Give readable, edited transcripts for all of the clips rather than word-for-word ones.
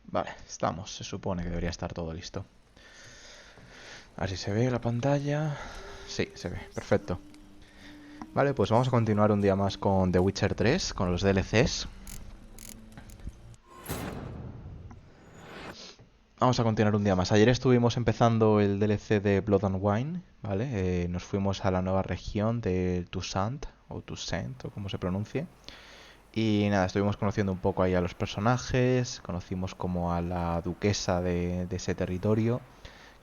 Vale, estamos. Se supone que debería estar todo listo. A ver si se ve la pantalla. Sí, se ve. Perfecto. Vale, pues vamos a continuar un día más con The Witcher 3, con los DLCs. Vamos a continuar un día más. Ayer estuvimos empezando el DLC de Blood and Wine, ¿vale? Nos fuimos a la nueva región de Toussaint, o Toussaint, o como se pronuncie. Y nada, estuvimos conociendo un poco ahí a los personajes, conocimos como a la duquesa de ese territorio,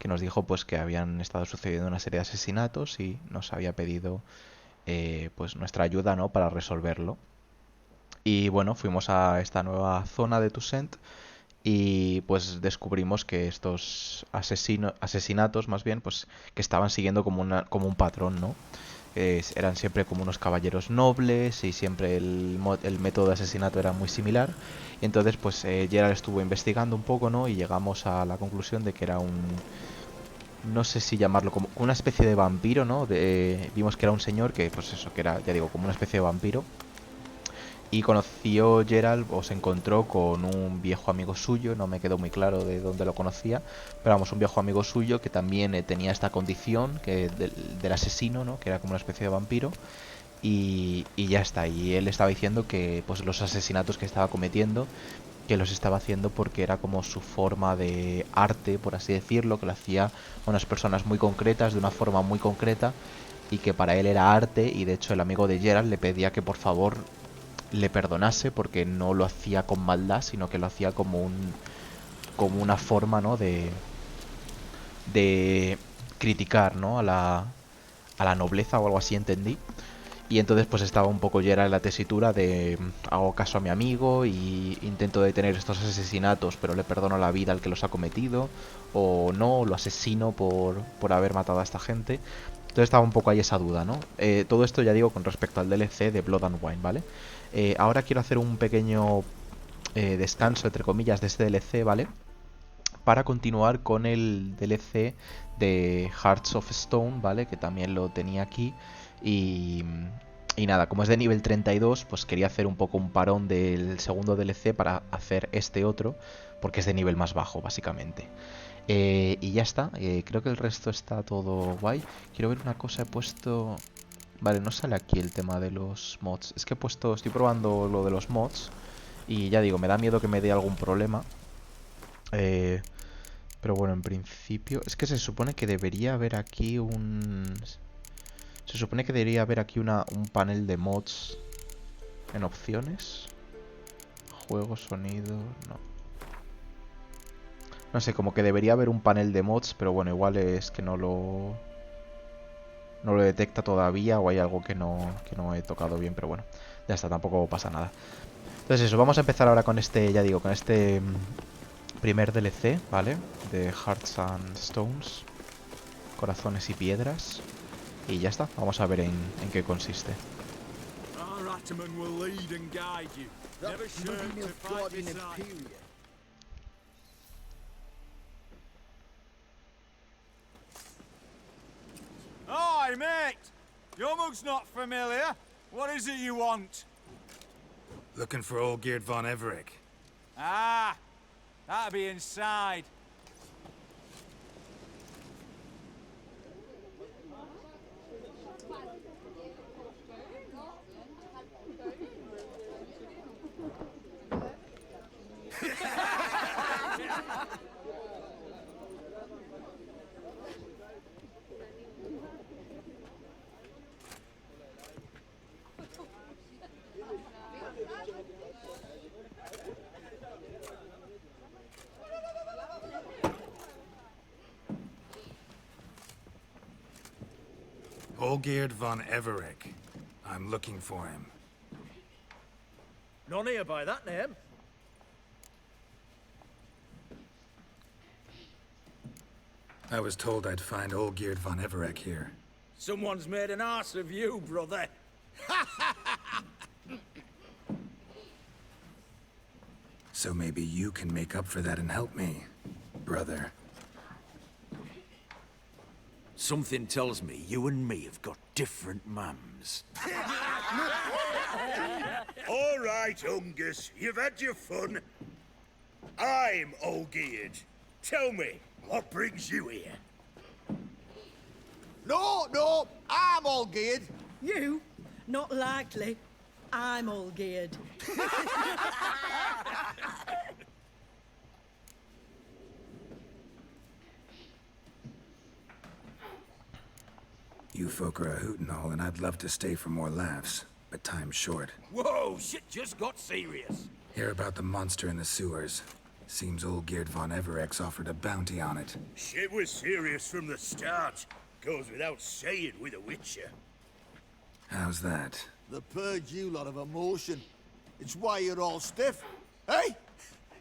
que nos dijo pues que habían estado sucediendo una serie de asesinatos y nos había pedido pues nuestra ayuda, ¿no?, para resolverlo. Y bueno, fuimos a esta nueva zona de Toussaint y pues descubrimos que estos asesinatos más bien pues que estaban siguiendo como un patrón, ¿no? Eran siempre como unos caballeros nobles y siempre el método de asesinato era muy similar. Y entonces pues Gerald estuvo investigando un poco, ¿no? Y llegamos a la conclusión de que era no sé si llamarlo como una especie de vampiro, ¿no? Vimos que era un señor que pues eso, que era, ya digo, como una especie de vampiro. Y conoció Gerald, o se encontró con un viejo amigo suyo, no me quedó muy claro de dónde lo conocía, pero vamos, un viejo amigo suyo que también tenía esta condición que del asesino, ¿no?, que era como una especie de vampiro, y ya está. Y él estaba diciendo que pues los asesinatos que estaba cometiendo, que los estaba haciendo porque era como su forma de arte, por así decirlo, que lo hacía a unas personas muy concretas, de una forma muy concreta, y que para él era arte, y de hecho el amigo de Gerald le pedía que por favor le perdonase porque no lo hacía con maldad, sino que lo hacía como una forma, ¿no?, de criticar, ¿no?, a la nobleza o algo así, entendí. Y entonces pues estaba un poco ya en la tesitura de hago caso a mi amigo y intento detener estos asesinatos, pero le perdono la vida al que los ha cometido, o no, lo asesino por haber matado a esta gente. Entonces estaba un poco ahí esa duda, ¿no? Todo esto ya digo con respecto al DLC de Blood and Wine, ¿vale? Ahora quiero hacer un pequeño descanso, entre comillas, de este DLC, ¿vale? Para continuar con el DLC de Hearts of Stone, ¿vale? Que también lo tenía aquí. Y, y nada, como es de nivel 32, pues quería hacer un poco un parón del segundo DLC para hacer este otro, porque es de nivel más bajo, básicamente. Y ya está, creo que el resto está todo guay. Quiero ver una cosa, he puesto... Vale, no sale aquí el tema de los mods. Es que he puesto, estoy probando lo de los mods y ya digo, me da miedo que me dé algún problema. Eh, pero bueno, en principio... Es que se supone que debería haber aquí un... Se supone que debería haber aquí un panel de mods en opciones. Juego, sonido... No. No sé, como que debería haber un panel de mods, pero bueno, igual es que no lo detecta todavía o hay algo que no he tocado bien, pero bueno, ya está, tampoco pasa nada. Entonces eso, vamos a empezar ahora con este, ya digo, con este primer DLC, ¿vale? De Hearts and Stones, corazones y piedras. Y ya está, vamos a ver en qué consiste. Hi, mate! Your mug's not familiar. What is it you want? Looking for old Geert von Everec. Ah, that'll be inside. Olgierd von Everec. I'm looking for him. None here by that name. I was told I'd find Olgierd von Everec here. Someone's made an arse of you, brother. So maybe you can make up for that and help me, brother. Something tells me you and me have got different mums. All right, Ungus, you've had your fun. I'm all-geared. Tell me, what brings you here? No, I'm all geared. You? Not likely. I'm all geared. You folk are a hoot and all, and I'd love to stay for more laughs, but time's short. Whoa, shit just got serious. Hear about the monster in the sewers. Seems old Geert von Everec's offered a bounty on it. Shit was serious from the start. Goes without saying with a Witcher. How's that? The purge you lot of emotion. It's why you're all stiff. Hey?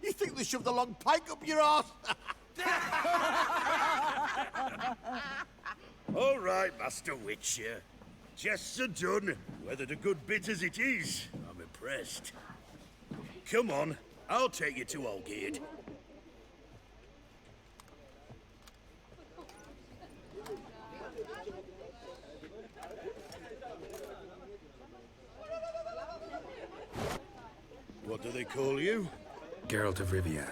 You think they shoved a long pike up your arse? All right, Master Witcher. Jests are done. Whether the good bit as it is, I'm impressed. Come on, I'll take you to Olgierd. What do they call you? Geralt of Rivia.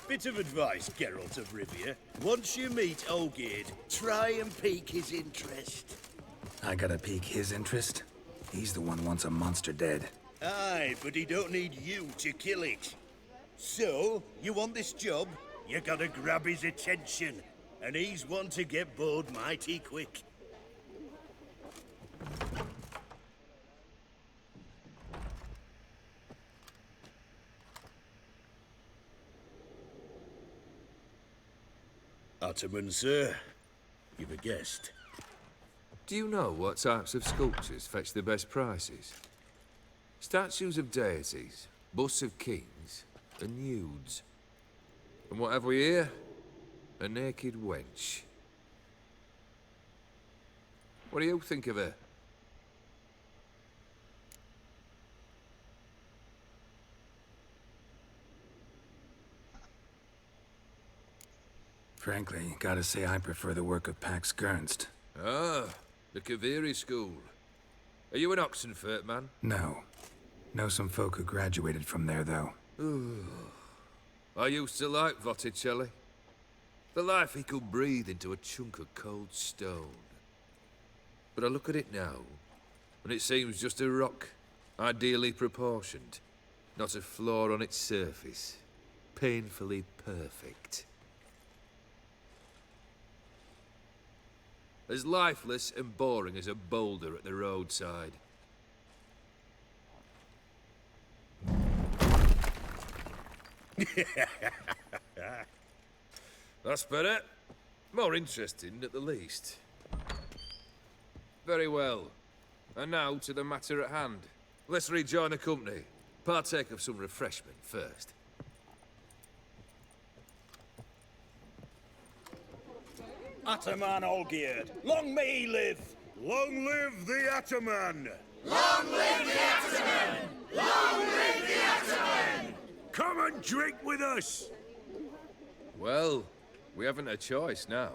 Bit of advice, Geralt of Rivia. Once you meet Olgierd, try and pique his interest. I gotta pique his interest? He's the one wants a monster dead. Aye, but he don't need you to kill it. So, you want this job? You gotta grab his attention. And he's one to get bored mighty quick. Ottoman, sir. You've a guest. Do you know what types of sculptures fetch the best prices? Statues of deities, busts of kings, and nudes. And what have we here? A naked wench. What do you think of her? Frankly, gotta say I prefer the work of Pax Gernst. Ah, the Kaviri school. Are you an Oxenfurt man? No. Know some folk who graduated from there, though. I used to like Botticelli. The life he could breathe into a chunk of cold stone. But I look at it now, and it seems just a rock, ideally proportioned. Not a flaw on its surface. Painfully perfect. As lifeless and boring as a boulder at the roadside. That's better. More interesting, at the least. Very well. And now to the matter at hand. Let's rejoin the company. Partake of some refreshment first. Ataman Olgierd, long may he live! Long live the Ataman! Long live the Ataman! Long live the Ataman! Come and drink with us! Well, we haven't a choice now.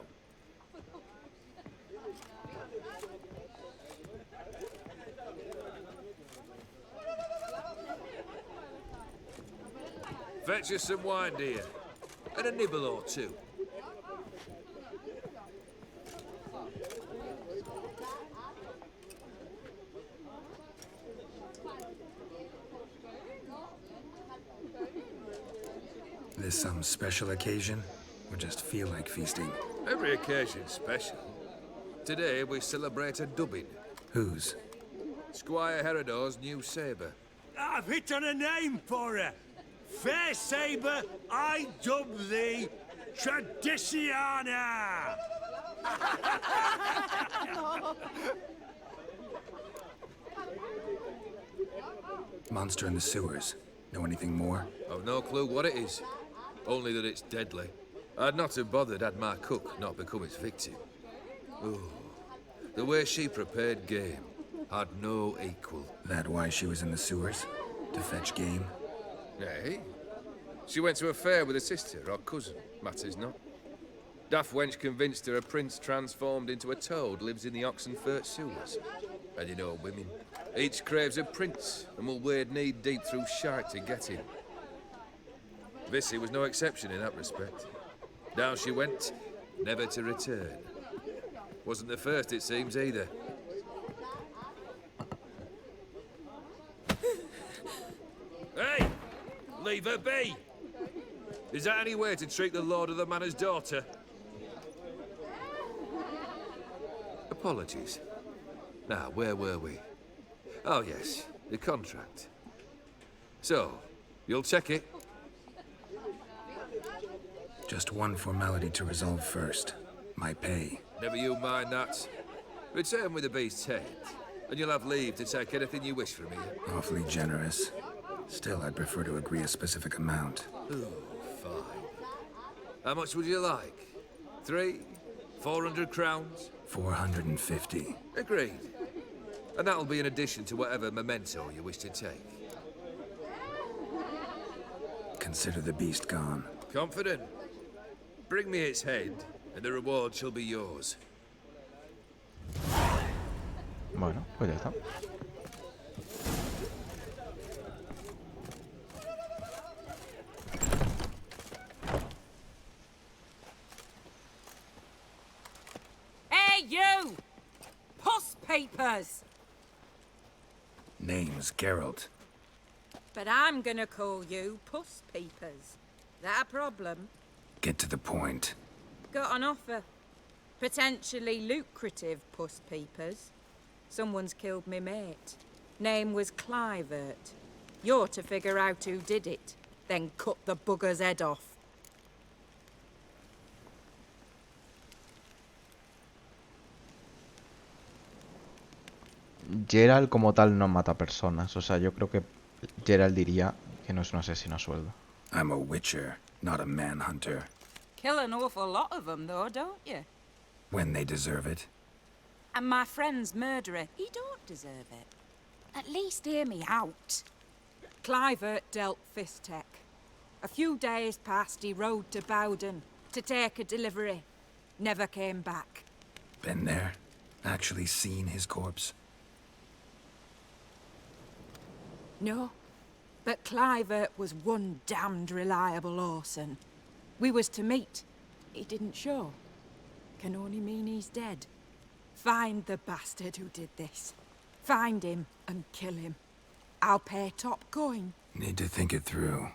Fetch us some wine, dear. And a nibble or two. This some special occasion? Or just feel like feasting? Every occasion's special. Today we celebrate a dubbing. Whose? Squire Herodor's new sabre. I've hit on a name for her. Fair Sabre, I dub thee Tradiciana! Monster in the sewers. Know anything more? I've no clue what it is. Only that it's deadly. I'd not have bothered had my cook not become its victim. Ooh. The way she prepared game had no equal. That why she was in the sewers? To fetch game? Eh? She went to a fair with a sister or cousin, matters not. Daft wench convinced her a prince transformed into a toad lives in the Oxenfurt sewers. And you know women. Each craves a prince and will wade knee deep through shite to get him. Vissy was no exception in that respect. Down she went, never to return. Wasn't the first, it seems, either. Hey! Leave her be! Is that any way to treat the lord of the manor's daughter? Apologies. Now, where were we? Oh, yes, the contract. So, you'll check it? Just one formality to resolve first. My pay. Never you mind that. Return with the beast's head, and you'll have leave to take anything you wish from me. Awfully generous. Still, I'd prefer to agree a specific amount. Ooh, fine. How much would you like? 300? 400 crowns? 450. Agreed. And that'll be in addition to whatever memento you wish to take. Consider the beast gone. Confident? Bring me its head, and the reward shall be yours. Bueno, pues ya está. Hey, you! Puss papers! Name's Geralt. But I'm gonna call you Puss Peepers. That a problem? Get to the point. Got an offer. Potentially lucrative Puss Peepers. Someone's killed me mate. Name was Clivert. You're to figure out who did it, then cut the bugger's head off. Geralt como tal no mata personas. O sea, yo creo que Geralt diría que no es un asesino a sueldo. I'm a witcher, not a manhunter. Kill an awful lot of them, though, don't you? When they deserve it. And my friend's murderer, he don't deserve it. At least hear me out. Clivert dealt Fistech. A few days past, he rode to Bowden to take a delivery. Never came back. Been there? Actually seen his corpse? No, but Clivert was one damned reliable Orson. We was to meet. He didn't show. Can only mean he's dead. Find the bastard who did this. Find him and kill him. I'll pay top coin. Need to think it through.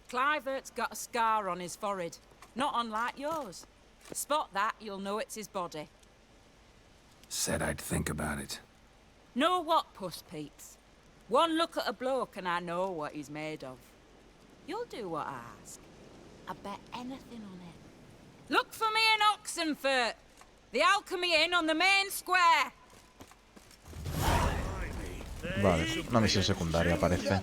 Clivert's got a scar on his forehead, not unlike yours. Spot that, you'll know it's his body. Said I'd think about it. Know what, Puss Peeps? One look at a bloke and I know what he's made of. You'll do what I ask. I bet anything on it. Look for me in Oxenfurt. The Alchemy Inn on the main square. Vale, una misión secundaria parece.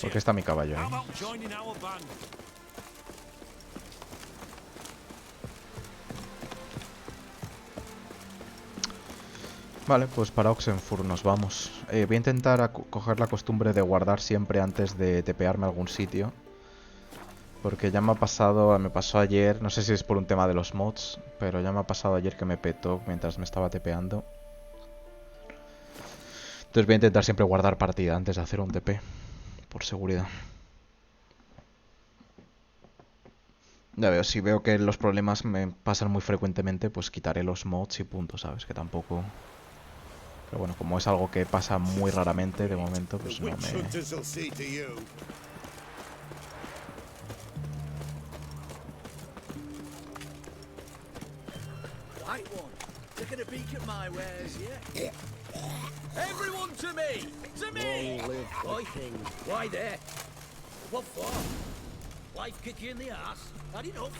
Porque está mi caballo ahí. Vale, pues para Oxenfurt nos vamos. Voy a intentar coger la costumbre de guardar siempre antes de tepearme a algún sitio. Porque ya me pasó ayer, no sé si es por un tema de los mods, pero ya me ha pasado ayer que me petó mientras me estaba tepeando. Entonces voy a intentar siempre guardar partida antes de hacer un TP, por seguridad. Ya veo, si veo que los problemas me pasan muy frecuentemente, pues quitaré los mods y punto, ¿sabes? Que tampoco... Pero bueno, como es algo que pasa muy raramente de momento, pues no me... Right one. Taking a peek at my wares, yeah? Everyone to me! To me! Long live Why? Why there? What for? Life kick you in the ass? Had enough?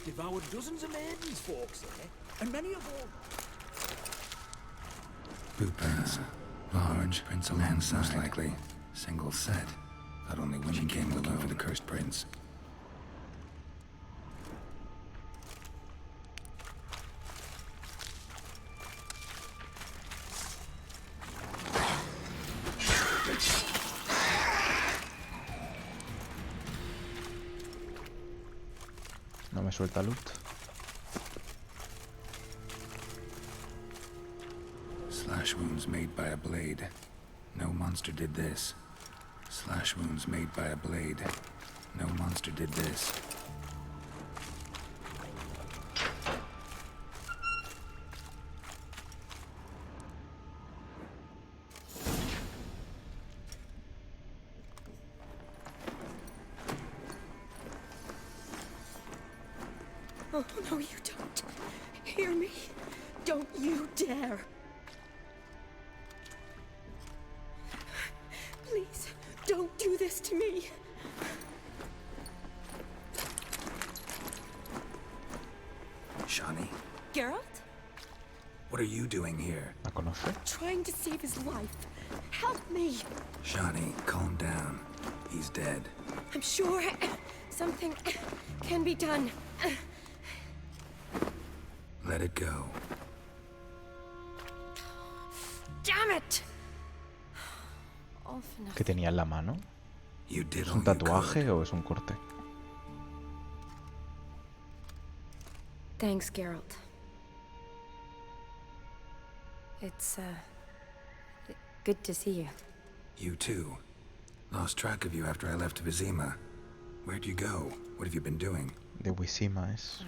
Devoured dozens of maidens, folks there, and many of all. Bootprints. Large, Prince of Land, most likely. Single set. Thought only women came looking for the cursed prince. No me suelta loot. Slash wounds made by a blade. No monster did this. Slash wounds made by a blade. No monster did this. Oh, no, you don't. Hear me? Don't you dare. Please, don't do this to me. Shani, Geralt? what are you doing here? ¿La conoce? Trying to save his life. Help me. Shani, calm down. He's dead. I'm sure something can be done. Let it go. Damn it! All for ¿Qué nothing. tenía en la mano? You did ¿Es all un you tatuaje could. o es un corte? Thanks, Geralt. It's, good to see you. You too. Lost track of you after I left Vizima. Where'd you go? What have you been doing? De Wisima es...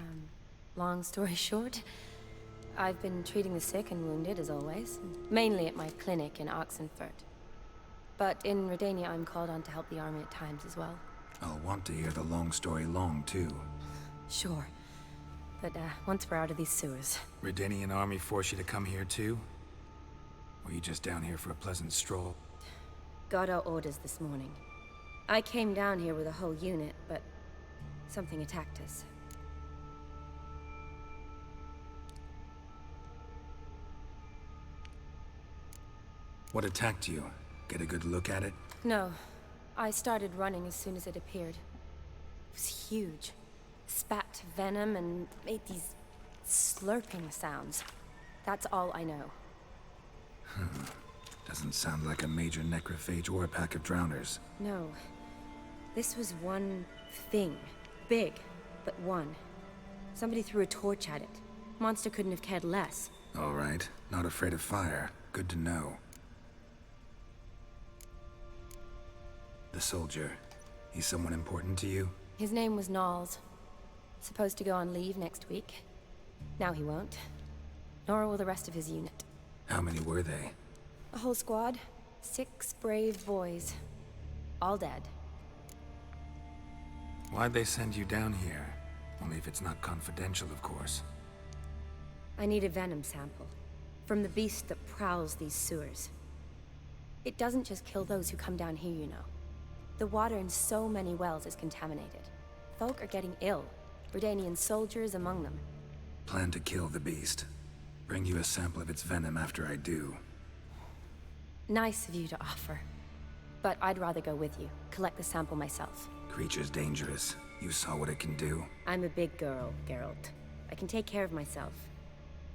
Long story short, I've been treating the sick and wounded, as always. Mainly at my clinic in Oxenfurt. But in Redania, I'm called on to help the army at times as well. I'll want to hear the long story long, too. Sure. But, once we're out of these sewers. Redanian army force you to come here, too? Or you just down here for a pleasant stroll? Got our orders this morning. I came down here with a whole unit, but something attacked us. What attacked you? Get a good look at it? No. I started running as soon as it appeared. It was huge. Spat venom and made these slurping sounds. That's all I know. Doesn't sound like a major necrophage or a pack of drowners. No. This was one thing. Big, but one. Somebody threw a torch at it. Monster couldn't have cared less. All right. Not afraid of fire. Good to know. The soldier. He's someone important to you? His name was Knowles. Supposed to go on leave next week. Now he won't. Nor will the rest of his unit. How many were they? A whole squad. 6 brave boys. All dead. Why'd they send you down here? Only if it's not confidential, of course. I need a venom sample. From the beast that prowls these sewers. It doesn't just kill those who come down here, you know. The water in so many wells is contaminated. Folk are getting ill. Redanian soldiers among them. Plan to kill the beast. Bring you a sample of its venom after I do. Nice of you to offer. But I'd rather go with you. Collect the sample myself. Creature's dangerous. You saw what it can do. I'm a big girl, Geralt. I can take care of myself.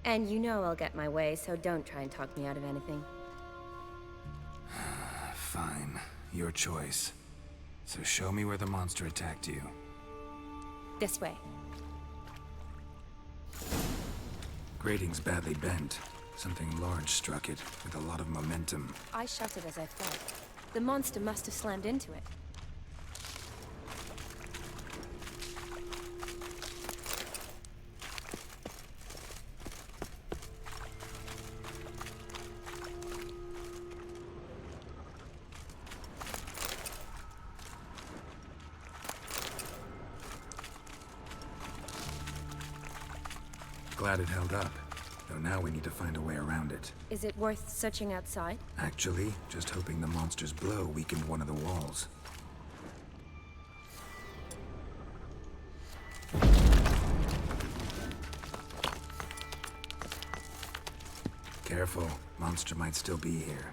And you know I'll get my way, so don't try and talk me out of anything. Fine. Your choice. So show me where the monster attacked you. This way. Grating's badly bent. Something large struck it, with a lot of momentum. I shot it as I fell. The monster must have slammed into it. Glad it held up. Though now we need to find a way around it. Is it worth searching outside? Actually, just hoping the monster's blow weakened one of the walls. Careful. Monster might still be here.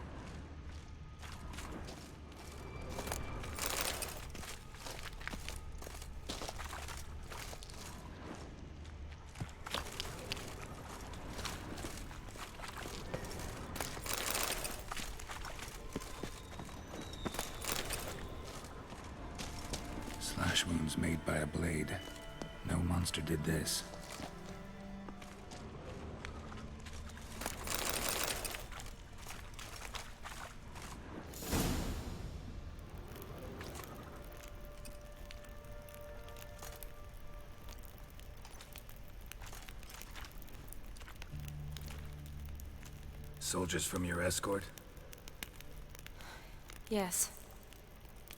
Slash wounds made by a blade. No monster did this. Soldiers from your escort? Yes.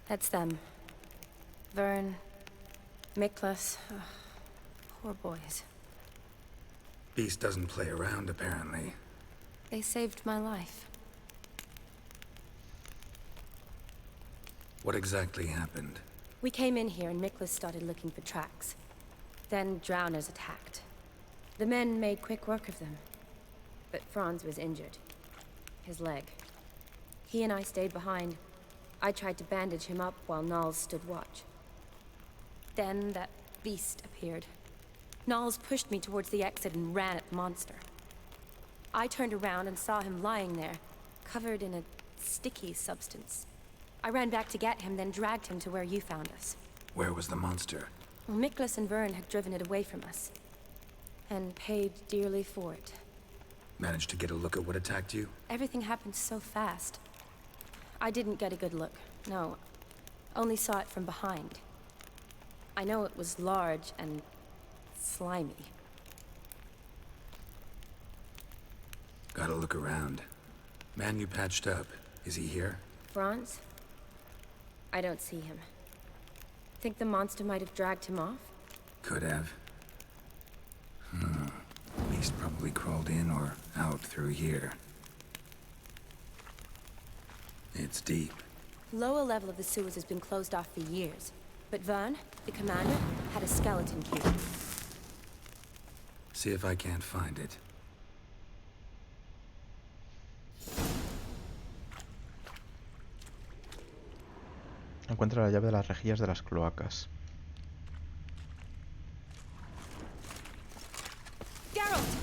That's them. Vern, Miklas. Poor boys. Beast doesn't play around, apparently. They saved my life. What exactly happened? We came in here and Miklas started looking for tracks. Then drowners attacked. The men made quick work of them. But Franz was injured. His leg. He and I stayed behind. I tried to bandage him up while Nals stood watch. Then that beast appeared. Nals pushed me towards the exit and ran at the monster. I turned around and saw him lying there, covered in a sticky substance. I ran back to get him, then dragged him to where you found us. Where was the monster? Well, Miklas and Vern had driven it away from us. And paid dearly for it. Managed to get a look at what attacked you? Everything happened so fast. I didn't get a good look, no. Only saw it from behind. I know it was large and slimy. Gotta look around. Man you patched up, is he here? Franz? I don't see him. Think the monster might have dragged him off? Could have. Beast probably crawled in or out through here. It's deep. Lower level of the sewers has been closed off for years. But Vern, the commander, had a skeleton cube. See if I can't find it. Encuentra la llave de las rejillas de las cloacas. Geralt!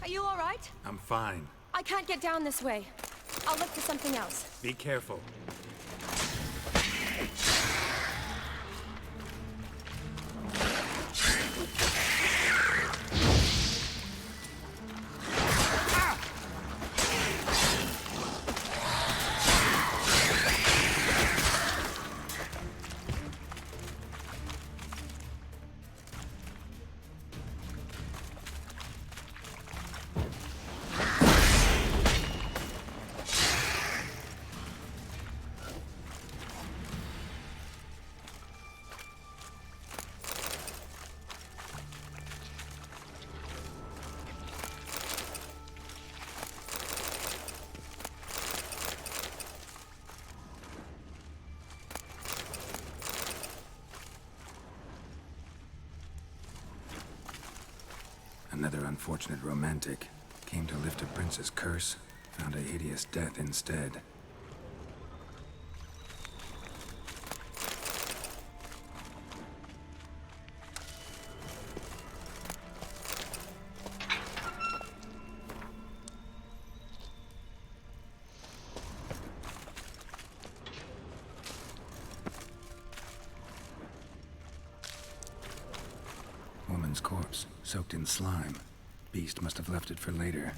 Are you alright? I'm fine. I can't get down this way. I'll look for something else. Be careful. Another unfortunate romantic. Came to lift a prince's curse, found a hideous death instead. Woman's corpse, soaked in slime. Beast must have left it for later.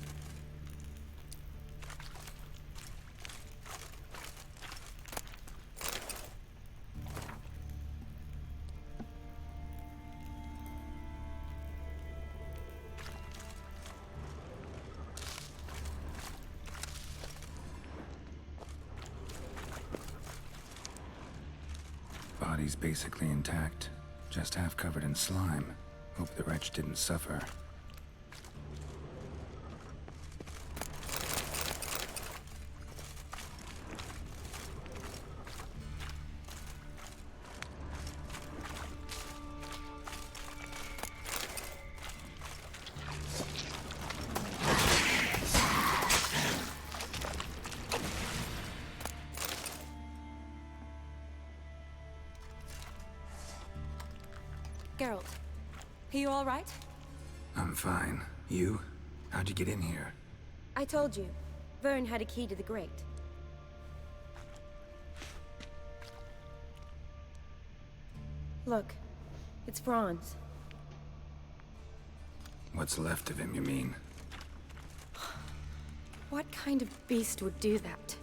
Body's basically intact, just half covered in slime. Hope the wretch didn't suffer. Geralt, are you all right? I'm fine. You? How'd you get in here? I told you. Vern had a key to the grate. Look, it's Franz. What's left of him, you mean? What kind of beast would do that?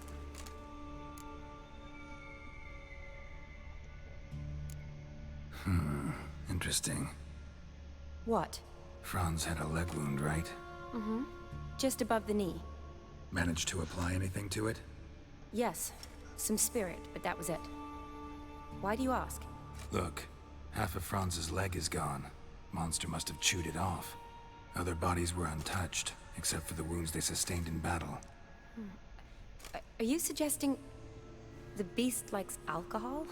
Interesting. What? Franz had a leg wound, right? Mm-hmm. Just above the knee. Managed to apply anything to it? Yes, some spirit, but that was it. Why do you ask? Look, half of Franz's leg is gone. Monster must have chewed it off. Other bodies were untouched, except for the wounds they sustained in battle. Are you suggesting the beast likes alcohol?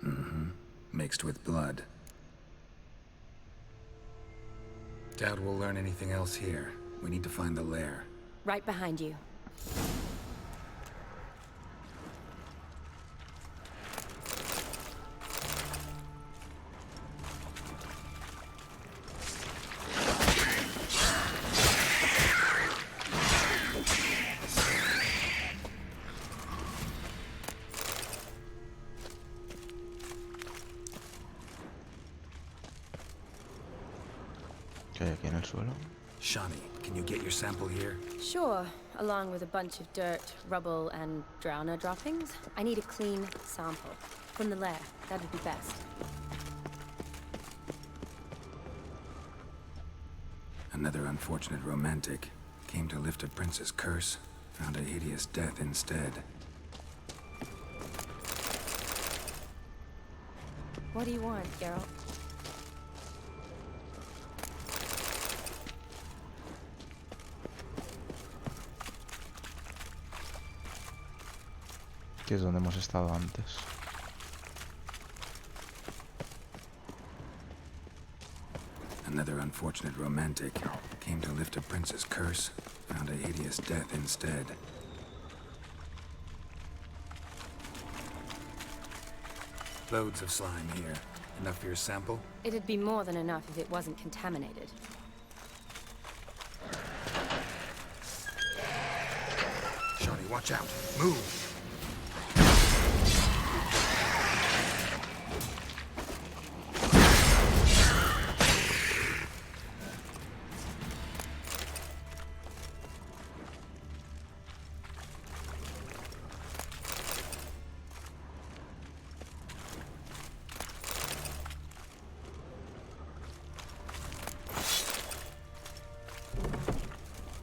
Mm-hmm. Mixed with blood. Doubt we'll learn anything else here. We need to find the lair. Right behind you. ¿Qué hay aquí en el suelo? Shani, can you get your sample here? Sure, along with a bunch of dirt, rubble, and drowner droppings. I need a clean sample. From the lair, that'd be best. Another unfortunate romantic. Came to lift a prince's curse, found a hideous death instead. What do you want, Geralt? Que es donde hemos estado antes. Another unfortunate romantic. Came to lift a prince's curse, found a hideous death instead. Loads of slime here. Enough for your sample? It'd be more than enough if it wasn't contaminated. Shani, watch out. Move!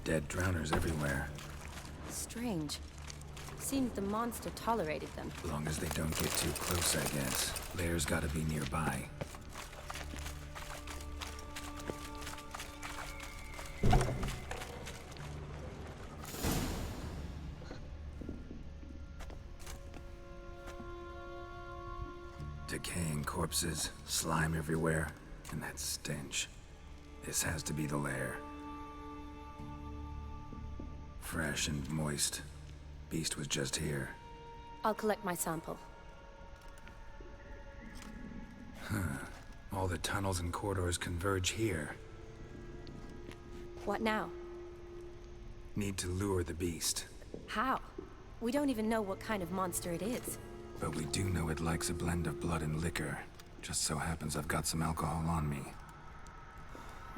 Dead drowners everywhere. Strange. Seems the monster tolerated them. As long as they don't get too close, I guess. Lair's gotta be nearby. Decaying corpses, slime everywhere, and that stench. This has to be the lair. Fresh and moist. Beast was just here. I'll collect my sample. All the tunnels and corridors converge here. What now? Need to lure the beast. How? We don't even know what kind of monster it is. But we do know it likes a blend of blood and liquor. Just so happens I've got some alcohol on me.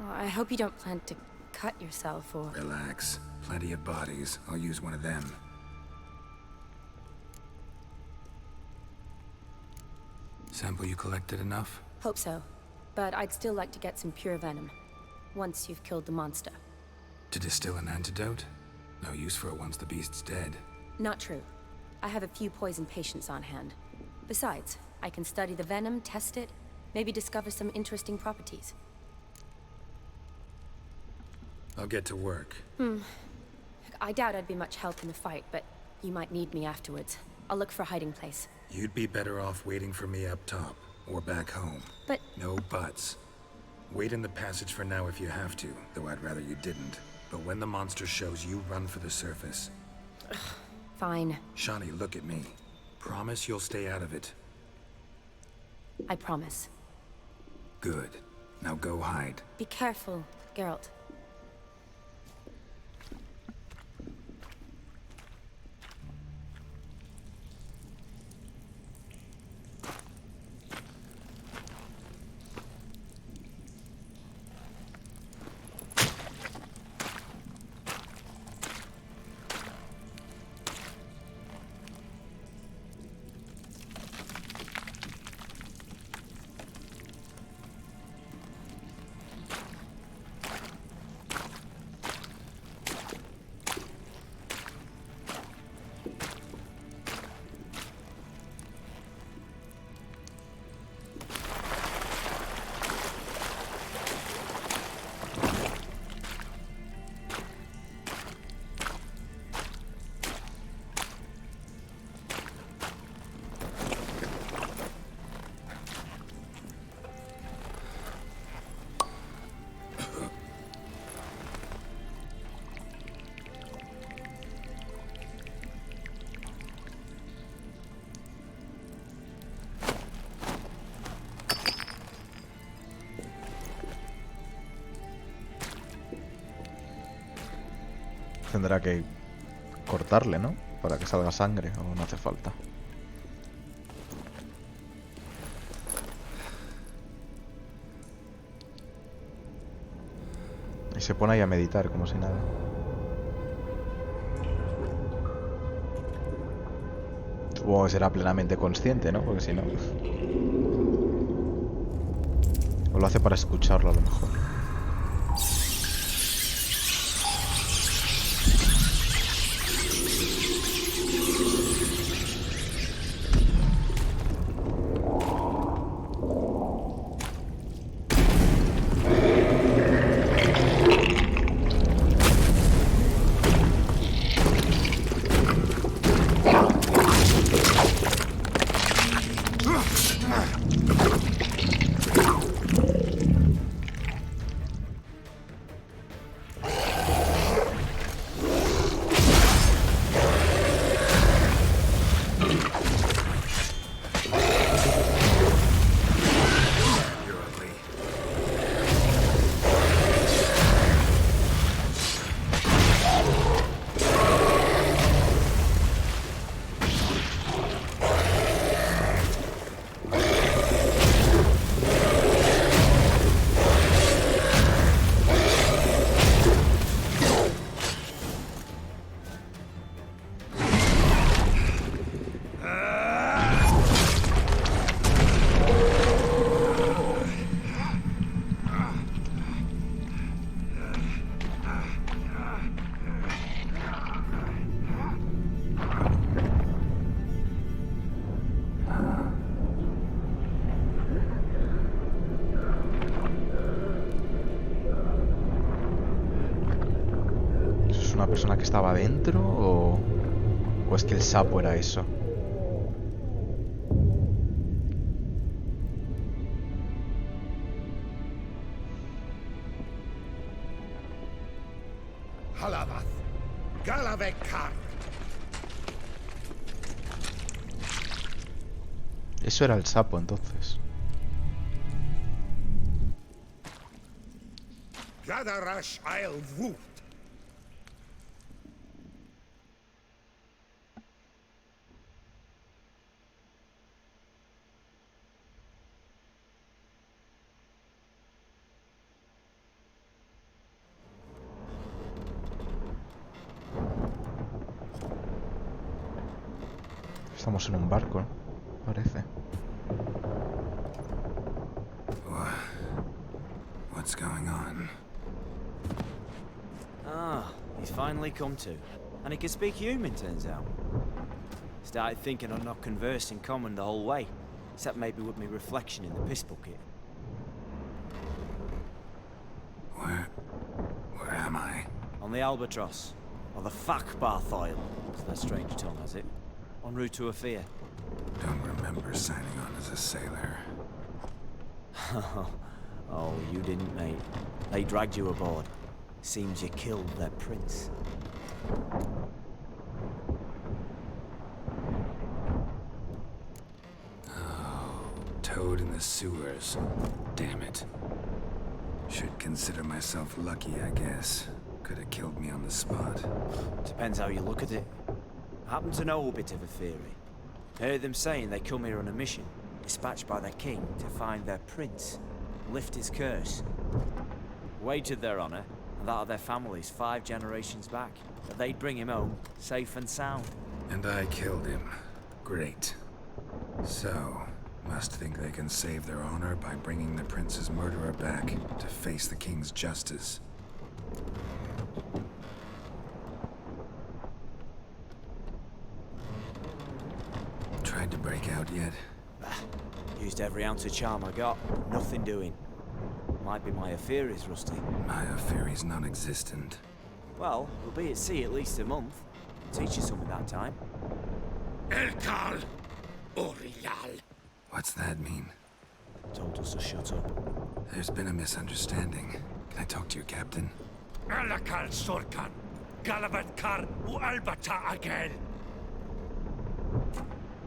Well, I hope you don't plan to cut yourself or... Relax. Plenty of bodies. I'll use one of them. Sample you collected enough? Hope so. But I'd still like to get some pure venom. Once you've killed the monster. To distill an antidote? No use for it once the beast's dead. Not true. I have a few poison patients on hand. Besides, I can study the venom, test it, maybe discover some interesting properties. I'll get to work. I doubt I'd be much help in the fight, but you might need me afterwards. I'll look for a hiding place. You'd be better off waiting for me up top, or back home. But... No buts. Wait in the passage for now if you have to, though I'd rather you didn't. But when the monster shows, you run for the surface. Fine. Shani, look at me. Promise you'll stay out of it. I promise. Good. Now go hide. Be careful, Geralt. Tendrá que cortarle, ¿no? Para que salga sangre, o no hace falta. Y se pone ahí a meditar como si nada. Supongo que será plenamente consciente, ¿no? Porque si no... O lo hace para escucharlo a lo mejor. ¿Una persona que estaba dentro o es que el sapo era eso? Halavath, Galavekar. Eso era el sapo entonces. Gadarash I'll Wut. Estamos en un barco, ¿no? Parece. What's going on? Ah, he's finally come to. And he can speak human, turns out. Started thinking I'd not conversed in common the whole way, except maybe with me reflection in the piss bucket. Where am I? On the Albatross, or the Fakbarth Isle, as their strange tongue has it. En route to Afia. Don't remember signing on as a sailor. Oh, you didn't, mate. They dragged you aboard. Seems you killed their prince. Oh, toad in the sewers. Damn it. Should consider myself lucky, I guess. Could have killed me on the spot. Depends how you look at it. I happen to know a bit of a theory. Heard them saying they come here on a mission, dispatched by their king to find their prince, lift his curse. Wagered their honor, and that of their families 5 generations back, that they'd bring him home, safe and sound. And I killed him. Great. So, must think they can save their honor by bringing the prince's murderer back to face the king's justice. Tried to break out yet? Used every ounce of charm I got. Nothing doing. Might be my affair is rusty. My affair is non-existent. Well, we'll be at sea at least a month. Teach you something that time. Elkal Orial. What's that mean? Told us to shut up. There's been a misunderstanding. Can I talk to you, Captain? Alakal Sorkan. Galabat Kar U Albata again.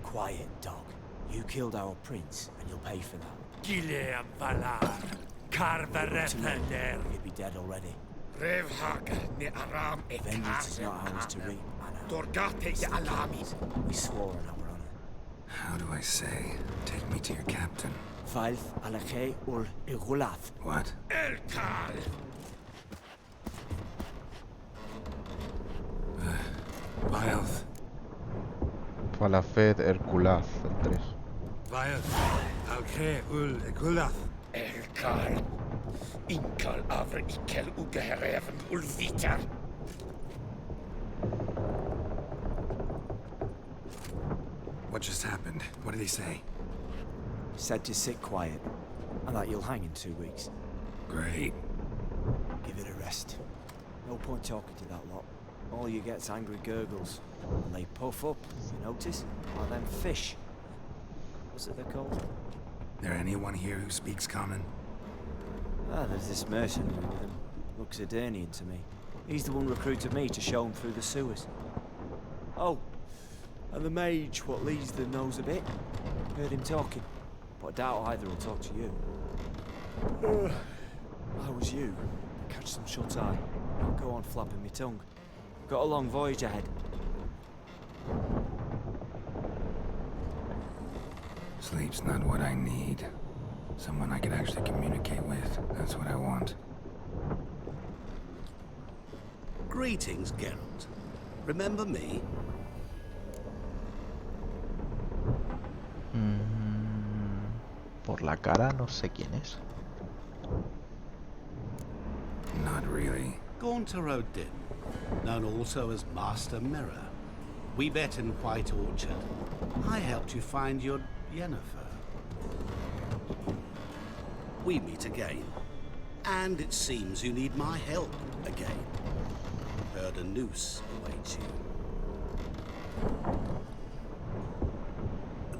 Quiet, dog. You killed our prince, and you'll pay for that. Gileam Valar. Kar To me, Varethander. you'd be dead already. Vengeance is not ours to reap, Anna. We swore on our honor. How do I say? Take me to your captain. Falth Acei ul Igulath. What? Vilth. Falafet Herculaz, el 3. Acei ul Igulath. Elkal. Inkal avre ikel ugehereven ulvita. What just happened? What did he say? Said to sit quiet, and that you'll hang in 2 weeks. Great. Give it a rest. No point talking to that lot. All you get's angry gurgles. And they puff up, you notice? Like them fish. What's it they're called? There anyone here who speaks common? Ah, there's this mercenary with him. Looks Edirnian to me. He's the one recruited me to show him through the sewers. Oh, and the mage what leads them knows a bit. Heard him talking, but I doubt either will talk to you. I was you. Catch some shut-eye. Don't go on flapping me tongue. Got a long voyage ahead. Sleep's not what I need. Someone I can actually communicate with. That's what I want. Greetings, Geralt. Remember me? Por la cara no sé quién es. Not really. Gaunter O'Din, known also as Master Mirror. We met in White Orchard. I helped you find your Yennefer. We meet again. And it seems you need my help again. Heard a noose awaits you.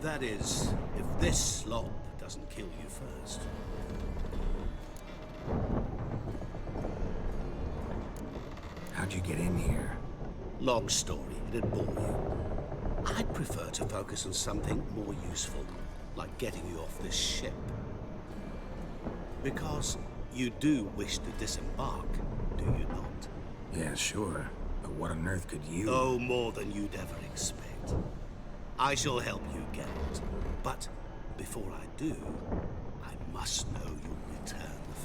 That is, if this slop doesn't kill you first. How'd you get in here? Long story, it'd bore you. I'd prefer to focus on something more useful, like getting you off this ship. Because you do wish to disembark, do you not? Yeah, sure. But what on earth could you... Oh, more than you'd ever expect. I shall help you, Geralt. But before I do, I must know you'll return the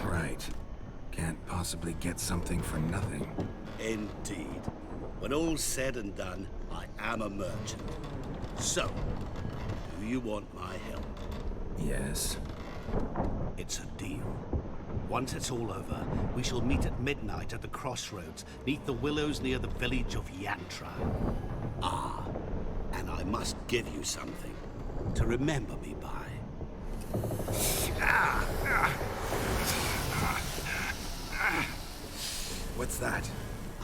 favor. Right. Can't possibly get something for nothing. Indeed. When all's said and done, I am a merchant. So, do you want my help? Yes. It's a deal. Once it's all over, we shall meet at midnight at the crossroads, neath the willows near the village of Yantra. Ah, and I must give you something to remember me by. What's that?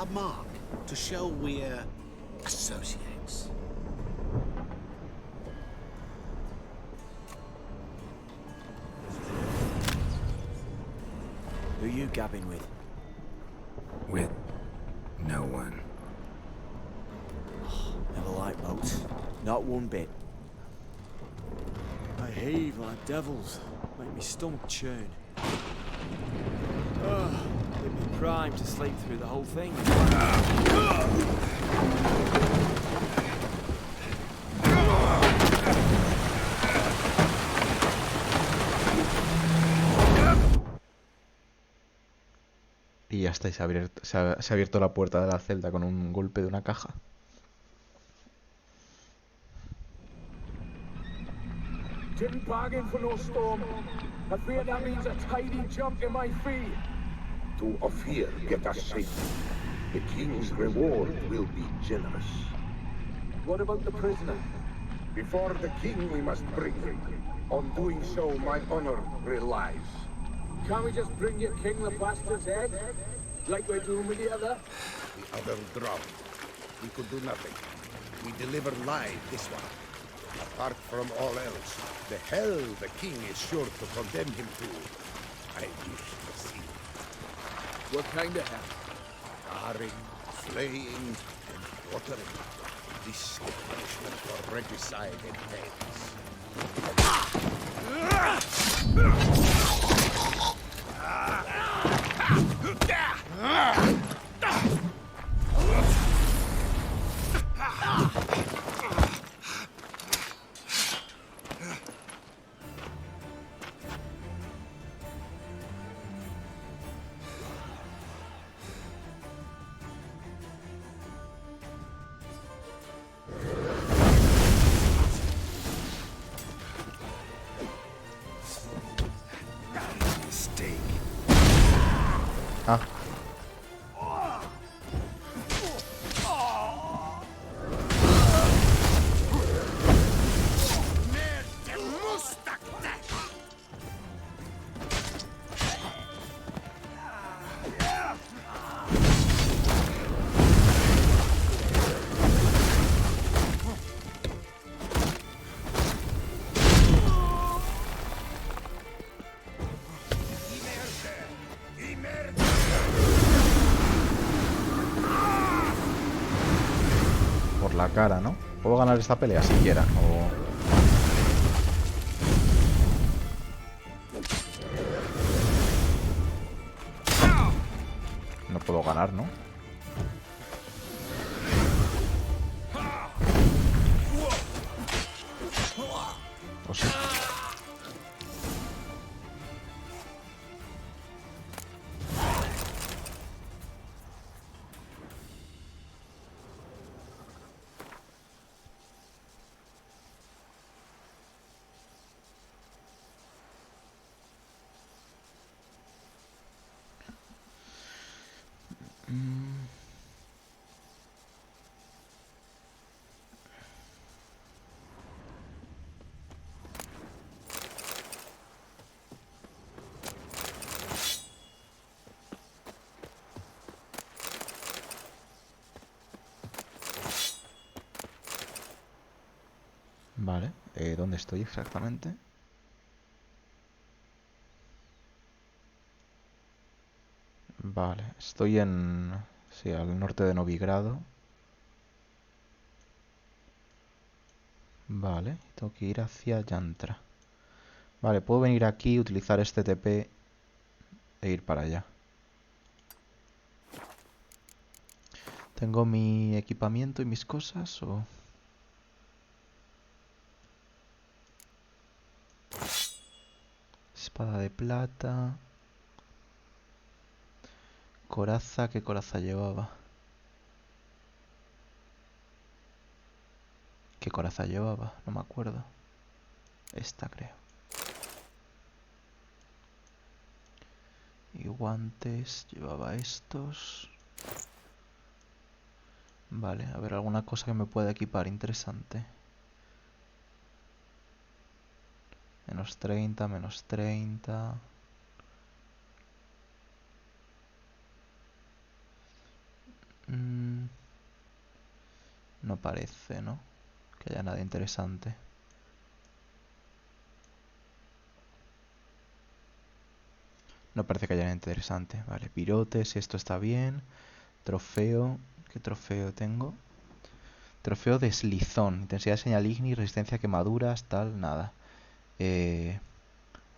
A mark to show we're associates. Who you gabbing with? With no one. Never liked boats. Not one bit. I heave like devils. Make me stomach churn. Give me prime to sleep through the whole thing. Y ya está, y se ha abierto la puerta de la celda con un golpe de una caja. Didn't bargain for no storm. I fear that means a tidy jump in my fee. To Ophir, get us safe. The king's reward will be generous. What about the prisoner? Before the king we must bring him. On doing so, my honor relies. Can't we just bring your king the bastard's head? Like we're doing with the other? The other drowned. We could do nothing. We deliver live this one. Apart from all else, the hell the king is sure to condemn him to, I wish to see. What kind of hell? Scarring, slaying, and quartering. This is punishment for regicide and things. Ah. Por la cara, ¿no? ¿Puedo ganar esta pelea siquiera? O... no puedo ganar, ¿no? ¿O sí? Vale, ¿dónde estoy exactamente? Vale, estoy en... sí, al norte de Novigrado. Vale, tengo que ir hacia Yantra. Vale, puedo venir aquí, utilizar este TP e ir para allá. ¿Tengo mi equipamiento y mis cosas o...? Espada de plata... Coraza, ¿qué coraza llevaba? ¿Qué coraza llevaba? No me acuerdo. Esta creo. Y guantes, llevaba estos. Vale, a ver, alguna cosa que me pueda equipar interesante. Menos 30, menos 30. No parece, ¿no? Que haya nada interesante. No parece que haya nada interesante. Vale, pirotes, esto está bien. Trofeo. ¿Qué trofeo tengo? Trofeo de deslizón. Intensidad de señal igni, resistencia a quemaduras, tal, nada.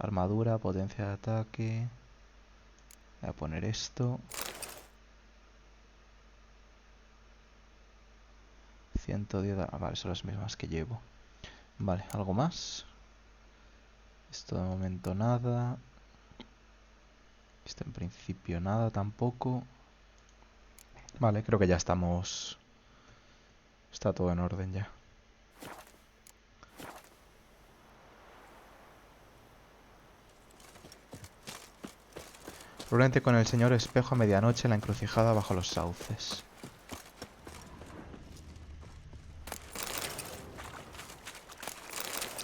Armadura, potencia de ataque. Voy a poner esto. 110. Vale, son las mismas que llevo. Vale, ¿algo más? Esto de momento nada. Esto en principio nada tampoco. Vale, creo que ya estamos... está todo en orden ya. Probablemente con el señor espejo a medianoche en la encrucijada bajo los sauces.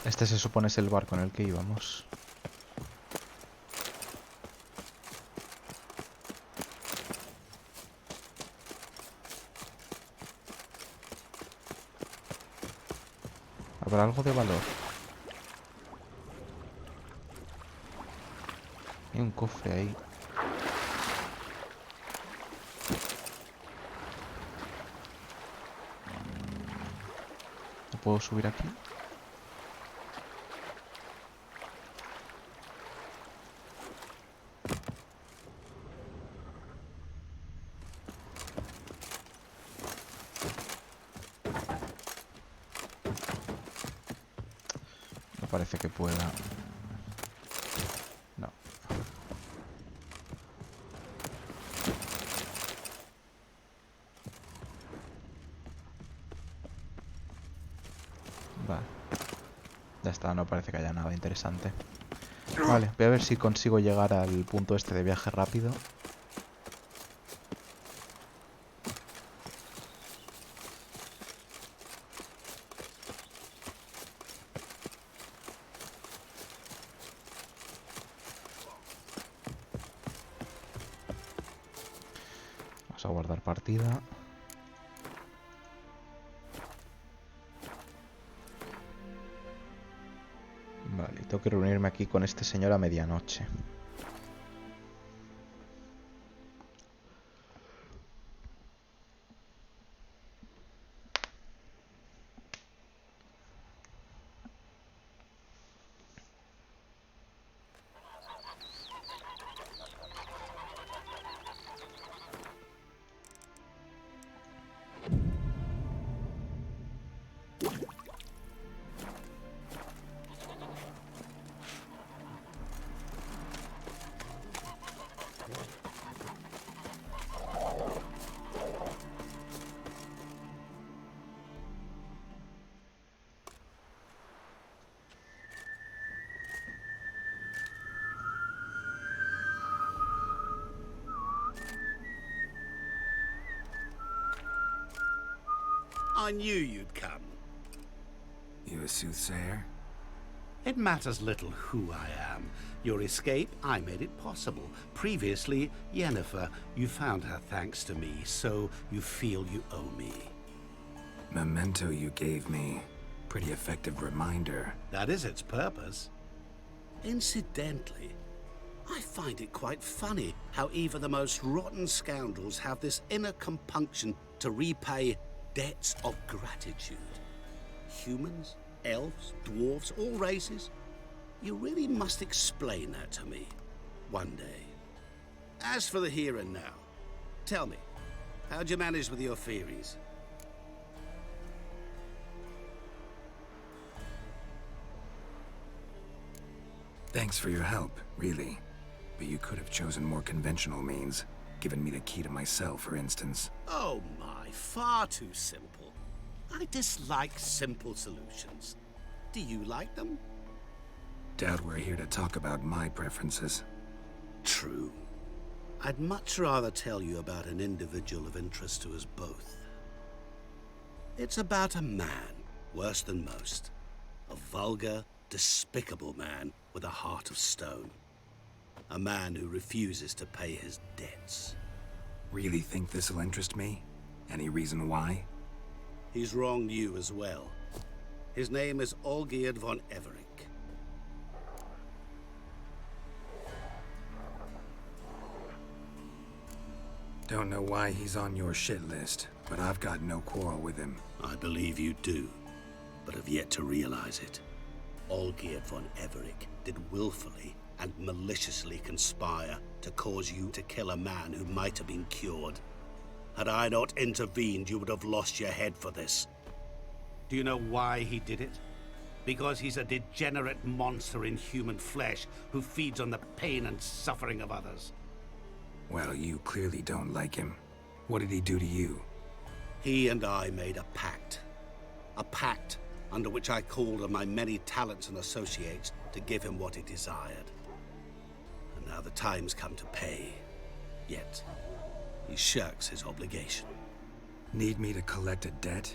Este se supone es el barco en el que íbamos. ¿Habrá algo de valor? Hay un cofre ahí. ¿No puedo subir aquí? No parece que pueda. No. Vale. Ya está, no parece que haya nada interesante. Vale, voy a ver si consigo llegar al punto este de viaje rápido. a guardar partida. Vale, tengo que reunirme aquí con este señor a medianoche. I knew you'd come. You a soothsayer? It matters little who I am. Your escape, I made it possible. Previously, Yennefer, you found her thanks to me, so you feel you owe me. Memento you gave me. Pretty effective reminder. That is its purpose. Incidentally, I find it quite funny how even the most rotten scoundrels have this inner compunction to repay debts of gratitude. Humans, elves, dwarves, all races. You really must explain that to me one day. As for the here and now, tell me, how'd you manage with your theories? Thanks for your help, really. But you could have chosen more conventional means. Given me the key to my cell, for instance. Oh my, far too simple. I dislike simple solutions. Do you like them? Doubt we're here to talk about my preferences. True. I'd much rather tell you about an individual of interest to us both. It's about a man, worse than most. A vulgar, despicable man with a heart of stone. A man who refuses to pay his debts. Really think this'll interest me? Any reason why? He's wronged you as well. His name is Olgierd von Everec. Don't know why he's on your shit list, but I've got no quarrel with him. I believe you do, but have yet to realize it. Olgierd von Everec did willfully and maliciously conspire to cause you to kill a man who might have been cured. Had I not intervened, you would have lost your head for this. Do you know why he did it? Because he's a degenerate monster in human flesh who feeds on the pain and suffering of others. Well, you clearly don't like him. What did he do to you? He and I made a pact. A pact under which I called on my many talents and associates to give him what he desired. And now the time's come to pay. Yet, he shirks his obligation. Need me to collect a debt?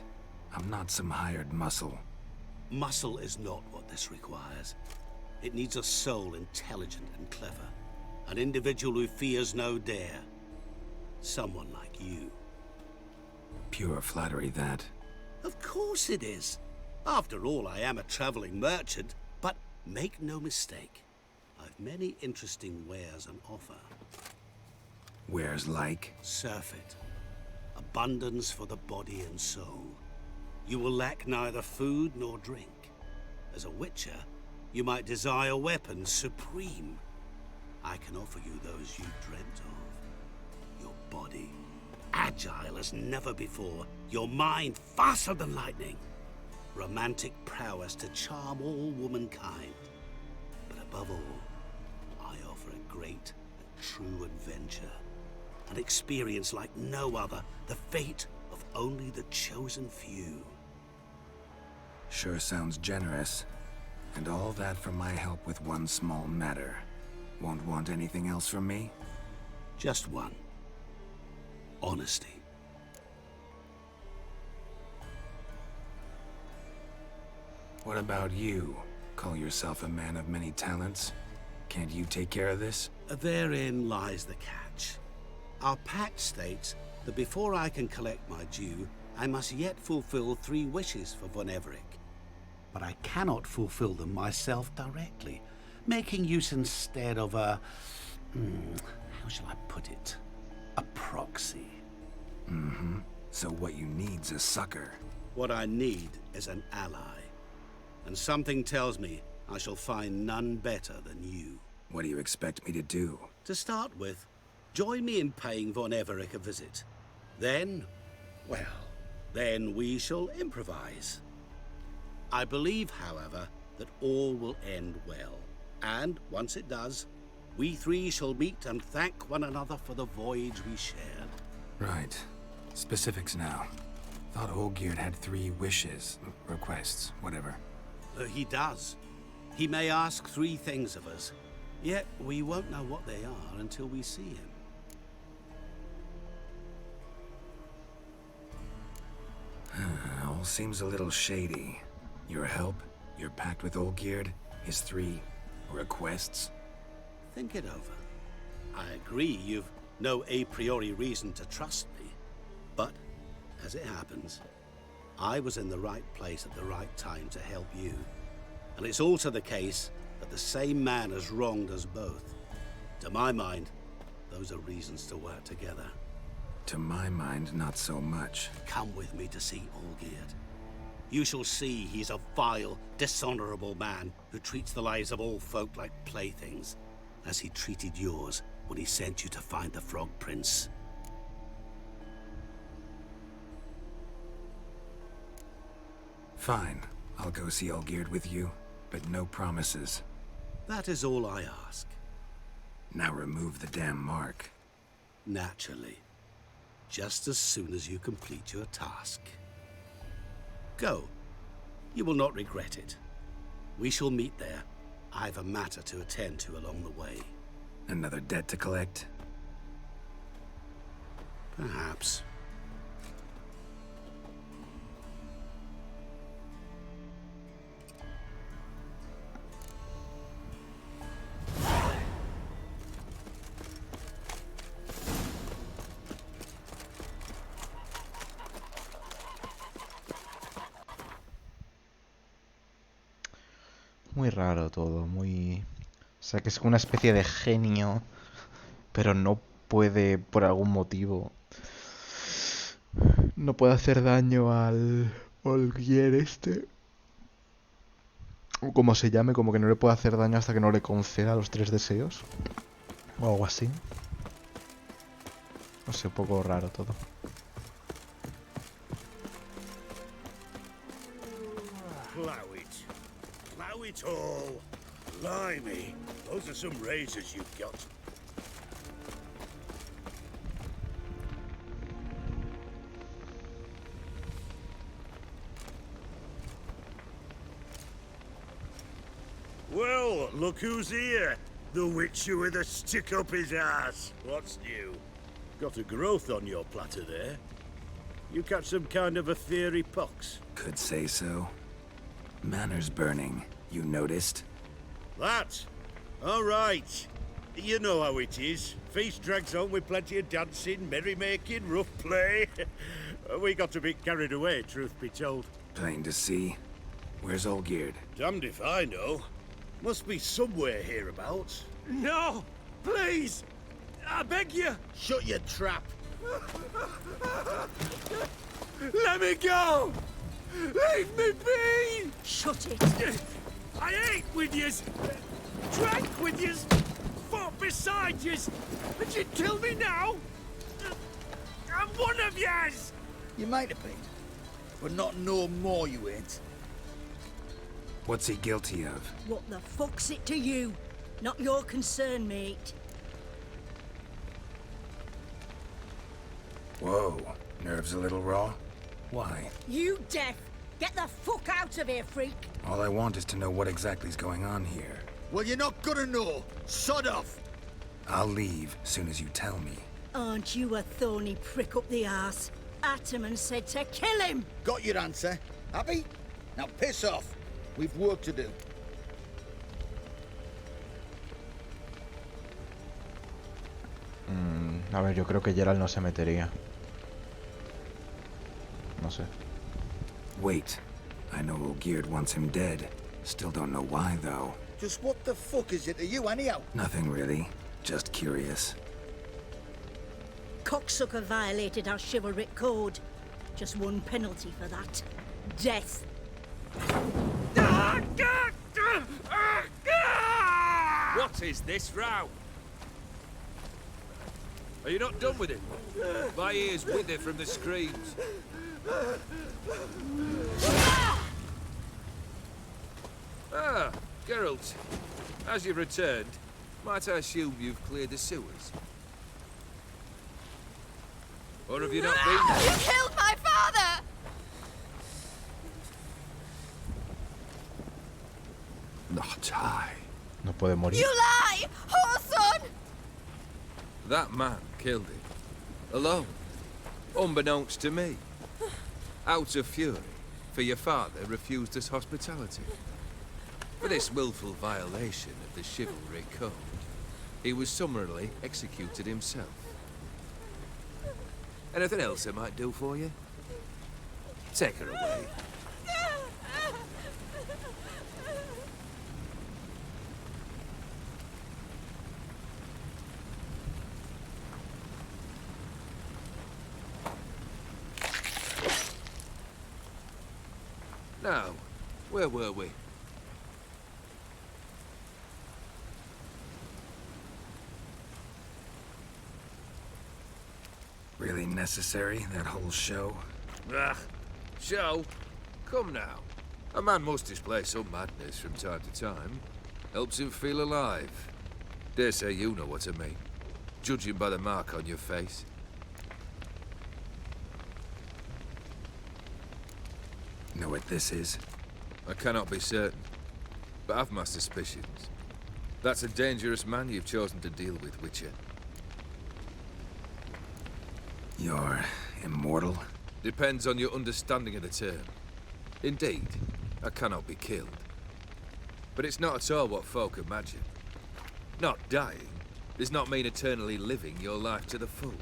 I'm not some hired muscle. Muscle is not what this requires. It needs a soul intelligent and clever. An individual who fears no dare. Someone like you. Pure flattery, that. Of course it is. After all, I am a traveling merchant, but make no mistake. I've many interesting wares on offer. Wares like? Surfeit. Abundance for the body and soul. You will lack neither food nor drink. As a witcher, you might desire weapons supreme. I can offer you those you dreamt of. Your body, agile as never before. Your mind, faster than lightning. Romantic prowess to charm all womankind. But above all, I offer a great and true adventure. An experience like no other, the fate of only the chosen few. Sure sounds generous. And all that for my help with one small matter. Won't want anything else from me? Just one. Honesty. What about you? Call yourself a man of many talents? Can't you take care of this? Therein lies the catch. Our pact states that before I can collect my due, I must yet fulfill 3 wishes for von Everec. But I cannot fulfill them myself directly, making use instead of a... how shall I put it? A proxy. Mm-hmm. So what you need's a sucker. What I need is an ally. And something tells me I shall find none better than you. What do you expect me to do? To start with, join me in paying von Everec a visit. Then, well, then we shall improvise. I believe, however, that all will end well. And once it does, we 3 shall meet and thank one another for the voyage we shared. Right. Specifics now. Thought Olgierd had 3 wishes, requests, whatever. He does. He may ask 3 things of us, yet we won't know what they are until we see him. All seems a little shady. Your help, your pact with Olgierd, his 3 requests. Think it over. I agree you've no a priori reason to trust me, but as it happens, I was in the right place at the right time to help you. And it's also the case that the same man has wronged us both. To my mind, those are reasons to work together. To my mind, not so much. Come with me to see Olgierd. You shall see he's a vile, dishonorable man who treats the lives of all folk like playthings, as he treated yours when he sent you to find the Frog Prince. Fine. I'll go see Olgierd with you, but no promises. That is all I ask. Now remove the damn mark. Naturally. Just as soon as you complete your task. Go. You will not regret it. We shall meet there. I've a matter to attend to along the way. Another debt to collect? Perhaps. Muy raro todo, muy... O sea, que es una especie de genio, pero no puede, por algún motivo, no puede hacer daño al Olgierd este. O como se llame, como que no le puede hacer daño hasta que no le conceda los 3 deseos. O algo así. No sé, un poco raro todo. Plow it all. Blimey, those are some razors you've got. Well, look who's here. The witcher with a stick up his ass. What's new? Got a growth on your platter there. You catch some kind of a fiery pox? Could say so. Manners burning. You noticed? That? All right. You know how it is. Feast drags on with plenty of dancing, merrymaking, rough play. We got a bit carried away, truth be told. Plain to see. Where's Olgierd? Damned if I know. Must be somewhere hereabouts. No! Please! I beg you! Shut your trap! Let me go! Leave me be! Shut it! I ate with yous! Drank with yous! Fought beside yous! And you'd kill me now? I'm one of yous! You might have been, but not no more you ain't. What's he guilty of? What the fuck's it to you? Not your concern, mate. Whoa. Nerves a little raw? Why? You deaf! Get the fuck out of here, freak! All I want is to know what exactly's going on here. Well, you're not gonna know. Sod off! I'll leave soon as you tell me. Aren't you a thorny prick up the arse? Ataman said to kill him! Got your answer. Happy? Now piss off. We've work to do. A ver, yo creo que Geralt no se metería. No sé. Wait. I know Olgierd wants him dead. Still don't know why, though. Just what the fuck is it to you, anyhow? Nothing really. Just curious. Cocksucker violated our chivalric code. Just one penalty for that. Death. What is this row? Are you not done with it? My ears wither from the screams. Ah, Geralt. As you've returned, might I assume you've cleared the sewers? Or have you not been there? You killed my father! Not I. No puede morir. You lie! Whoreson! That man killed him. Alone. Unbeknownst to me. Out of fury, for your father refused us hospitality. For this willful violation of the chivalry code, he was summarily executed himself. Anything else I might do for you? Take her away. Now, where were we? Really necessary, that whole show? Ah, show? Come now. A man must display some madness from time to time. Helps him feel alive. Dare say you know what I mean. Judging by the mark on your face. Know what this is? I cannot be certain, but I've my suspicions. That's a dangerous man you've chosen to deal with, Witcher. You're immortal? Depends on your understanding of the term. Indeed, I cannot be killed. But it's not at all what folk imagine. Not dying does not mean eternally living your life to the full.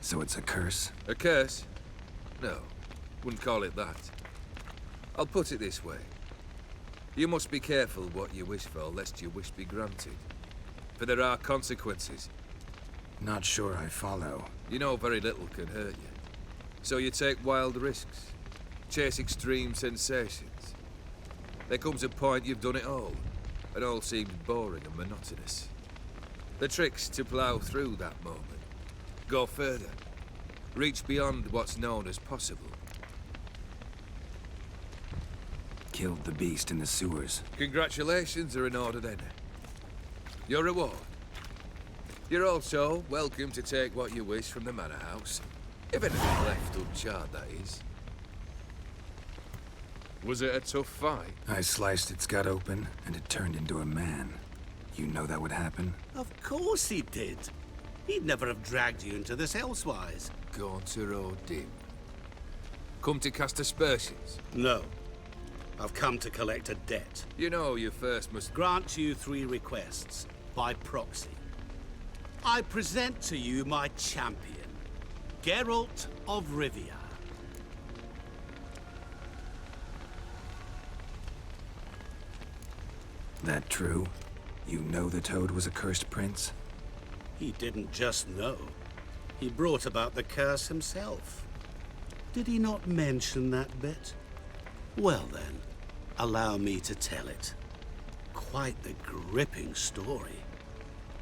So it's a curse? A curse? No, wouldn't call it that. I'll put it this way. You must be careful what you wish for, lest your wish be granted. For there are consequences. Not sure I follow. You know very little can hurt you. So you take wild risks. Chase extreme sensations. There comes a point you've done it all, and all seems boring and monotonous. The trick's to plough through that moment. Go further. Reach beyond what's known as possible. Killed the beast in the sewers. Congratulations are in order then. Your reward. You're also welcome to take what you wish from the manor house. If anything left uncharred, that is. Was it a tough fight? I sliced its gut open, and it turned into a man. You know that would happen? Of course he did. He'd never have dragged you into this elsewise. Gaunter O'Dim. Come to cast aspersions? No. I've come to collect a debt. You know you first must... Grant you 3 requests, by proxy. I present to you my champion, Geralt of Rivia. That true? You know the Toad was a cursed prince? He didn't just know. He brought about the curse himself. Did he not mention that bit? Well then, allow me to tell it. Quite the gripping story.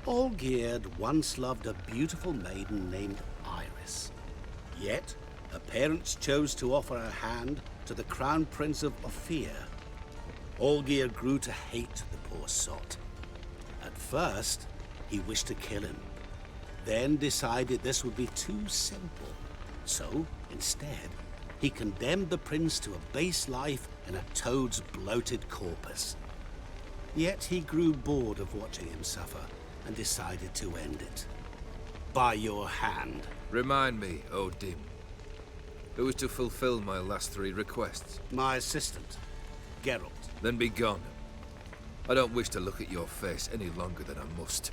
Olgierd once loved a beautiful maiden named Iris. Yet, her parents chose to offer her hand to the Crown Prince of Ophir. Olgierd grew to hate the poor sot. At first, he wished to kill him. Then decided this would be too simple. So, instead, he condemned the prince to a base life in a toad's bloated corpus. Yet he grew bored of watching him suffer and decided to end it. By your hand. Remind me, O'Dim. Who is to fulfill my last 3 requests? My assistant, Geralt. Then be gone. I don't wish to look at your face any longer than I must.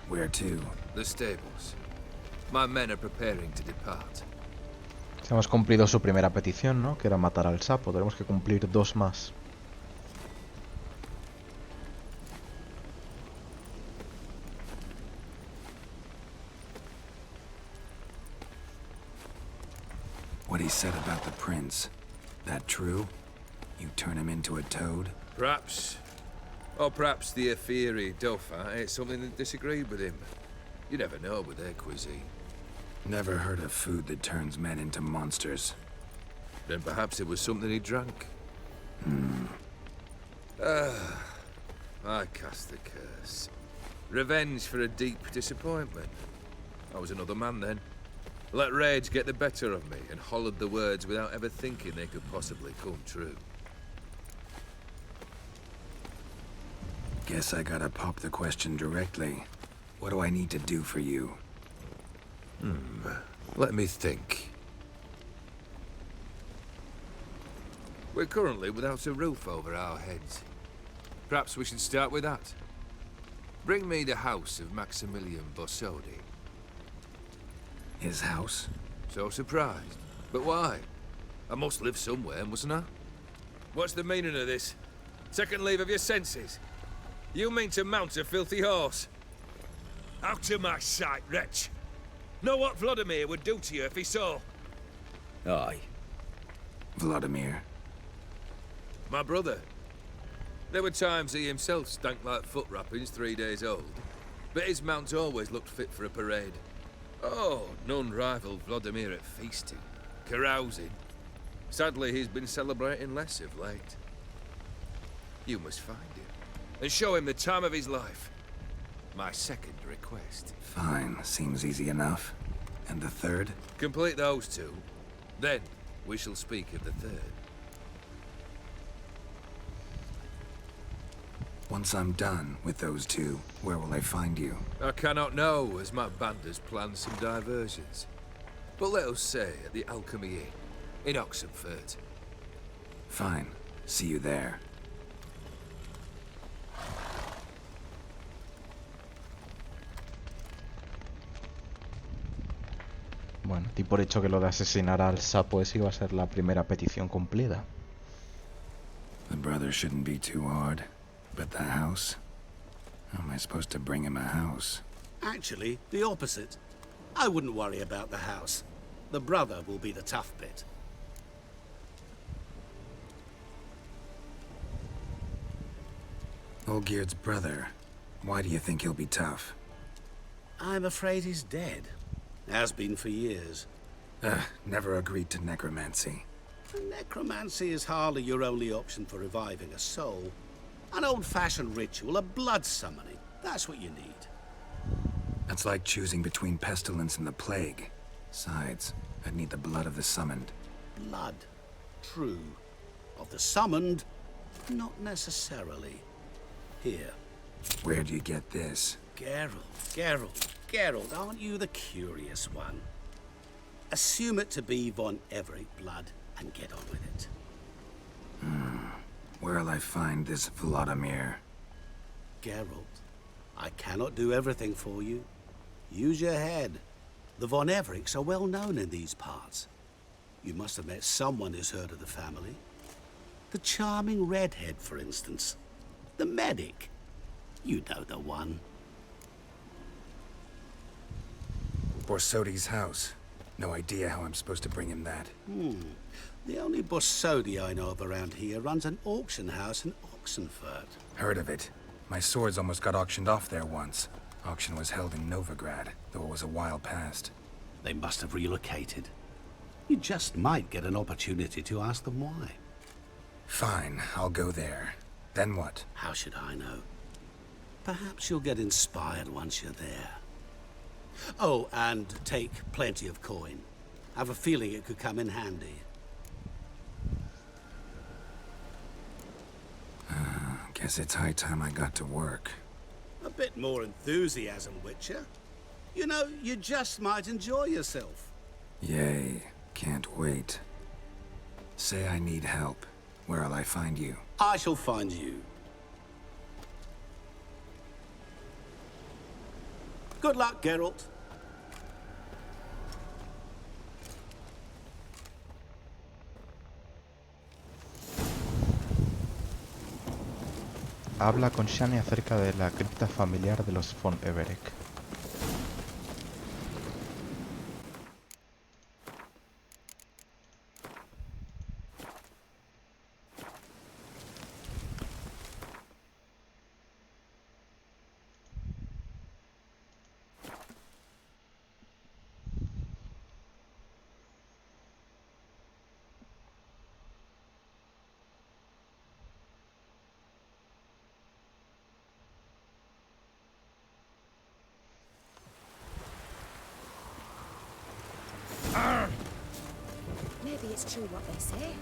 Where to? The stables. My men are preparing to depart. Hemos cumplido su primera petición, ¿no? Que era matar al sapo. Tenemos que cumplir 2 más. What he said about the prince. That true? You turn him into a toad? Perhaps. Or perhaps the Efiri Dauphin ate something that disagreed with him. You never know with their cuisine. Never heard of food that turns men into monsters. Then perhaps it was something he drank. I cast the curse. Revenge for a deep disappointment. I was another man then. Let rage get the better of me and hollered the words without ever thinking they could possibly come true. Guess I gotta pop the question directly. What do I need to do for you? Let me think. We're currently without a roof over our heads. Perhaps we should start with that. Bring me the house of Maximilian Bossodi. His house? So surprised. But why? I must live somewhere, mustn't I? What's the meaning of this? Second leave of your senses? You mean to mount a filthy horse? Out of my sight, wretch! Know what Vladimir would do to you if he saw? Aye. Vladimir. My brother. There were times he himself stank like foot wrappings 3 days old. But his mount always looked fit for a parade. Oh, none rivaled Vladimir at feasting, carousing. Sadly, he's been celebrating less of late. You must find him, and show him the time of his life. My second request. Fine, seems easy enough. And the third? Complete those 2. Then, we shall speak of the third. Once I'm done with those 2, where will I find you? I cannot know, as my band has planned some diversions. But let us say at the Alchemy Inn, in Oxenfurt. Fine. See you there. Bueno, di por hecho que lo de asesinar al sapo ese iba a ser la primera petición cumplida. The brother shouldn't be too hard. But the house? How am I supposed to bring him a house? Actually, the opposite. I wouldn't worry about the house. The brother will be the tough bit. Olgierd's brother. Why do you think he'll be tough? I'm afraid he's dead. Has been for years. Never agreed to necromancy. Necromancy is hardly your only option for reviving a soul. An old-fashioned ritual, a blood summoning. That's what you need. That's like choosing between pestilence and the plague. Besides, I'd need the blood of the summoned. Blood. True. Of the summoned, not necessarily. Here. Where do you get this? Geralt, aren't you the curious one? Assume it to be von Everec blood and get on with it. Where'll I find this Vladimir? Geralt, I cannot do everything for you. Use your head. The von Everecs are well known in these parts. You must have met someone who's heard of the family. The charming redhead, for instance. The medic. You know the one. Borsodi's house. No idea how I'm supposed to bring him that. The only Borsodi I know of around here runs an auction house in Oxenfurt. Heard of it. My swords almost got auctioned off there once. Auction was held in Novigrad, though it was a while past. They must have relocated. You just might get an opportunity to ask them why. Fine, I'll go there. Then what? How should I know? Perhaps you'll get inspired once you're there. Oh, and take plenty of coin. Have a feeling it could come in handy. Guess it's high time I got to work. A bit more enthusiasm, Witcher. You know, you just might enjoy yourself. Yay, can't wait. Say I need help. Where'll I find you? I shall find you. Good luck, Geralt. Habla con Shani acerca de la cripta familiar de los von Everec. Maybe it's true what they say.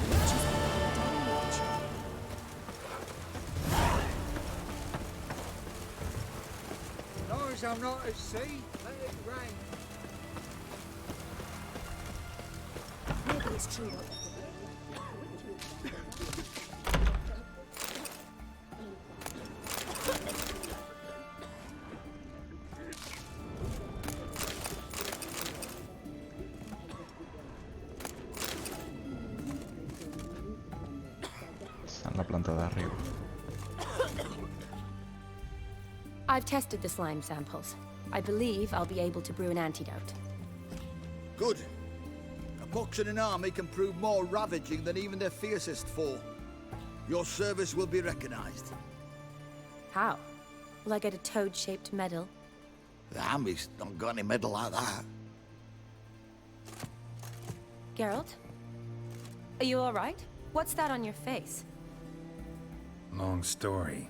Witches are down with you. As long as I'm not at sea, let it rain. Maybe it's true what they say. En la planta de arriba. I've tested the slime samples. I believe I'll be able to brew an antidote. Good. A pox in an army can prove more ravaging than even their fiercest foe. Your service will be recognized. How? Will I get a toad-shaped medal? The army's not got any medal like that. Geralt? Are you all right? What's that on your face? Long story.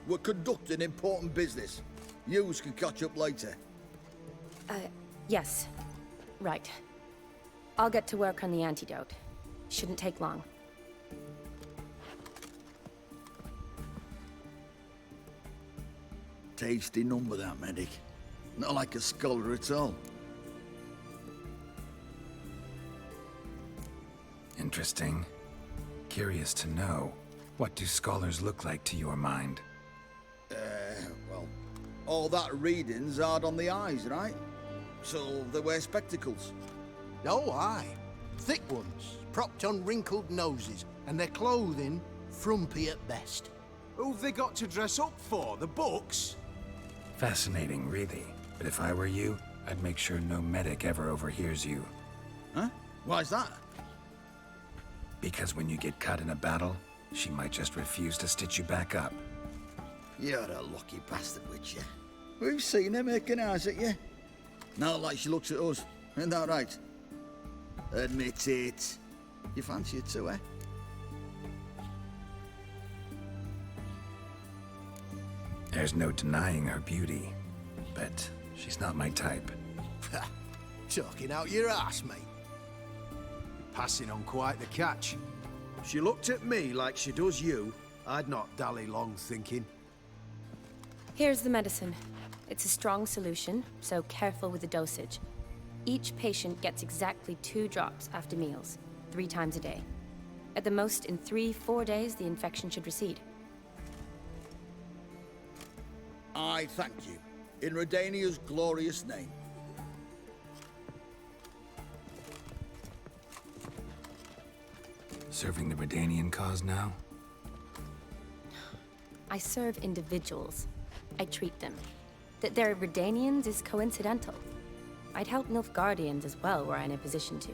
We're conducting important business. Yous can catch up later. Yes. Right. I'll get to work on the antidote. Shouldn't take long. Tasty number, that medic. Not like a scholar at all. Interesting. Curious to know, what do scholars look like to your mind? Well, all that reading's hard on the eyes, right? So they wear spectacles. Oh, aye. Thick ones, propped on wrinkled noses, and their clothing frumpy at best. Who've they got to dress up for? The books? Fascinating, really. But if I were you, I'd make sure no medic ever overhears you. Huh? Why's that? Because when you get caught in a battle, she might just refuse to stitch you back up. You're a lucky bastard, Witcher. We've seen her making eyes at you. Not like she looks at us. Isn't that right? Admit it. You fancy it too, eh? There's no denying her beauty, but she's not my type. Talking out your ass, mate. Passing on quite the catch. If she looked at me like she does you, I'd not dally long thinking. Here's the medicine. It's a strong solution, so careful with the dosage. Each patient gets exactly 2 drops after meals, 3 times a day. At the most, in 3-4 days, the infection should recede. I thank you. In Redania's glorious name. Serving the Redanian cause now? I serve individuals. I treat them. That they're Redanians is coincidental. I'd help Nilfgaardians as well were I in a position to.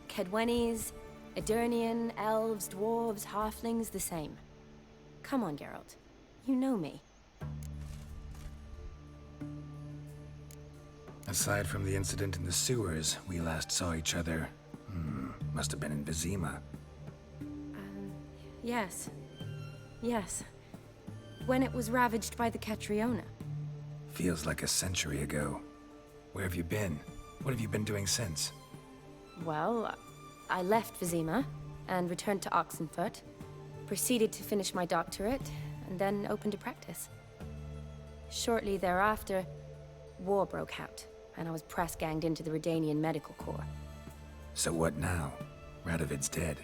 Kedwenis, Edirnian, elves, dwarves, halflings, the same. Come on, Geralt. You know me. Aside from the incident in the sewers, we last saw each other. Must have been in Vizima. Yes. Yes. When it was ravaged by the Catriona. Feels like a century ago. Where have you been? What have you been doing since? Well, I left Vizima and returned to Oxenfurt, proceeded to finish my doctorate, and then opened a practice. Shortly thereafter, war broke out, and I was press-ganged into the Redanian Medical Corps. So what now? Radovid's dead.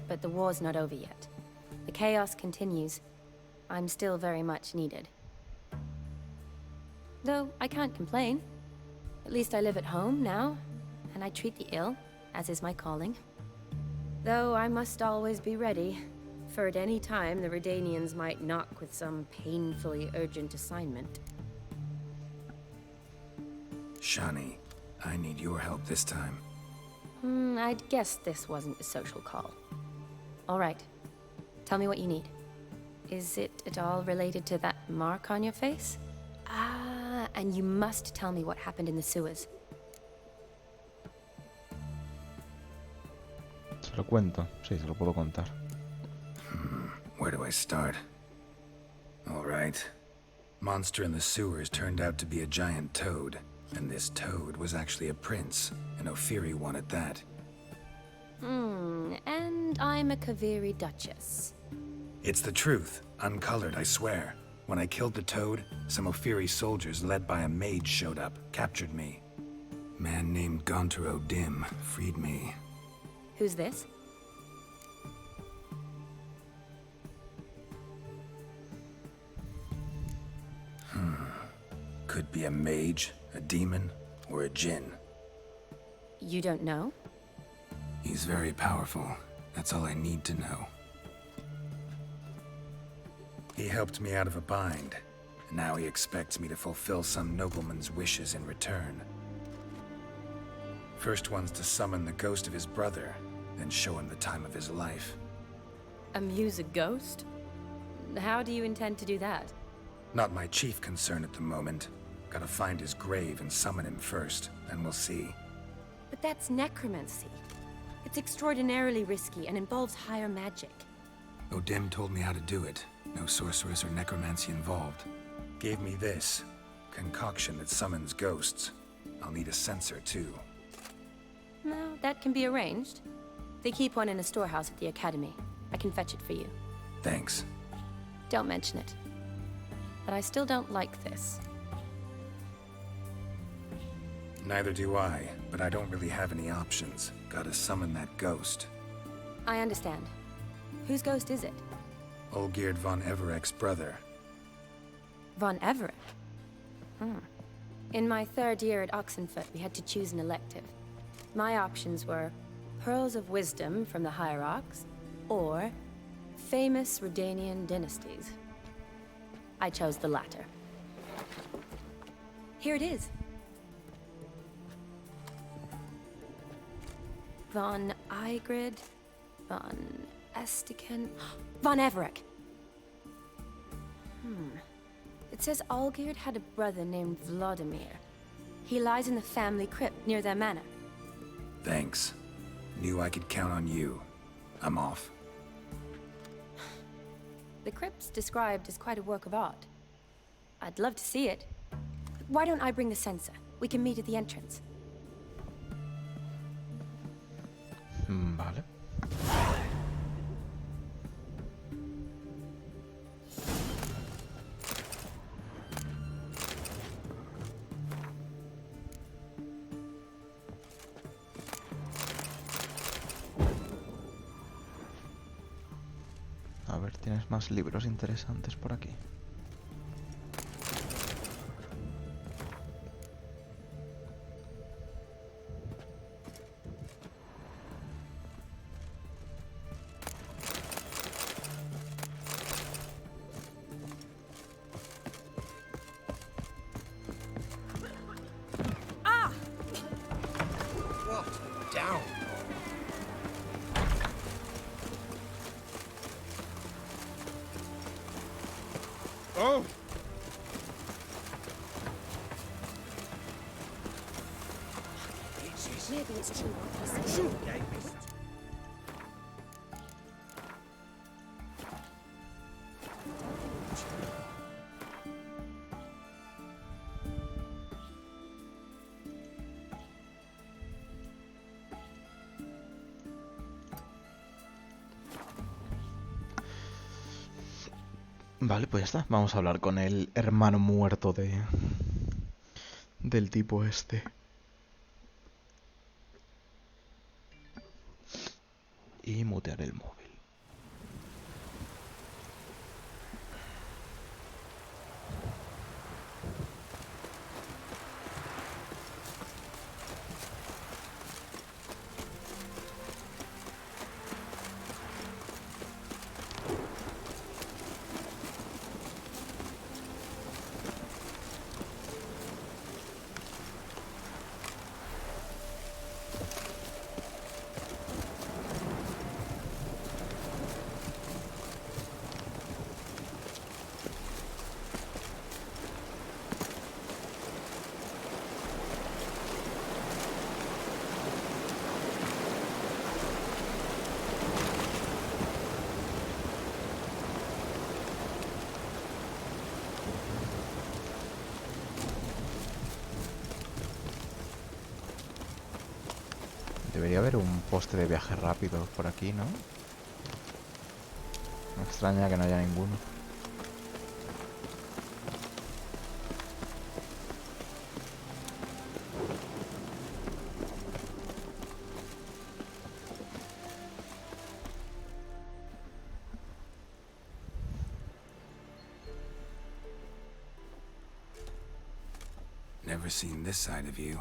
But the war's not over yet. The chaos continues. I'm still very much needed. Though I can't complain. At least I live at home now, and I treat the ill, as is my calling. Though I must always be ready, for at any time the Redanians might knock with some painfully urgent assignment. Shani, I need your help this time. I'd guess this wasn't a social call. All right. Tell me what you need. Is it at all related to that mark on your face? Ah, and you must tell me what happened in the sewers. Se lo cuento. Sí, se lo puedo contar. Where do I start? All right. Monster in the sewers turned out to be a giant toad. And this toad was actually a prince, an Ophiri one at that. And I'm a Kaviri Duchess. It's the truth, uncolored, I swear. When I killed the toad, some Ophiri soldiers led by a mage showed up, captured me. Man named Gontaro Dim freed me. Who's this? Could be a mage, a demon, or a djinn. You don't know? He's very powerful. That's all I need to know. He helped me out of a bind, and now he expects me to fulfill some nobleman's wishes in return. First one's to summon the ghost of his brother, then show him the time of his life. Amuse a ghost? How do you intend to do that? Not my chief concern at the moment. Gotta find his grave and summon him first, and we'll see. But that's necromancy. It's extraordinarily risky and involves higher magic. Odim told me how to do it. No sorceress or necromancy involved. Gave me this concoction that summons ghosts. I'll need a censer too. No, that can be arranged. They keep one in a storehouse at the academy. I can fetch it for you. Thanks. Don't mention it. But I still don't like this. Neither do I, but I don't really have any options. Gotta summon that ghost. I understand. Whose ghost is it? Olgierd von Everek's brother. Von Everec? In my third year at Oxenfoot, we had to choose an elective. My options were Pearls of Wisdom from the Hierarchs, or Famous Redanian Dynasties. I chose the latter. Here it is. Von Igrid, Von Estiken, Von Everec. It says Olgierd had a brother named Vladimir. He lies in the family crypt near their manor. Thanks. Knew I could count on you. I'm off. The crypt's described as quite a work of art. I'd love to see it. Why don't I bring the censer? We can meet at the entrance. Vale. A ver, tienes más libros interesantes por aquí. Oh! Maybe it's true what they say. Vale, pues ya está. Vamos a hablar con el hermano muerto del tipo este. Y mutear el móvil. Debería haber un poste de viaje rápido por aquí, ¿no? Me extraña que no haya ninguno. Never seen this side of you.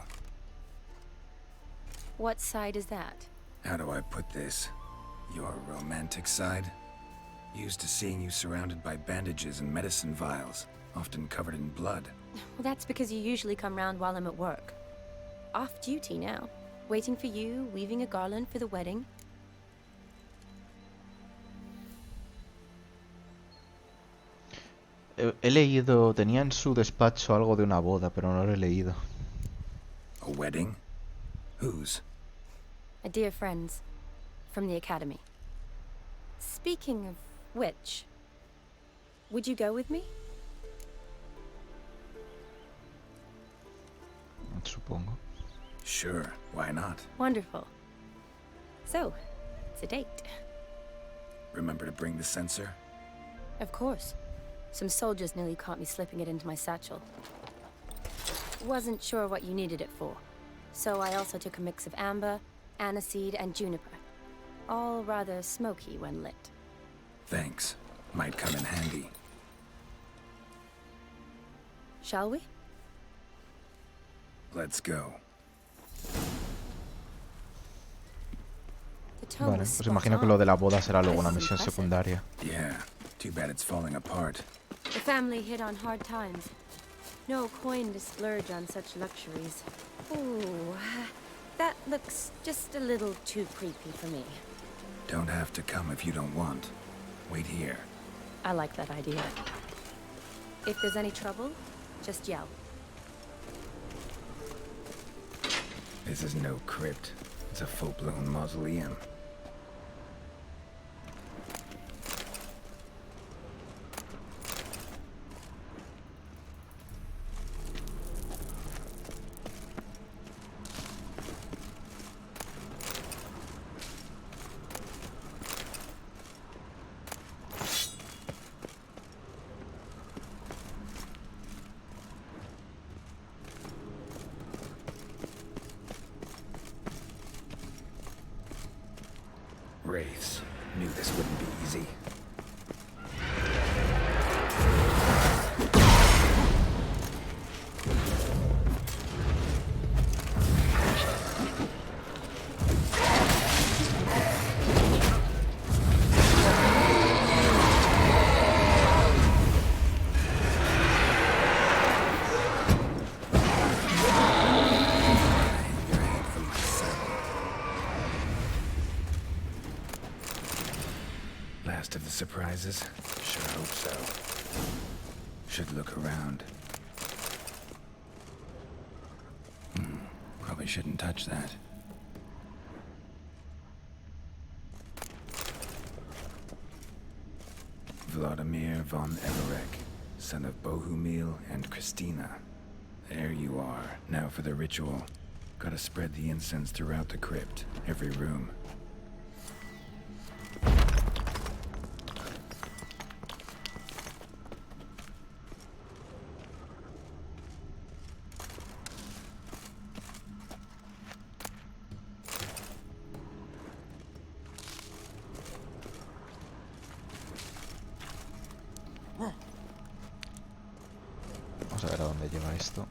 What side is that? How do I put this? Your romantic side? Used to seeing you surrounded by bandages and medicine vials, often covered in blood. Well, that's because you usually come round while I'm at work. Off duty now. Waiting for you, weaving a garland for the wedding. He leído, tenía en su despacho algo de una boda, pero no lo he leído. A wedding? Whose? A dear friend's. From the academy. Speaking of which, would you go with me? Supongo. Sure, why not? Wonderful. So, it's a date. Remember to bring the censer? Of course. Some soldiers nearly caught me slipping it into my satchel. Wasn't sure what you needed it for, so I also took a mix of amber, aniseed, and juniper. All rather smoky when lit. Thanks. Might come in handy. Shall we? Let's go. Vale, pues imagino que lo de la boda será luego una misión secundaria. Yeah, too bad it's falling apart. The family hit on hard times. No coin to splurge on such luxuries. Ooh, that looks just a little too creepy for me. Don't have to come if you don't want. Wait here. I like that idea. If there's any trouble, just yell. This is no crypt. It's a full-blown mausoleum. Wraiths. Knew this wouldn't be easy. Last of the surprises? Sure hope so. Should look around. Probably shouldn't touch that. Vladimir von Everec, son of Bohumil and Christina. There you are. Now for the ritual. Gotta spread the incense throughout the crypt, every room. Vamos a ver a dónde lleva esto.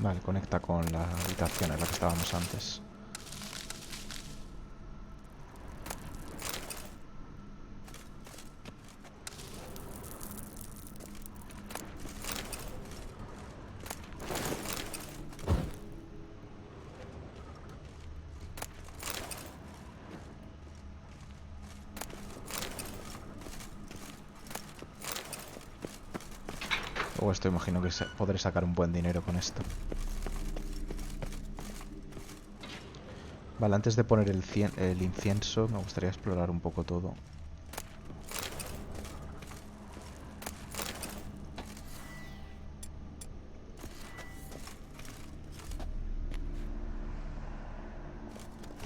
Vale, conecta con la habitación en la que estábamos antes. Luego esto imagino que podré sacar un buen dinero con esto. Vale, antes de poner el incienso me gustaría explorar un poco todo.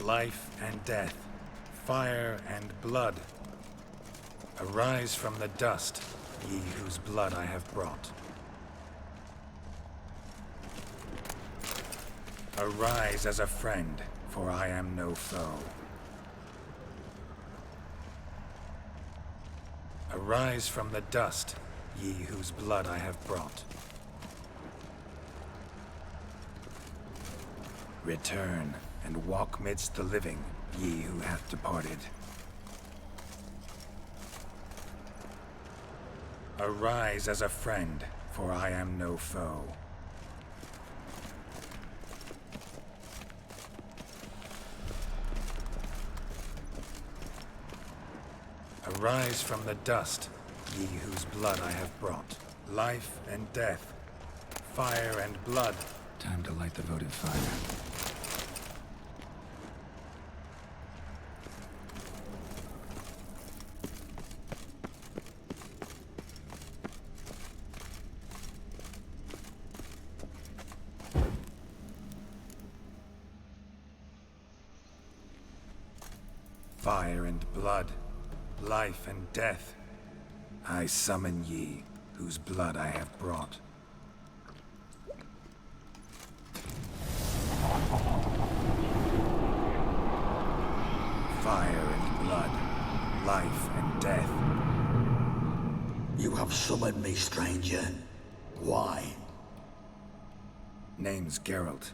Life and death, fire and blood. Arise from the dust, ye whose blood I have brought. Arise as a friend, for I am no foe. Arise from the dust, ye whose blood I have brought. Return, and walk midst the living, ye who hath departed. Arise as a friend, for I am no foe. Arise from the dust, ye whose blood I have brought. Life and death, fire and blood. Time to light the votive fire. Fire and blood, life and death, I summon ye, whose blood I have brought. Fire and blood, life and death. You have summoned me, stranger. Why? Name's Geralt.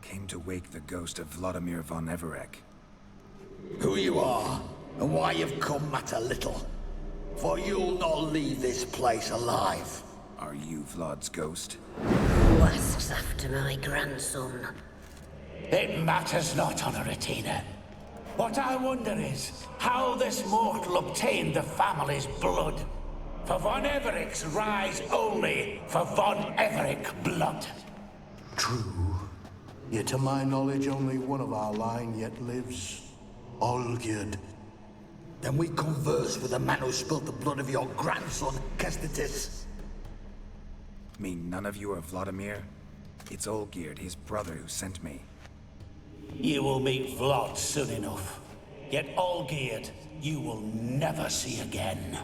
Came to wake the ghost of Vladimir von Everec. Who you are, and why you've come matter little. For you'll not leave this place alive. Are you Vlad's ghost? Who asks after my grandson? It matters not, Honoratina. What I wonder is how this mortal obtained the family's blood. For von Everec's rise only for von Everec blood. True. Yet to my knowledge, only one of our line yet lives. Olgierd. Then we converse with the man who spilled the blood of your grandson, Kestitis. Mean none of you are Vladimir? It's Olgierd, his brother, who sent me. You will meet Vlad soon enough. Yet Olgierd, you will never see again.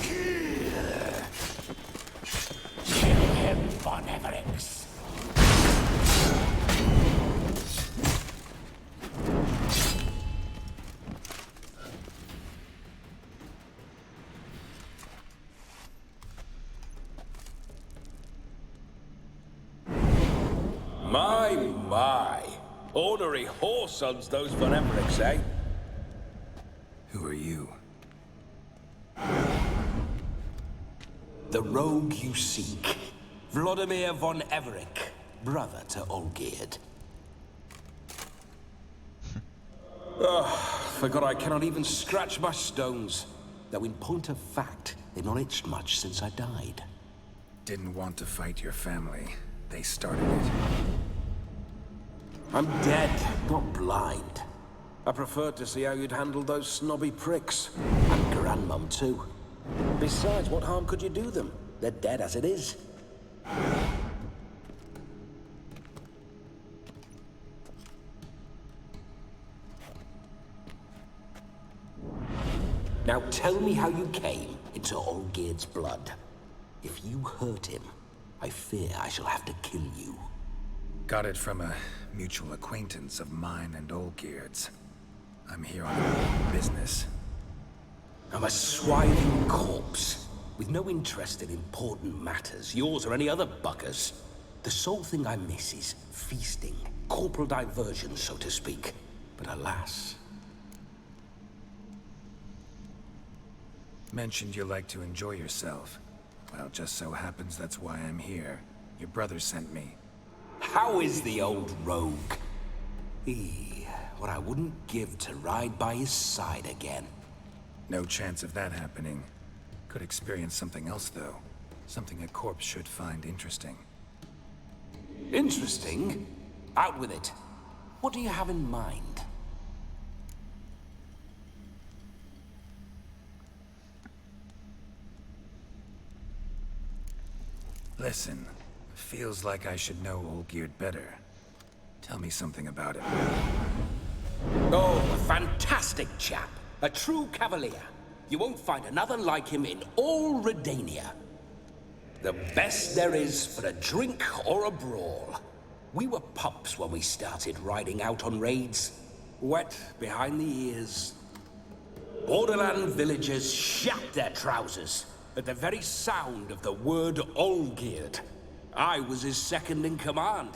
Kill him, von Everec. My. Ornery whoresons those von Everecs, eh? Who are you? The rogue you seek. Vladimir von Everec, brother to Olgierd. Forgot I cannot even scratch my stones. Though in point of fact, they've not itched much since I died. Didn't want to fight your family. They started it. I'm dead, not blind. I preferred to see how you'd handle those snobby pricks. And Grandmum, too. Besides, what harm could you do them? They're dead as it is. Now tell me how you came into Olgierd's blood. If you hurt him, I fear I shall have to kill you. Got it from a mutual acquaintance of mine and Olgierd's. I'm here on business. I'm a swiving corpse, with no interest in important matters, yours or any other buggers. The sole thing I miss is feasting, corporal diversion, so to speak. But alas... Mentioned you like to enjoy yourself. Well, just so happens that's why I'm here. Your brother sent me. How is the old rogue? What I wouldn't give to ride by his side again. No chance of that happening. Could experience something else, though. Something a corpse should find interesting. Interesting? Out with it. What do you have in mind? Listen, feels like I should know Olgierd better. Tell me something about him. Oh, a fantastic chap. A true cavalier. You won't find another like him in all Redania. The best there is for a drink or a brawl. We were pups when we started riding out on raids. Wet behind the ears. Borderland villagers shat their trousers at the very sound of the word Olgierd. I was his second in command,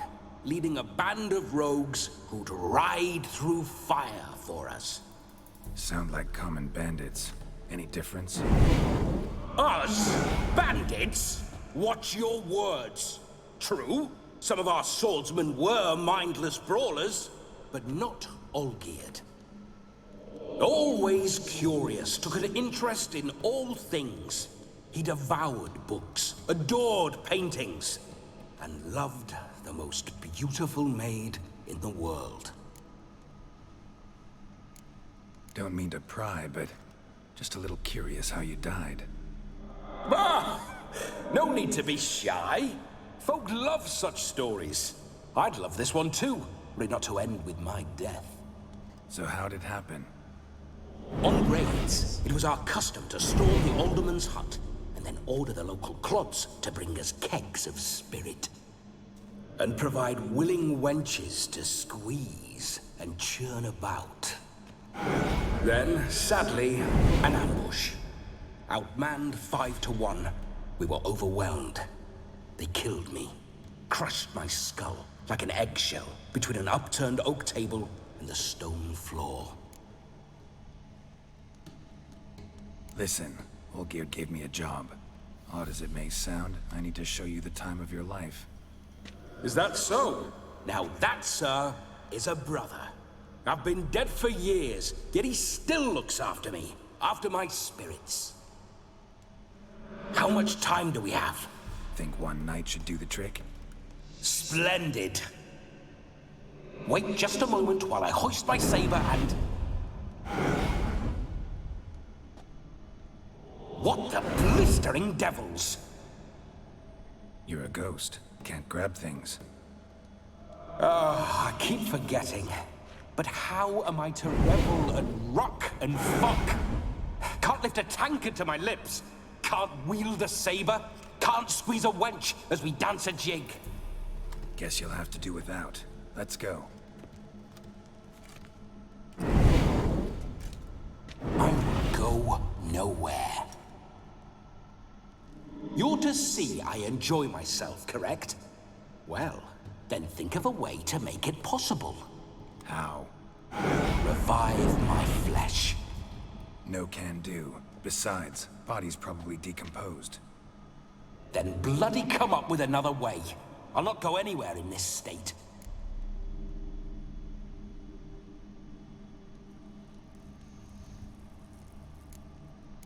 leading a band of rogues who'd ride through fire for us. Sound like common bandits. Any difference? Us? Bandits? Watch your words. True, some of our swordsmen were mindless brawlers, but not Olgierd. Always curious, took an interest in all things. He devoured books, adored paintings, and loved the most beautiful maid in the world. Don't mean to pry, but just a little curious how you died. Ah! No need to be shy. Folk love such stories. I'd love this one too, were it not to end with my death. So how'd it happen? On raids, it was our custom to storm the alderman's hut, and then order the local clods to bring us kegs of spirit. And provide willing wenches to squeeze and churn about. Then, sadly, an ambush. Outmanned 5 to 1, we were overwhelmed. They killed me, crushed my skull like an eggshell between an upturned oak table and the stone floor. Listen, Olgierd gave me a job. Odd as it may sound, I need to show you the time of your life. Is that so? Now that, sir, is a brother. I've been dead for years, yet he still looks after me, after my spirits. How much time do we have? Think one night should do the trick? Splendid. Wait just a moment while I hoist my saber and... What the blistering devils? You're a ghost. Can't grab things. I keep forgetting. But how am I to revel and rock and fuck? Can't lift a tankard to my lips. Can't wield a saber. Can't squeeze a wench as we dance a jig. Guess you'll have to do without. Let's go. I will go nowhere. You're to see I enjoy myself, correct? Well, then think of a way to make it possible. How? Revive my flesh. No can do. Besides, body's probably decomposed. Then bloody come up with another way. I'll not go anywhere in this state.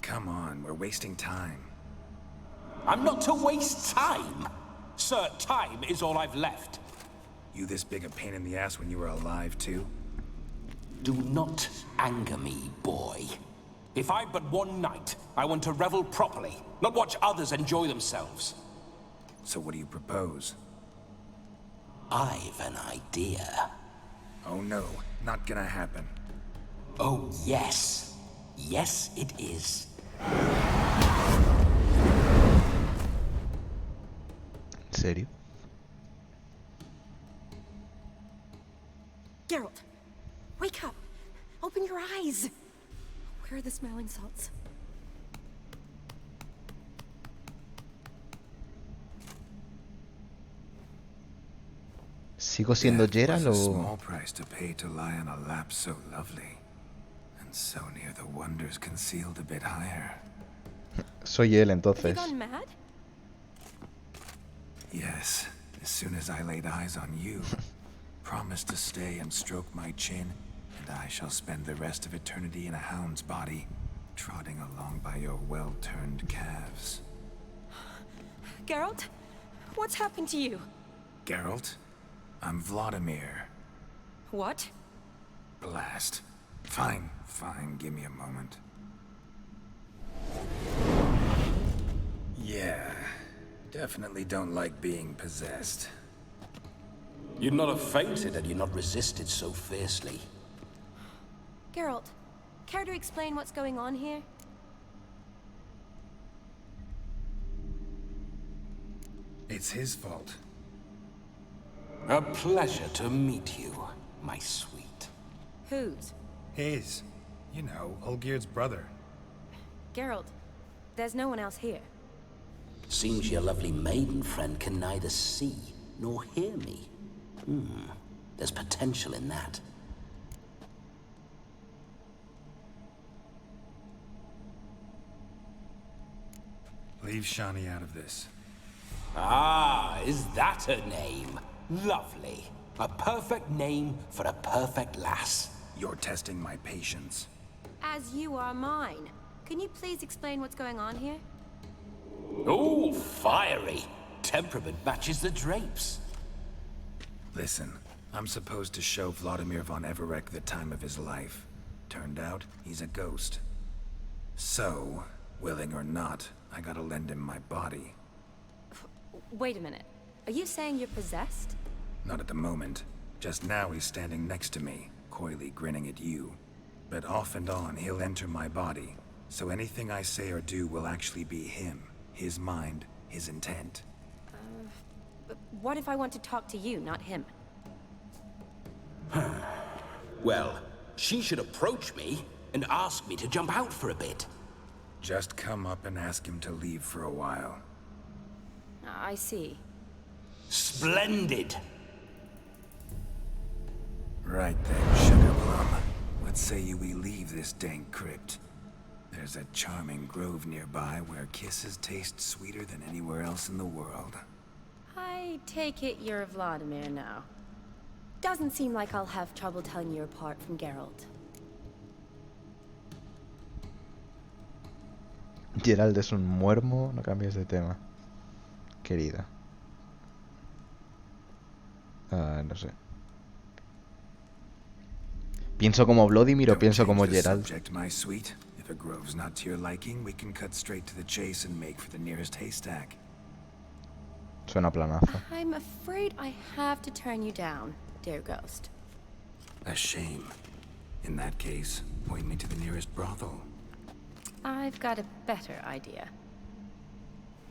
Come on, we're wasting time. I'm not to waste time. Sir, time is all I've left. You this big a pain in the ass when you were alive, too? Do not anger me, boy. If I've but one night, I want to revel properly, not watch others enjoy themselves. So what do you propose? I've an idea. Oh no, not gonna happen. Oh yes. Yes, it is. ¿En serio? Geralt, wake up. Open your eyes. Where are the smelling salts? ¿Sigo siendo Geralt was a o...? small price to pay to lie on a lap so lovely, and so near the wonders concealed a bit higher. Soy él Have you entonces. gone mad? Yes, as soon as I laid eyes on you, promise to stay and stroke my chin, and I shall spend the rest of eternity in a hound's body, trotting along by your well-turned calves. Geralt? What's happened to you? Geralt, I'm Vladimir. What? Blast. Fine, give me a moment. Yeah, definitely don't like being possessed. You'd not have fainted had you not resisted so fiercely. Geralt, care to explain what's going on here? It's his fault. A pleasure to meet you, my sweet. Whose? His. You know, Olgierd's brother. Geralt, there's no one else here. Seems your lovely maiden friend can neither see nor hear me. There's potential in that. Leave Shani out of this. Ah, is that her name? Lovely. A perfect name for a perfect lass. You're testing my patience. As you are mine. Can you please explain what's going on here? Oh, fiery. Temperament matches the drapes. Listen, I'm supposed to show Vladimir von Everec the time of his life. Turned out, he's a ghost. So, willing or not, I gotta lend him my body. Wait a minute. Are you saying you're possessed? Not at the moment. Just now he's standing next to me, coyly grinning at you. But off and on, he'll enter my body. So anything I say or do will actually be him. His mind, his intent. But what if I want to talk to you, not him? Well, she should approach me and ask me to jump out for a bit. Just come up and ask him to leave for a while. I see. Splendid! Right then, Sugar Plum. What say you we leave this dank crypt? There's a charming grove nearby where kisses taste sweeter than anywhere else in the world. I take it you're Vladimir now. Doesn't seem like I'll have trouble telling you apart from Geralt. Geralt es un muermo, no cambies de tema. Querida. No sé. ¿Pienso como Vladimir o pienso como Geralt? Subject, my sweet. If a grove's not to your liking, we can cut straight to the chase and make for the nearest haystack. Suena planazo. I'm afraid I have to turn you down, dear ghost. A shame. In that case, point me to the nearest brothel. I've got a better idea.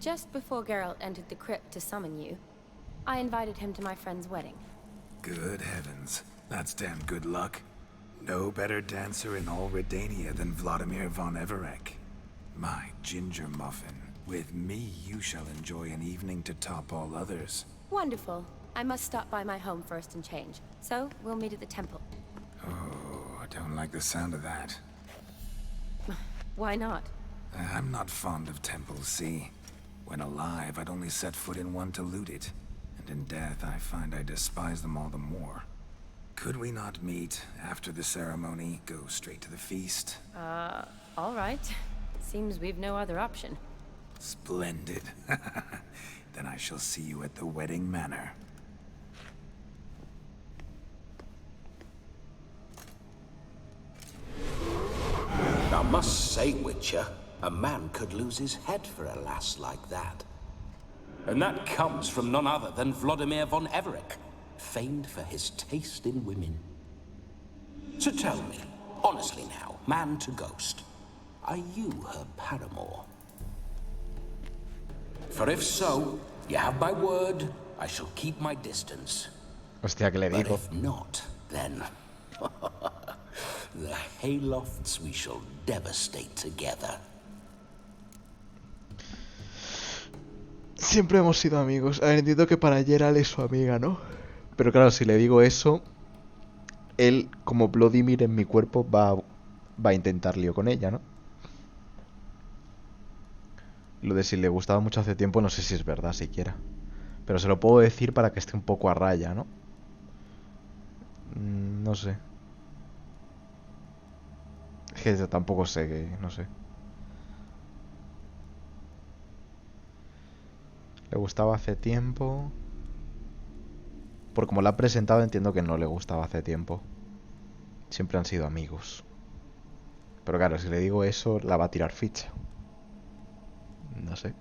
Just before Geralt entered the crypt to summon you, I invited him to my friend's wedding. Good heavens. That's damn good luck. No better dancer in all Redania than Vladimir von Everec. My ginger muffin. With me, you shall enjoy an evening to top all others. Wonderful. I must stop by my home first and change. So, we'll meet at the temple. Oh, I don't like the sound of that. Why not? I'm not fond of temples, see? When alive, I'd only set foot in one to loot it. And in death, I find I despise them all the more. Could we not meet after the ceremony, go straight to the feast? All right. Seems we've no other option. Splendid. Then I shall see you at the wedding manor. I must say, Witcher, a man could lose his head for a lass like that. And that comes from none other than Vladimir von Everec, famed for his taste in women. So tell me, honestly now, man to ghost, are you her paramour? For if so, you have my word, I shall keep my distance. Hostia, que le But digo. if not, then the haylofts we shall devastate together. Siempre hemos sido amigos. A ver, entiendo que para Geralt es su amiga, ¿no? Pero claro, si le digo eso, él, como Vladimir en mi cuerpo, va a intentar lío con ella, ¿no? Lo de si le gustaba mucho hace tiempo no sé si es verdad siquiera. Pero se lo puedo decir para que esté un poco a raya, ¿no? No sé. Es que yo tampoco sé, no sé. Le gustaba hace tiempo. Por como la ha presentado entiendo que no le gustaba hace tiempo. Siempre han sido amigos. Pero claro, si le digo eso, la va a tirar ficha. No sé.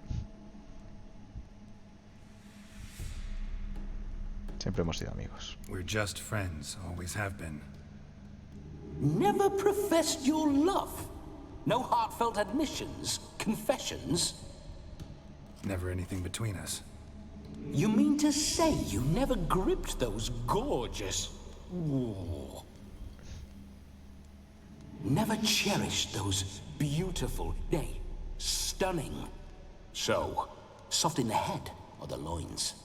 Siempre hemos sido amigos. We're just friends, always have been. Never professed your love? No heartfelt admissions? Confessions? Never anything between us. You mean to say you never gripped those gorgeous... Ooh. Never cherished those beautiful, nay, stunning... So, soft in the head or the loins?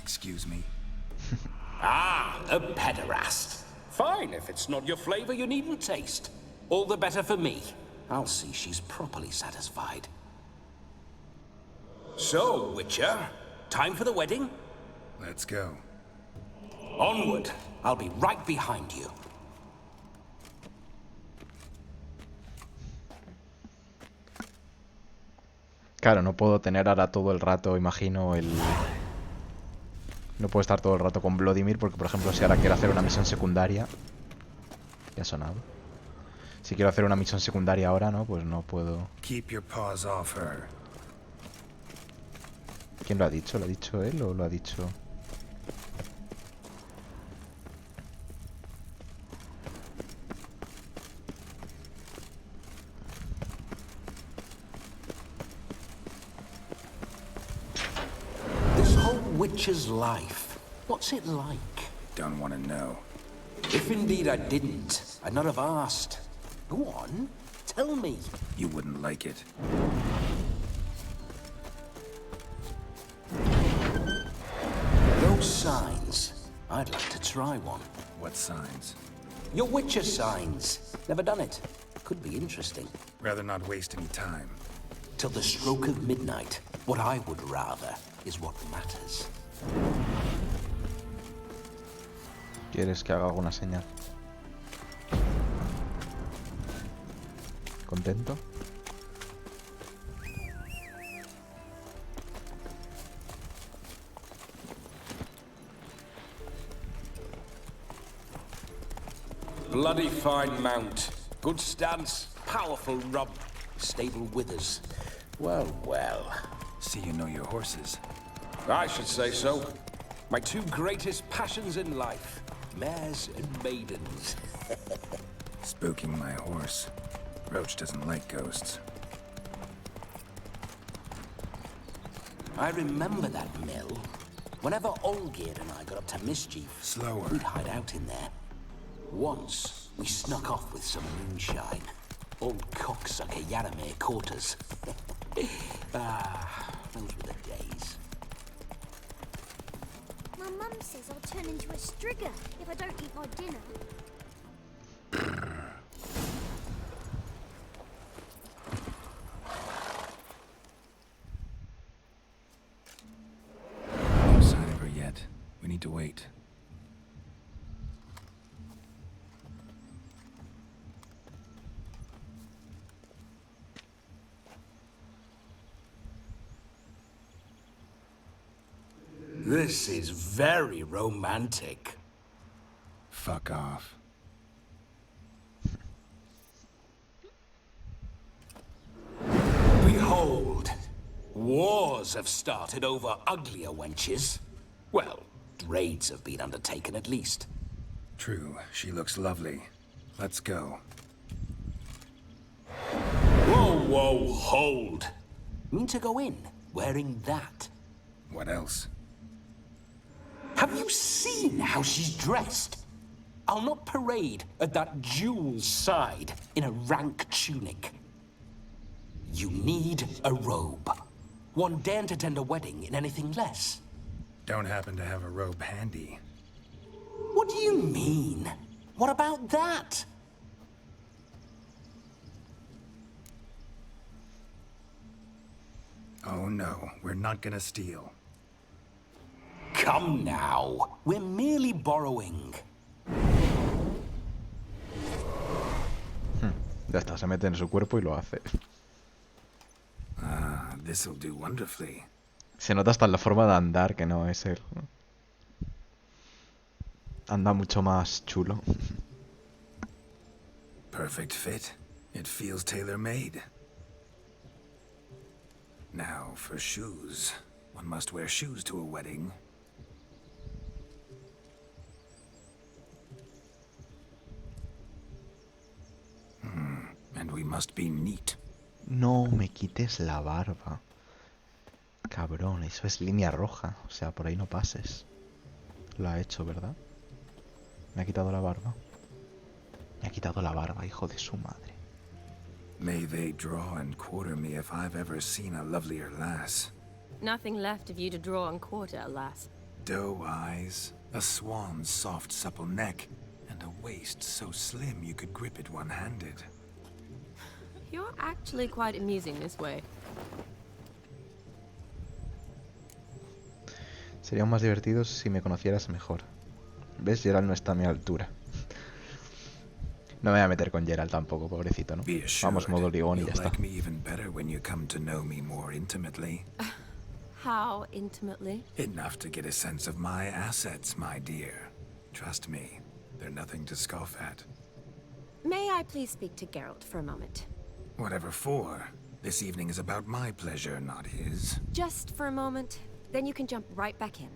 Excuse me? Ah, a pederast. Fine, if it's not your flavor, you needn't taste. All the better for me. I'll see she's properly satisfied. So, Witcher, time for the wedding? Let's go. Onward. I'll be right behind you. Claro, no puedo tener ahora todo el rato, imagino, el... No puedo estar todo el rato con Vladimir porque, por ejemplo, si ahora quiero hacer una misión secundaria... Ya ha sonado. Si quiero hacer una misión secundaria ahora, ¿no? Pues no puedo... Keep your paws off her. ¿Quién lo ha dicho? ¿Lo ha dicho él o lo ha dicho...? This whole witcher's life, what's it like? Don't want to know. If indeed I didn't, I'd not have asked. Go on, tell me. You wouldn't like it. Those signs. I'd like to try one. What signs? Your Witcher signs. Never done it. Could be interesting. Rather not waste any time. Till the stroke of midnight. What I would rather is what matters. ¿Quieres que haga alguna señal? ¿Contento? Bloody fine mount. Good stance, powerful rub, stable withers. Well, well. See you know your horses. I should say so. My two greatest passions in life. Mares and maidens. Spooking my horse. Roach doesn't like ghosts. I remember that mill. Whenever Olgerd and I got up to mischief, Slower. We'd hide out in there. Once, we snuck off with some moonshine. Old cocksucker Yaramir caught us. Those were the days. My mum says I'll turn into a strigger if I don't eat my dinner. No sign of her yet. We need to wait. This is very romantic. Fuck off. Behold, wars have started over uglier wenches. Well, raids have been undertaken at least. True, she looks lovely. Let's go. Whoa, whoa, hold. Mean to go in, wearing that? What else? Have you seen how she's dressed? I'll not parade at that jewel's side in a rank tunic. You need a robe. One daren't attend a wedding in anything less. Don't happen to have a robe handy. What do you mean? What about that? Oh no, we're not gonna steal. Come now. We're merely borrowing. Ya está, se mete en su cuerpo y lo hace. Ah, this'll do wonderfully. Se nota hasta en la forma de andar que no es él, ¿no? Anda mucho más chulo. Perfect fit. It feels tailor-made. Now, for shoes. One must wear shoes to a wedding. And we must be neat. No me quites la barba. Cabrón, eso es línea roja. O sea, por ahí no pases. Lo ha hecho, ¿verdad? Me ha quitado la barba. Me ha quitado la barba, hijo de su madre. May they draw and quarter me if I've ever seen a lovelier lass. Nothing left of you to draw and quarter, alas. Doe eyes, a swan's soft supple neck, and a waist so slim you could grip it one-handed. You're actually quite amusing this way. Sería más divertido si me conocieras mejor. ¿Ves? Geralt no está a mi altura. No me voy a meter con Geralt tampoco, pobrecito, ¿no? Vamos, modo ligón y ya está. Like me even better when you come to know me more intimately. How intimately? Enough to get a sense of my assets, my dear. Trust me, they're nothing to scoff at. May I please speak to Geralt for a moment? Whatever for. This evening is about my pleasure, not his. Just for a moment, then you can jump right back in.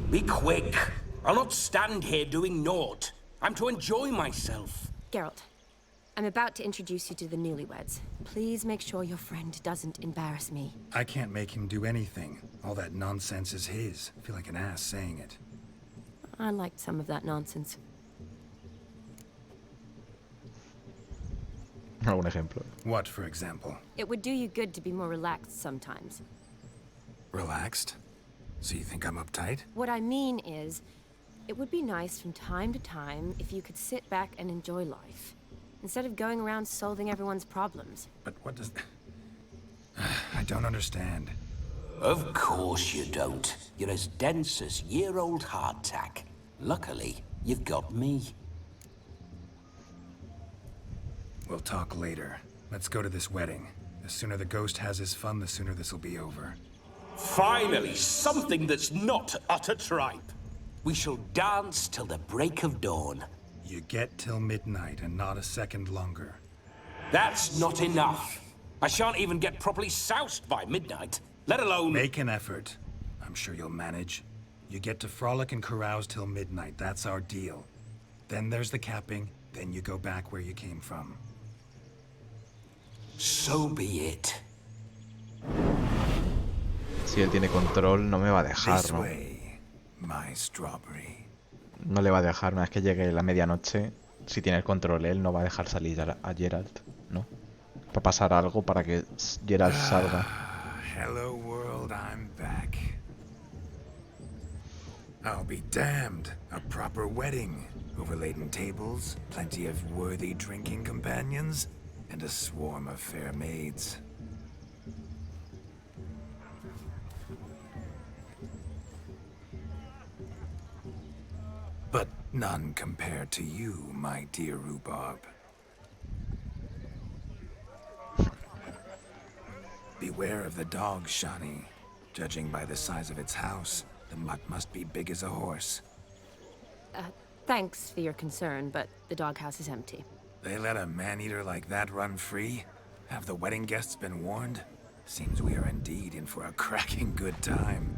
Be quick. I'll not stand here doing naught. I'm to enjoy myself. Geralt, I'm about to introduce you to the newlyweds. Please make sure your friend doesn't embarrass me. I can't make him do anything. All that nonsense is his. I feel like an ass saying it. I liked some of that nonsense. ¿Algún ejemplo? What, for example? It would do you good to be more relaxed sometimes. Relaxed? So you think I'm uptight? What I mean is, it would be nice from time to time if you could sit back and enjoy life, instead of going around solving everyone's problems. But what does... I don't understand. Of course you don't. You're as dense as year-old hardtack. Luckily, you've got me. We'll talk later. Let's go to this wedding. The sooner the ghost has his fun, the sooner this'll be over. Finally, something that's not utter tripe. We shall dance till the break of dawn. You get till midnight and not a second longer. That's not enough. I shan't even get properly soused by midnight, let alone... Make an effort. I'm sure you'll manage. You get to frolic and carouse till midnight. That's our deal. Then there's the capping. Then you go back where you came from. So be it. Si él tiene control, no me va a dejar, ¿no? My strawberry. No le va a dejar, una vez que llegue la medianoche, si tiene el control él, no va a dejar salir a Geralt, ¿no? Va a pasar algo para que Geralt salga. Hello world, I'm back. I'll be damned. A proper wedding. Overladen tables, plenty of worthy drinking companions, and a swarm of fair maids. But none compared to you, my dear rhubarb. Beware of the dog, Shani. Judging by the size of its house, the mutt must be big as a horse. Thanks for your concern, but the doghouse is empty. They let a man-eater like that run free? Have the wedding guests been warned? Seems we are indeed in for a cracking good time.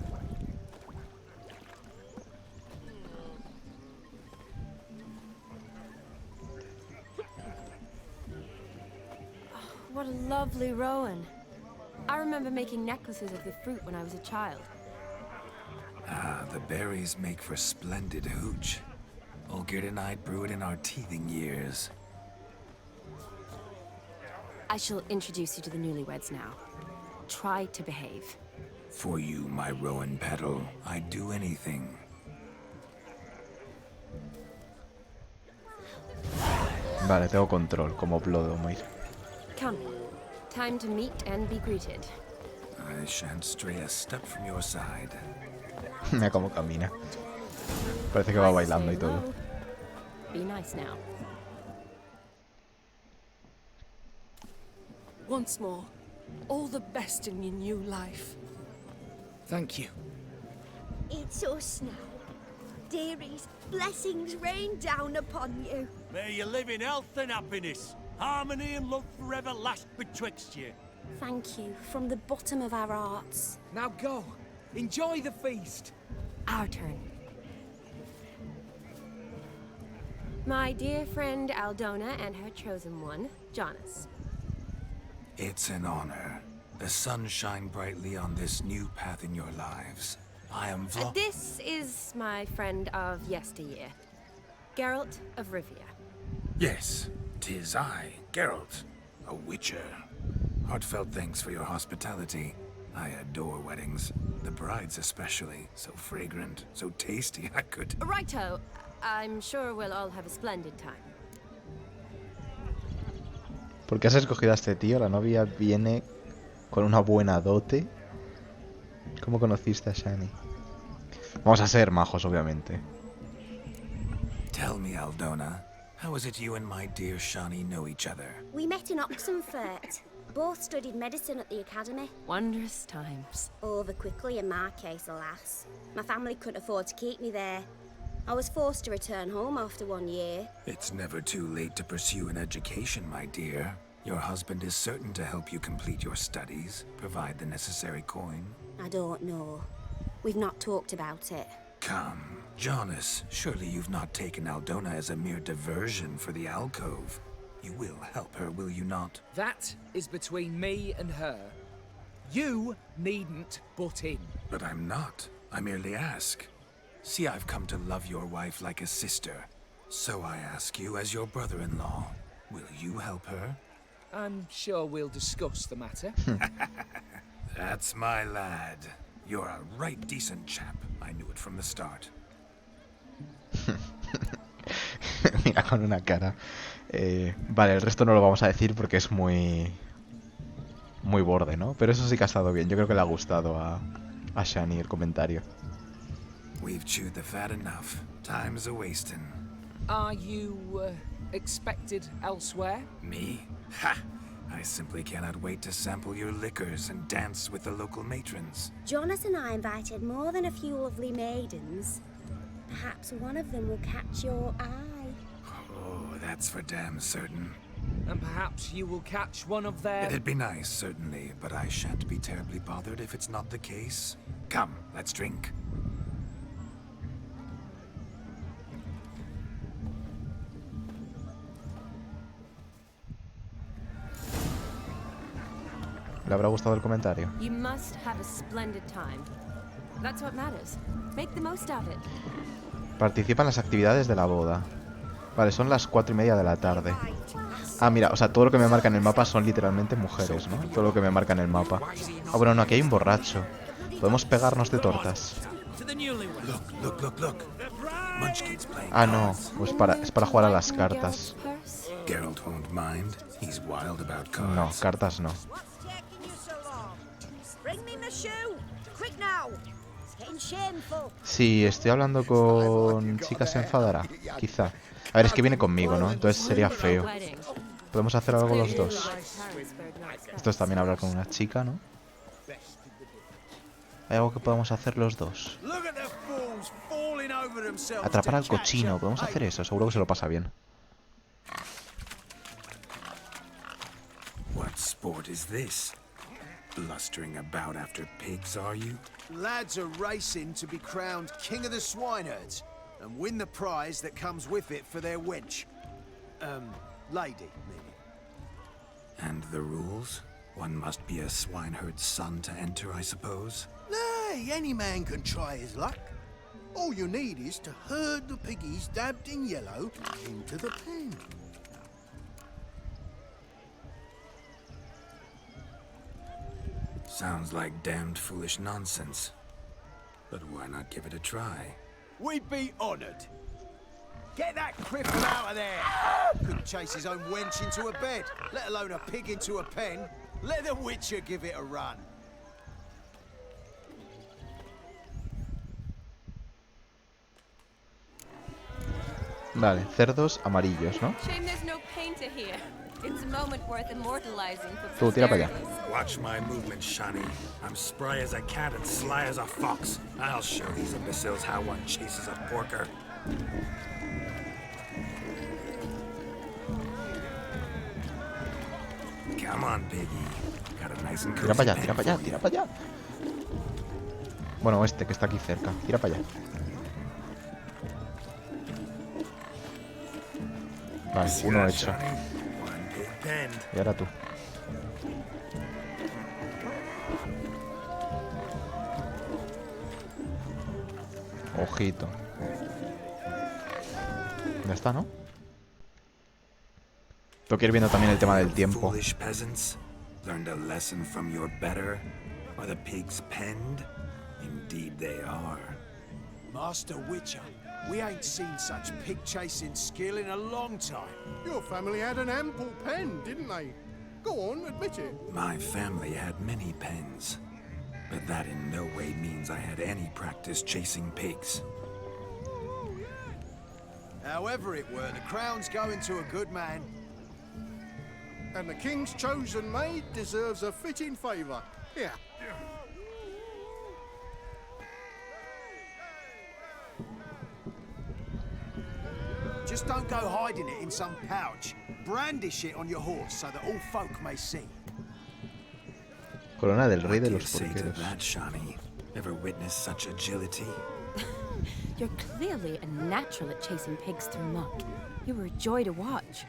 What a lovely rowan. I remember making necklaces of the fruit when I was a child. Ah, the berries make for splendid hooch. Olgerd and I brewed in our teething years. I shall introduce you to the newlyweds now. try to behave. For you, my rowan petal, I'd do anything. Vale, tengo control, como Blodomir. Come. Time to meet and be greeted. I shan't stray a step from your side. Mira cómo camina. Parece que va bailando y todo. Be nice now. Once more, all the best in your new life. Thank you. It's us now. Dearies, blessings rain down upon you. May you live in health and happiness. Harmony and love forever last betwixt you. Thank you from the bottom of our hearts. Now go. Enjoy the feast. Our turn. My dear friend Aldona and her chosen one, Jonas. It's an honor. The sun shine brightly on this new path in your lives. I am This is my friend of yesteryear, Geralt of Rivia. Yes, 'tis I, Geralt, a witcher. Heartfelt thanks for your hospitality. I adore weddings. The brides especially. So fragrant, so tasty, I could... Righto. I'm sure we'll all have a splendid time. ¿Por qué has escogido a este tío? La novia viene con una buena dote. ¿Cómo conociste a Shani? Vamos a ser majos, obviamente. Tell me, Aldona, how is it you and my dear Shani know each other? We met in Oxenfurt. Both studied medicine at the academy. Wondrous times. Over quickly in my case, alas. My family couldn't afford to keep me there. I was forced to return home after 1 year. It's never too late to pursue an education, my dear. Your husband is certain to help you complete your studies, provide the necessary coin. I don't know. We've not talked about it. Come, Jonas, surely you've not taken Aldona as a mere diversion for the alcove. You will help her, will you not? That is between me and her. You needn't butt in. But I'm not. I merely ask. See, I've come to love your wife like a sister. So I ask you as your brother-in-law, will you help her? I'm sure we'll discuss the matter. That's my lad. You're a right decent chap. I knew it from the start. Mira, con una cara. Vale, el resto no lo vamos a decir porque es muy borde, ¿no? Pero eso sí que ha estado bien. Yo creo que le ha gustado a Shani el comentario. We've chewed the fat enough. Time's a-wasting. Are you expected elsewhere? Me? Ha! I simply cannot wait to sample your liquors and dance with the local matrons. Jonas and I invited more than a few lovely maidens. Perhaps one of them will catch your eye. Oh, that's for damn certain. And perhaps you will catch one of their... It'd be nice, certainly, but I shan't be terribly bothered if it's not the case. Come, let's drink. ¿Le habrá gustado el comentario? You must have a splendid time. That's what matters. Make the most of it. Participa en las actividades de la boda. Vale, son las 4:30 de la tarde. Ah, mira, o sea, todo lo que me marca en el mapa son literalmente mujeres, ¿no? Todo lo que me marca en el mapa. Ah, bueno, no, aquí hay un borracho. Podemos pegarnos de tortas. Ah, no, pues es para jugar a las cartas. No, cartas no. Si estoy hablando con chicas se enfadará, quizá. A ver, es que viene conmigo, ¿no? Entonces sería feo. Podemos hacer algo los dos. Esto es también hablar con una chica, ¿no? Hay algo que podamos hacer los dos. Atrapar al cochino, podemos hacer eso, seguro que se lo pasa bien. What sport is this? Blustering about after pigs, are you? Lads are racing to be crowned king of the swineherds and win the prize that comes with it for their wench. Lady, maybe. And the rules? One must be a swineherd's son to enter, I suppose? Nay, any man can try his luck. All you need is to herd the piggies dabbed in yellow into the pen. Sounds like damned foolish nonsense. But why not give it a try? We'd be honored. Get that cripple out of there! Couldn't chase his own wench into a bed, let alone a pig into a pen. Let the Witcher give it a run. Vale, cerdos amarillos, ¿no? Shame there's no painter here. It's a moment worth immortalizing for Tú, tira para allá. Watch my movements, Shani. I'm spry as a cat and sly as a fox. I'll show these imbeciles how one chases a porker. Come on, Piggy. Got a nice and Tira para allá, tira para allá, tira para allá. Bueno, este que está aquí cerca. Tira para allá. Vale, uno hecho. Y ahora tú. Ojito. Ya está, ¿no? Tengo que ir viendo también el tema del tiempo. Foolish peasants, learned a lesson from your better? Are the pigs penned? Indeed they are. Master Witcher, we ain't seen such pig-chasing skill in a long time. Your family had an ample pen, didn't they? Go on, admit it. My family had many pens, but that in no way means I had any practice chasing pigs. However it were, the crown's going to a good man. And the king's chosen maid deserves a fitting favour. Here. Just don't go hiding it in some pouch. Brandish it on your horse so that all folk may see. Corona del rey de los Say to porqueros. that, Shani. Ever witnessed such agility? You're clearly a natural at chasing pigs through muck. You were a joy to watch.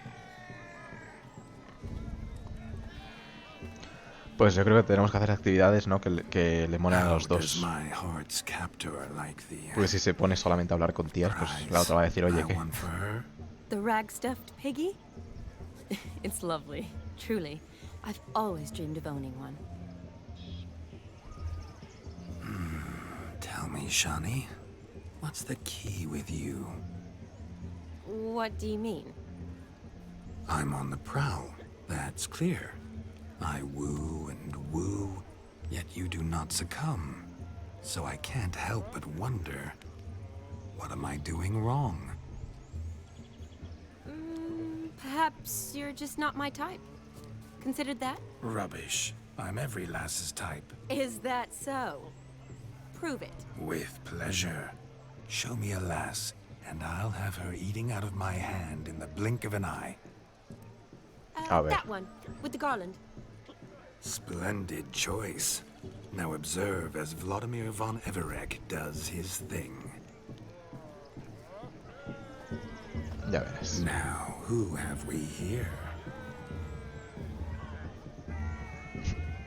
Pues yo creo que tenemos que hacer actividades, ¿no? Que le molen a los dos. My heart's captor like the Porque si se pone solamente a hablar con tías, pues la otra va a decir, oye, ¿qué? The rag-stuffed piggy? It's lovely, truly. I've always dreamed of owning one. Tell me, Shani, what's the key with you? What do you mean? I'm on the prowl, that's clear. I woo and woo, yet you do not succumb. So I can't help but wonder, what am I doing wrong? Perhaps you're just not my type. Considered that? Rubbish. I'm every lass's type. Is that so? Prove it. With pleasure. Show me a lass, and I'll have her eating out of my hand in the blink of an eye. That one, with the garland. Splendid choice. Now observe as Vladimir von Everec does his thing. Ya verás. Now, who have we here?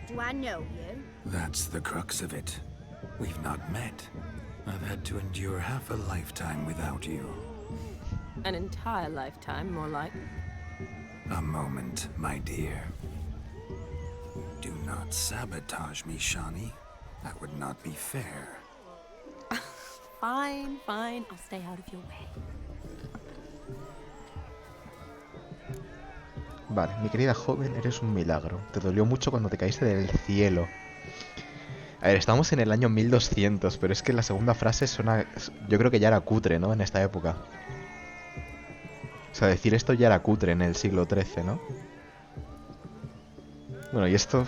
Do I know you? That's the crux of it. We've not met. I've had to endure half a lifetime without you. An entire lifetime, more like. A moment, my dear. Do not sabotage me, Shani. That would not be fair. Fine, fine. I'll stay out of your way. Vale, mi querida joven, eres un milagro. Te dolió mucho cuando te caíste del cielo. A ver, estamos en el año 1200, pero es que la segunda frase suena... Yo creo que ya era cutre, ¿no? En esta época. O sea, decir esto ya era cutre en el siglo XIII, ¿no? Bueno, y esto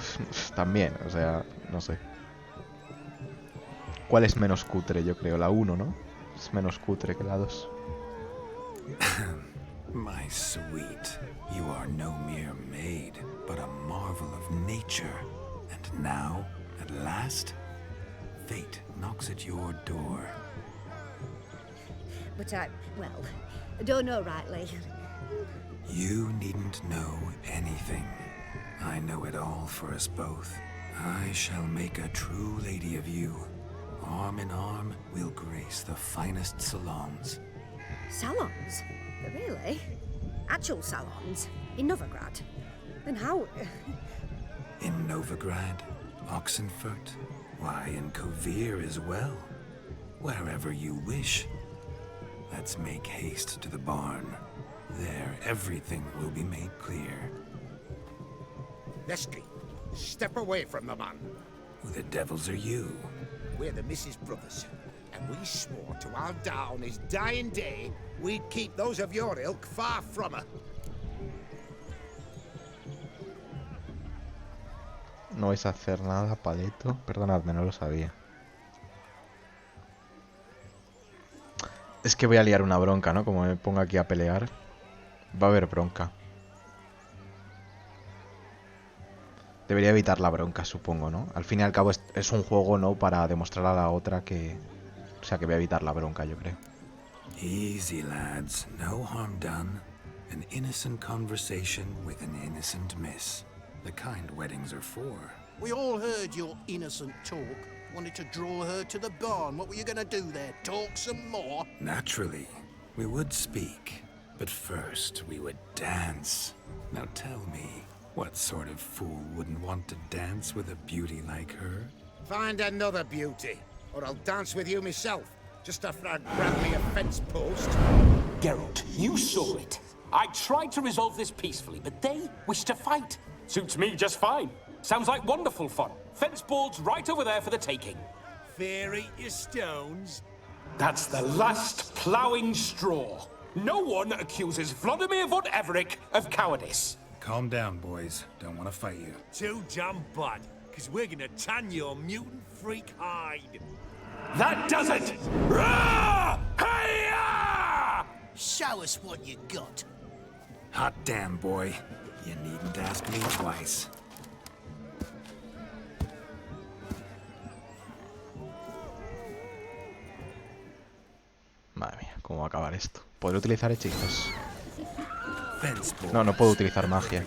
también, o sea, no sé. ¿Cuál es menos cutre? Yo creo, la 1, ¿no? Es menos cutre que la 2. My sweet, you are no mere maid, but a marvel of nature. And now, at last, fate knocks at your door. But I don't know rightly. You needn't know anything. I know it all for us both. I shall make a true lady of you. Arm in arm, we'll grace the finest salons. Salons? Really? Actual salons? In Novigrad? Then how? In Novigrad, Oxenfurt? Why, in Kovir as well. Wherever you wish. Let's make haste to the barn. There, everything will be made clear. Lesky, step away from the man. Who the devils are you? We're the Mrs. Brothers, and we swore to our Da on his dying day we'd keep those of your ilk far from her. No vais a hacer nada, paleto. Perdonadme, no lo sabía. Es que voy a liar una bronca, ¿no? Como me pongo aquí a pelear, va a haber bronca. Debería evitar la bronca, supongo, ¿no? Al fin y al cabo es un juego, ¿no? Para demostrar a la otra que... O sea, que voy a evitar la bronca, yo creo. Easy, lads. No harm done. An innocent conversation with an innocent miss. The kind weddings are for. We all heard your innocent talk. Wanted to draw her to the barn. What were you gonna do there? Talk some more? Naturally. We would speak. But first, we would dance. Now tell me, what sort of fool wouldn't want to dance with a beauty like her? Find another beauty, or I'll dance with you myself, just after I grab me a fence post. Geralt, you saw it. I tried to resolve this peacefully, but they wish to fight. Suits me just fine. Sounds like wonderful fun. Fence boards right over there for the taking. Fairy your stones. That's the last ploughing straw. No one accuses Vladimir von Everec of cowardice. Calm down, boys. Don't want to fight you. Too damn bad, because we're gonna tan your mutant freak hide. That does it! Rah! Hey-ya! Show us what you got. Hot damn, boy. You needn't ask me twice. Madre mía, ¿cómo va a acabar esto? ¿Podré utilizar hechizos? No, no puedo utilizar magia.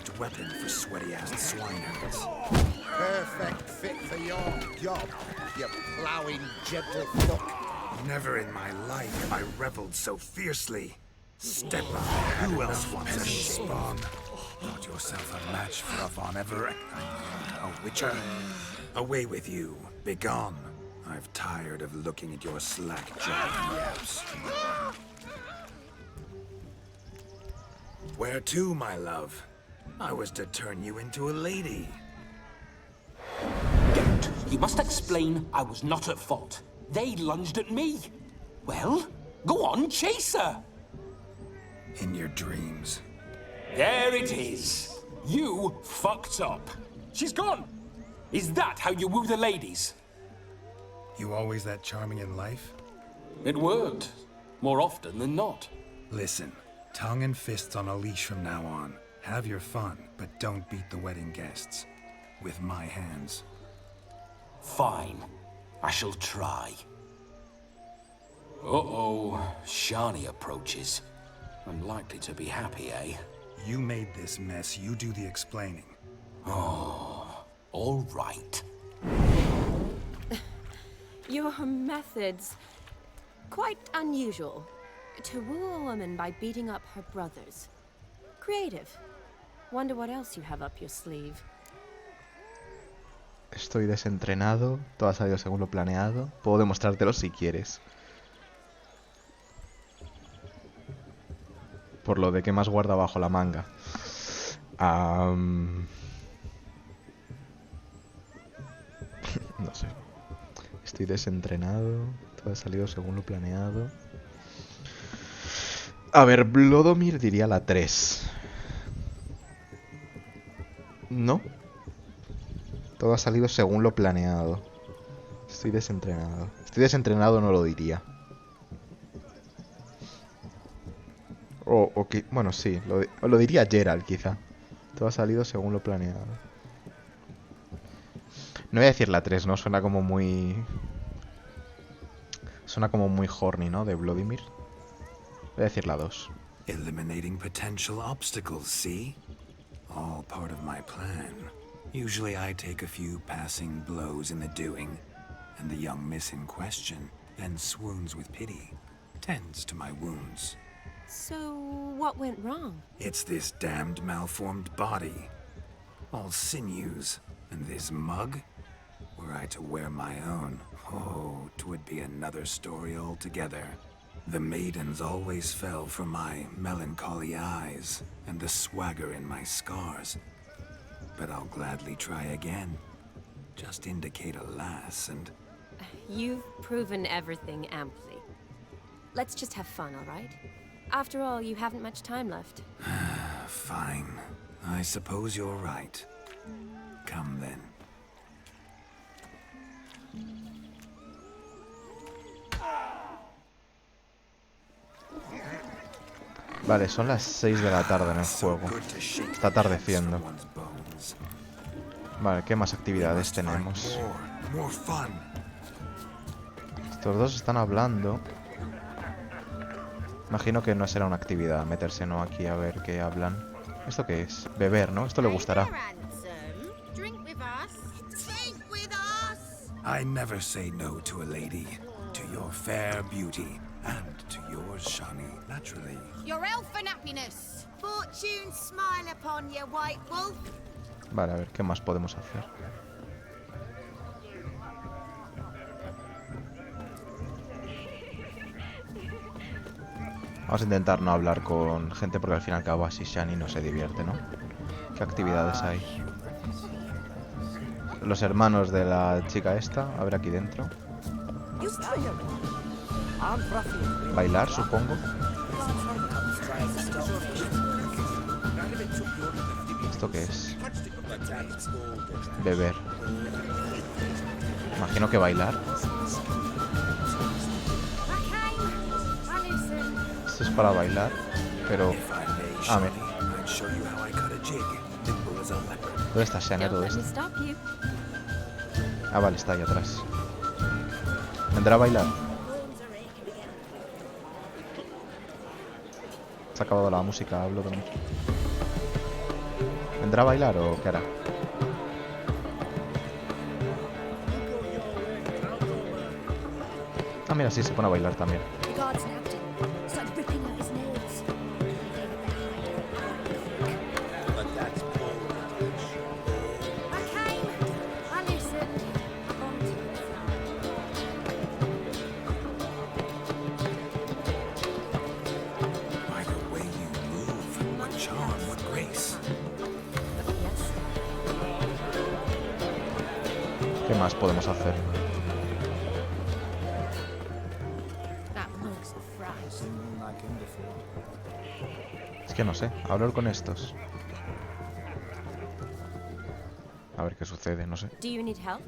Perfect fit for your job, you ploughing gentle fuck. Never in my life have I reveled so fiercely. Step up. Who else wants a spawn? Not yourself a match for a Von Everec. A witcher. Away with you. Begone. I've tired of looking at your slack-jawed yaps. Where to, my love? I was to turn you into a lady. Geralt, you must explain I was not at fault. They lunged at me. Well, go on, chase her. In your dreams. There it is. You fucked up. She's gone. Is that how you woo the ladies? You always that charming in life? It worked. More often than not. Listen, tongue and fists on a leash from now on. Have your fun, but don't beat the wedding guests. With my hands. Fine. I shall try. Uh-oh. Shani approaches. Unlikely to be happy, eh? You made this mess. You do the explaining. Oh, all right. Your methods... quite unusual. To woo a woman by beating up her brothers. Creative. Wonder what else you have up your sleeve. Estoy desentrenado, todo ha salido según lo planeado. Puedo demostrártelo si quieres. Por lo de que más guarda bajo la manga. No sé. Estoy desentrenado, todo ha salido según lo planeado. A ver, Blodomir diría la 3. ¿No? Todo ha salido según lo planeado. Estoy desentrenado. Estoy desentrenado no lo diría. O que, bueno, sí, lo diría Geralt quizá. Todo ha salido según lo planeado. No voy a decir la 3, ¿no? Suena como muy horny, ¿no? De Vladimir. Voy a decir la 2. Eliminating potential obstacles, see? All part of my plan. Usually I take a few passing blows in the doing, and the young miss in question then swoons with pity, tends to my wounds. So, what went wrong? It's this damned malformed body. All sinews, and this mug? Were I to wear my own, oh, 'twould be another story altogether. The maidens always fell for my melancholy eyes and the swagger in my scars. But I'll gladly try again. Just indicate a lass and... You've proven everything amply. Let's just have fun, all right? After all, you haven't much time left. Fine. I suppose you're right. Come then. Vale, son las 6 de la tarde en el juego. Está atardeciendo. Vale, ¿qué más actividades tenemos? Estos dos están hablando. Imagino que no será una actividad meterse, ¿no? Aquí a ver qué hablan. ¿Esto qué es? Beber, ¿no? Esto le gustará. I never say no to a lady. To your fair beauty. And to yours, Shani, naturally. Your elfin happiness. Fortune smile upon you, white wolf. Vale, a ver, ¿qué más podemos hacer? Vamos a intentar no hablar con gente porque al fin y al cabo así Shani no se divierte, ¿no? ¿Qué actividades hay? Los hermanos de la chica esta, a ver aquí dentro. Bailar, supongo. ¿Esto qué es? Beber. Imagino que bailar. Esto es para bailar, pero... Ah, mira. ¿Dónde está Shani todo esto? Ah, vale, está ahí atrás. ¿Vendrá a bailar? Se ha acabado la música, hablo de mucho. ¿Vendrá a bailar o qué hará? Ah, mira, sí, se pone a bailar también. ¿Qué más podemos hacer? Es que no sé, hablar con estos. A ver qué sucede, no sé. Do you need help?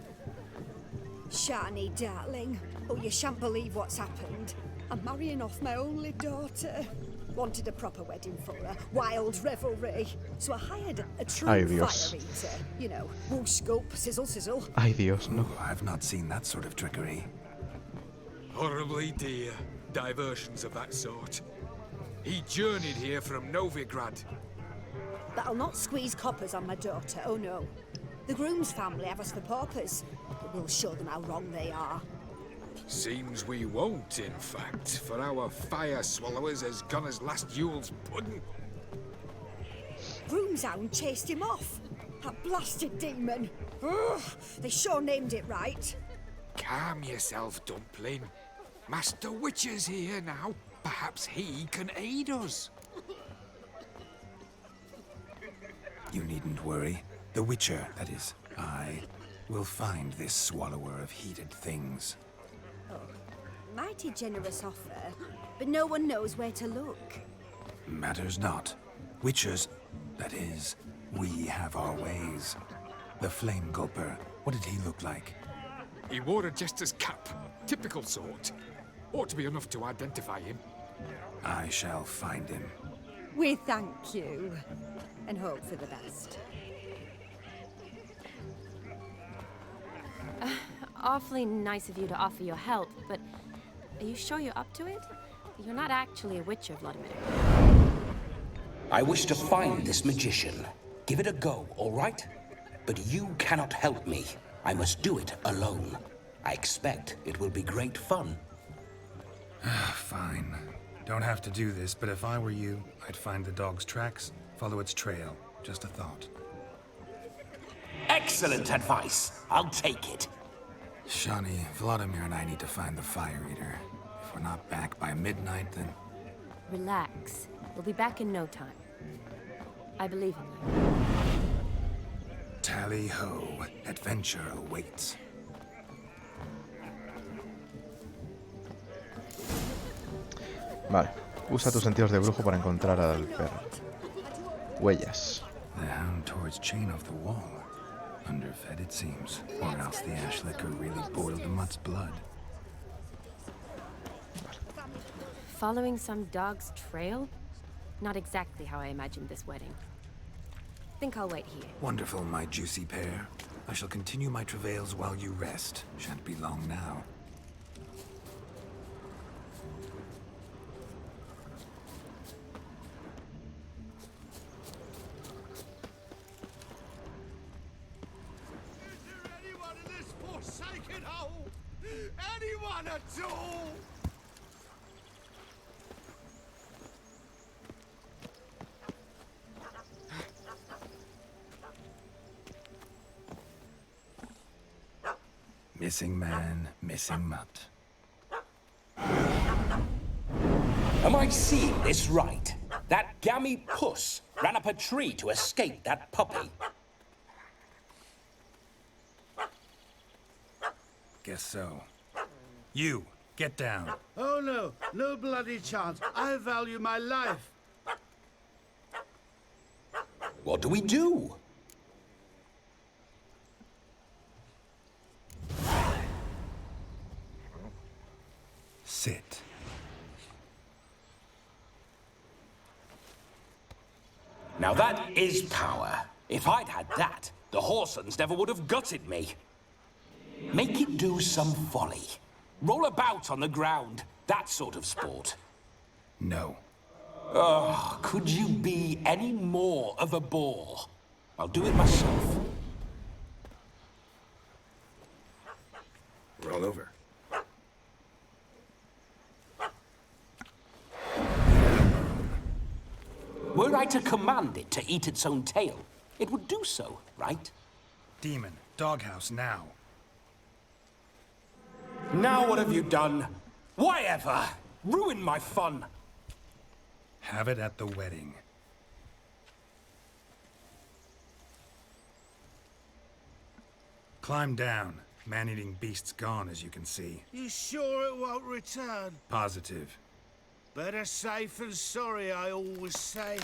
Shani, darling. Oh, you shan't believe what's happened. I'm marrying off my only daughter. Wanted a proper wedding for her, wild revelry. So I hired a true fire eater. You know, whoosh, scope, sizzle, sizzle. Ay, Dios, no. I've not seen that sort of trickery. Horribly dear diversions of that sort. He journeyed here from Novigrad. But I'll not squeeze coppers on my daughter, oh no. The groom's family have us for paupers, but we'll show them how wrong they are. Seems we won't, in fact, for our fire swallowers has gone as last Yule's pudding. Broomshound chased him off. That blasted demon. Ugh, they sure named it right. Calm yourself, Dumpling. Master Witcher's here now. Perhaps he can aid us. You needn't worry. The Witcher, that is, I, will find this swallower of heated things. Mighty generous offer, but no one knows where to look. Matters not. Witchers, that is, we have our ways. The Flame Gulper, what did he look like? He wore a jester's cap. Typical sort. Ought to be enough to identify him. I shall find him. We thank you, and hope for the best. Awfully nice of you to offer your help, but are you sure you're up to it? You're not actually a witcher, Vladimir. I wish to find this magician. Give it a go, all right? But you cannot help me. I must do it alone. I expect it will be great fun. Fine. Don't have to do this, but if I were you, I'd find the dog's tracks, follow its trail. Just a thought. Excellent advice. I'll take it. Shani, Vladimir and I need to find the Fire Eater. If we're not back by midnight, then... Relax. We'll be back in no time. I believe in you. Tally-ho. Adventure awaits. Vale. Usa tus sentidos de brujo para encontrar al perro. Huellas. The hound tore its chain off the wall. Underfed, it seems. Or else the ash liquor really boiled the mutt's blood. Following some dog's trail? Not exactly how I imagined this wedding. Think I'll wait here. Wonderful, my juicy pair. I shall continue my travails while you rest. Shan't be long now. Anyone at all? Missing man, missing mutt. Am I seeing this right? That gammy puss ran up a tree to escape that puppy. Guess so. You, get down. Oh no, no bloody chance. I value my life. What do we do? Sit. Now that is power. If I'd had that, the Horsons never would have gutted me. Make it do some folly. Roll about on the ground. That sort of sport. No. Oh, could you be any more of a bore? I'll do it myself. Roll over. Were I to command it to eat its own tail, it would do so, right? Demon, doghouse now. Now what have you done? Why ever? Ruin my fun. Have it at the wedding. Climb down. Man-eating beast's gone, as you can see. You sure it won't return? Positive. Better safe than sorry, I always say.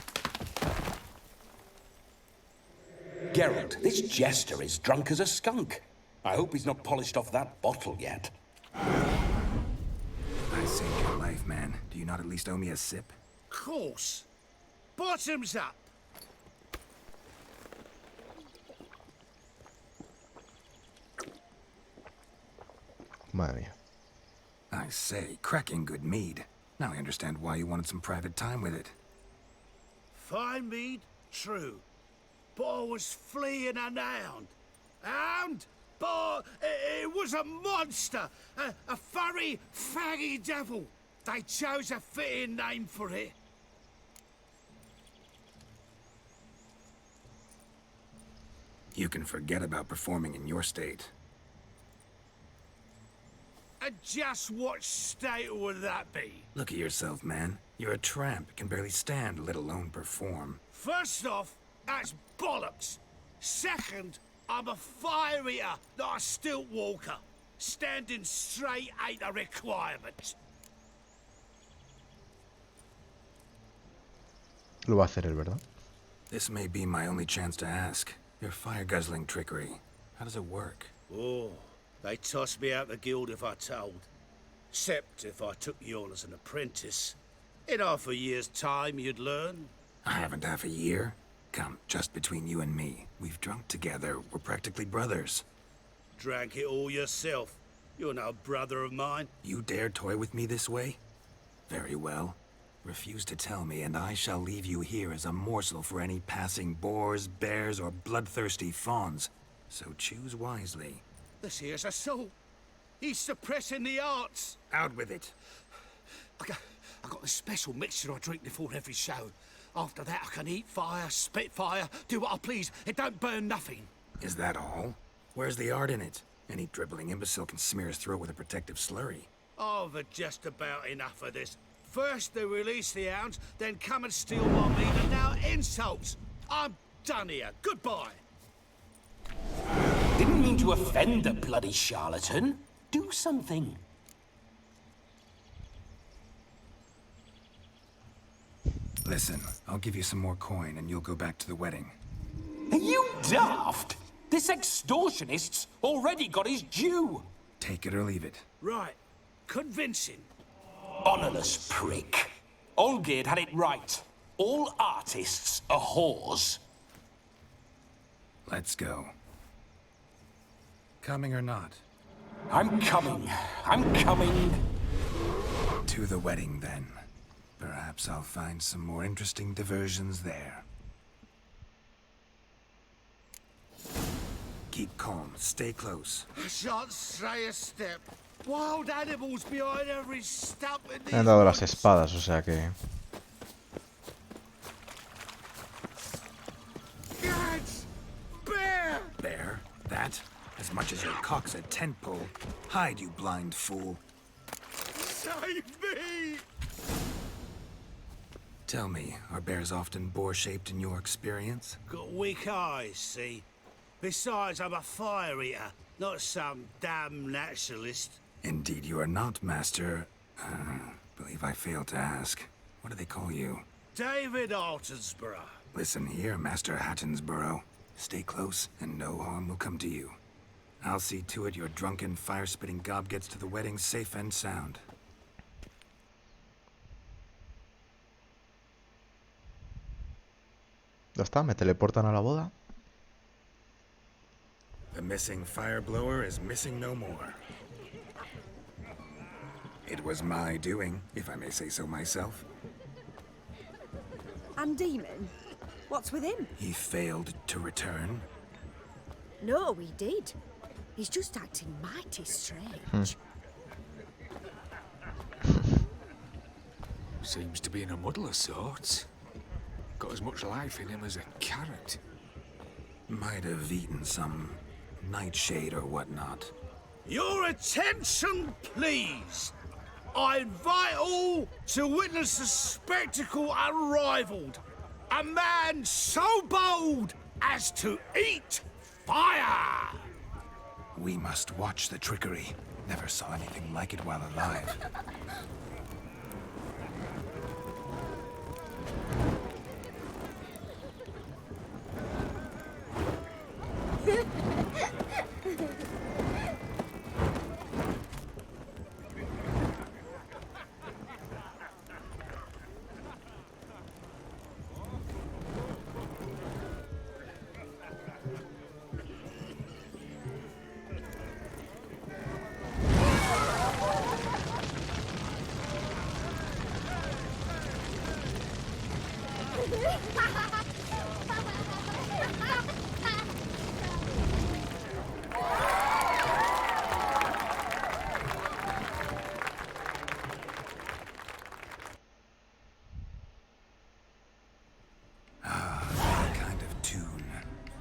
Geralt, this jester is drunk as a skunk. I hope he's not polished off that bottle yet. I saved your life, man. Do you not at least owe me a sip? Course. Bottoms up. Madre mía. I say, cracking good mead. Now I understand why you wanted some private time with it. Fine mead, true. But I was fleeing an hound. Hound? But it was a monster. A furry, faggy devil. They chose a fitting name for it. You can forget about performing in your state. And just what state would that be? Look at yourself, man. You're a tramp, can barely stand, let alone perform. First off, that's bollocks. Second, I'm a fire eater, not a stilt walker. Standing straight ain't a requirement. Lo va a hacer él, ¿verdad? This may be my only chance to ask. Your fire-guzzling trickery. How does it work? Oh, they tossed me out the guild if I told. Except if I took you on as an apprentice. In half a year's time, you'd learn. I haven't half a year. Come, just between you and me. We've drunk together. We're practically brothers. Drank it all yourself. You're no brother of mine. You dare toy with me this way? Very well. Refuse to tell me, and I shall leave you here as a morsel for any passing boars, bears, or bloodthirsty fawns. So choose wisely. This here's assault. He's suppressing the arts. Out with it. I got a special mixture I drink before every show. After that, I can eat fire, spit fire, do what I please. It don't burn nothing. Is that all? Where's the art in it? Any dribbling imbecile can smear his throat with a protective slurry. I've had just about enough of this. First they release the hounds, then come and steal my meat, and now insults. I'm done here. Goodbye. Didn't mean to offend the bloody charlatan. Do something. Listen, I'll give you some more coin and you'll go back to the wedding. Are you daft? This extortionist's already got his due. Take it or leave it. Right. Convincing. Honourless prick. Olgierd had it right. All artists are whores. Let's go. Coming or not? I'm coming. I'm coming. To the wedding, then. Perhaps I'll find some more interesting diversions there. Keep calm. Stay close. I shan't stray a step. Wild animals behind every stump in Me han dado las espadas, o sea que... Guards! Bear! Bear? That? As much as your cock's a tent pole. Hide, you blind fool. Save me! Tell me, are bears often boar-shaped in your experience? Got weak eyes, see? Besides, I'm a fire eater, not some damn naturalist. Indeed you are not, Master... believe I failed to ask. What do they call you? David Altonsborough. Listen here, Master Hattonsborough. Stay close, and no harm will come to you. I'll see to it your drunken, fire-spitting gob gets to the wedding safe and sound. Ya está, me teleportan a la boda. The missing fire blower is missing no more. It was my doing, if I may say so myself. And Demon? What's with him? He failed to return. No, he did. He's just acting mighty strange. Seems to be in a muddle of sorts. Got as much life in him as a carrot. Might have eaten some nightshade or whatnot. Your attention, please! I invite all to witness a spectacle unrivaled. A man so bold as to eat fire! We must watch the trickery. Never saw anything like it while alive.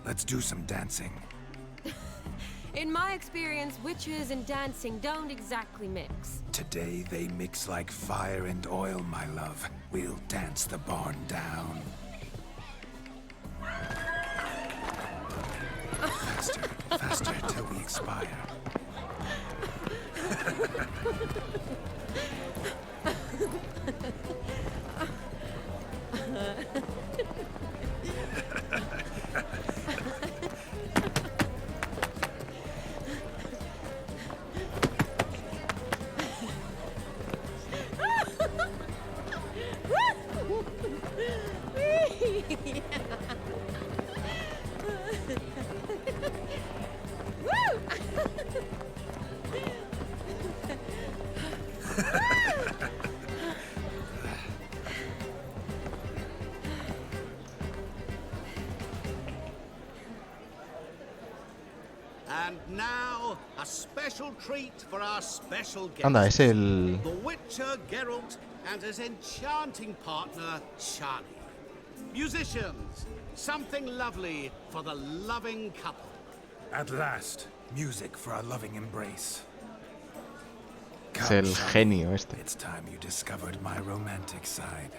Let's do some dancing. In my experience, witches and dancing don't exactly mix. Today they mix like fire and oil, my love. We'll dance the barn down. Faster, faster, till we expire. And now, a special treat for our special guest. Anda, es el... The Witcher Geralt and his enchanting partner, Shani. Musicians, something lovely for the loving couple. At last, Music for our loving embrace. Es el genio este. It's time you discovered my romantic side.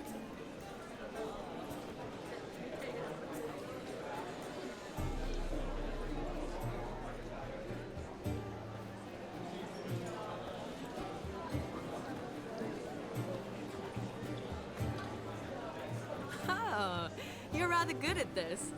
Oh, you're rather good at this.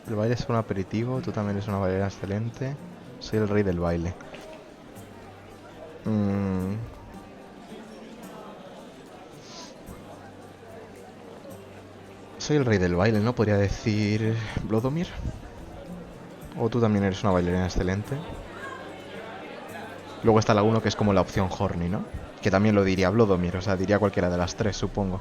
El baile es un aperitivo, tú también eres una bailarina excelente. Soy el rey del baile. Soy el rey del baile, ¿no? Podría decir Blodomir. O tú también eres una bailarina excelente. Luego está la 1 que es como la opción horny, ¿no? Que también lo diría Blodomir, o sea, diría cualquiera de las tres, supongo.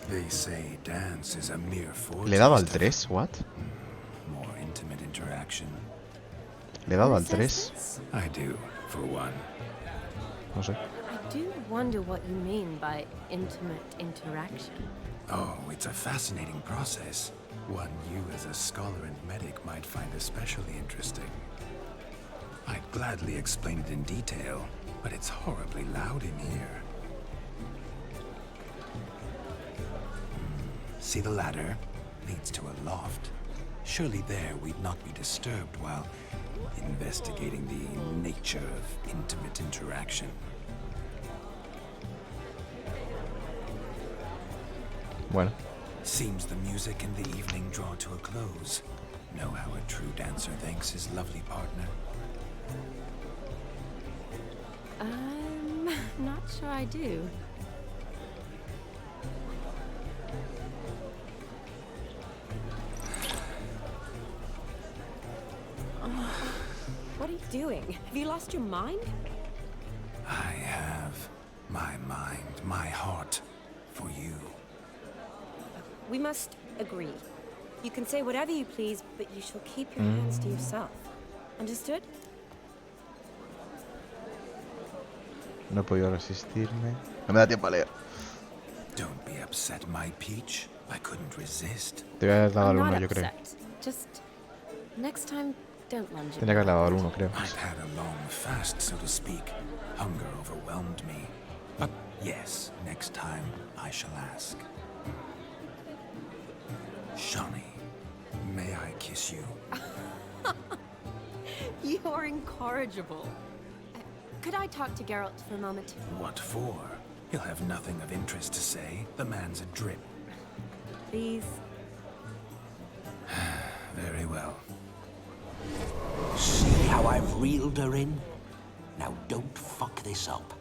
They say dance is a mere ¿Le he dado al 3? ¿What? More intimate interaction. ¿Le he dado al 3? I do, for one. No sé. I do wonder what you mean by intimate interaction. Oh, it's a fascinating process. One you as a scholar and medic might find especially interesting. I'd gladly explain it in detail, but it's horribly loud in here. See the ladder? Leads to a loft. Surely there we'd not be disturbed while investigating the nature of intimate interaction. Bueno. Seems the music and the evening draw to a close. Know how a true dancer thanks his lovely partner? I'm not sure I do. What are you doing? Have you lost your mind? I have my mind, my heart for you. We must agree. You can say whatever you please, but you shall keep your hands to yourself. Understood? No he podido resistirme. No me da tiempo a leer. Don't be upset, my peach. I couldn't resist. Te voy a haber dado al I'm 1, not yo creo. upset. Just next time, don't lunge. Tenía que haberle dado al 1, creo. I've had a long fast, so to speak. Hunger overwhelmed me. But yes, next time I shall ask. Shawnee, may I kiss you? You're incorrigible. Could I talk to Geralt for a moment? What for? He'll have nothing of interest to say. The man's a drip. Please. Very well. See how I've reeled her in? Now don't fuck this up.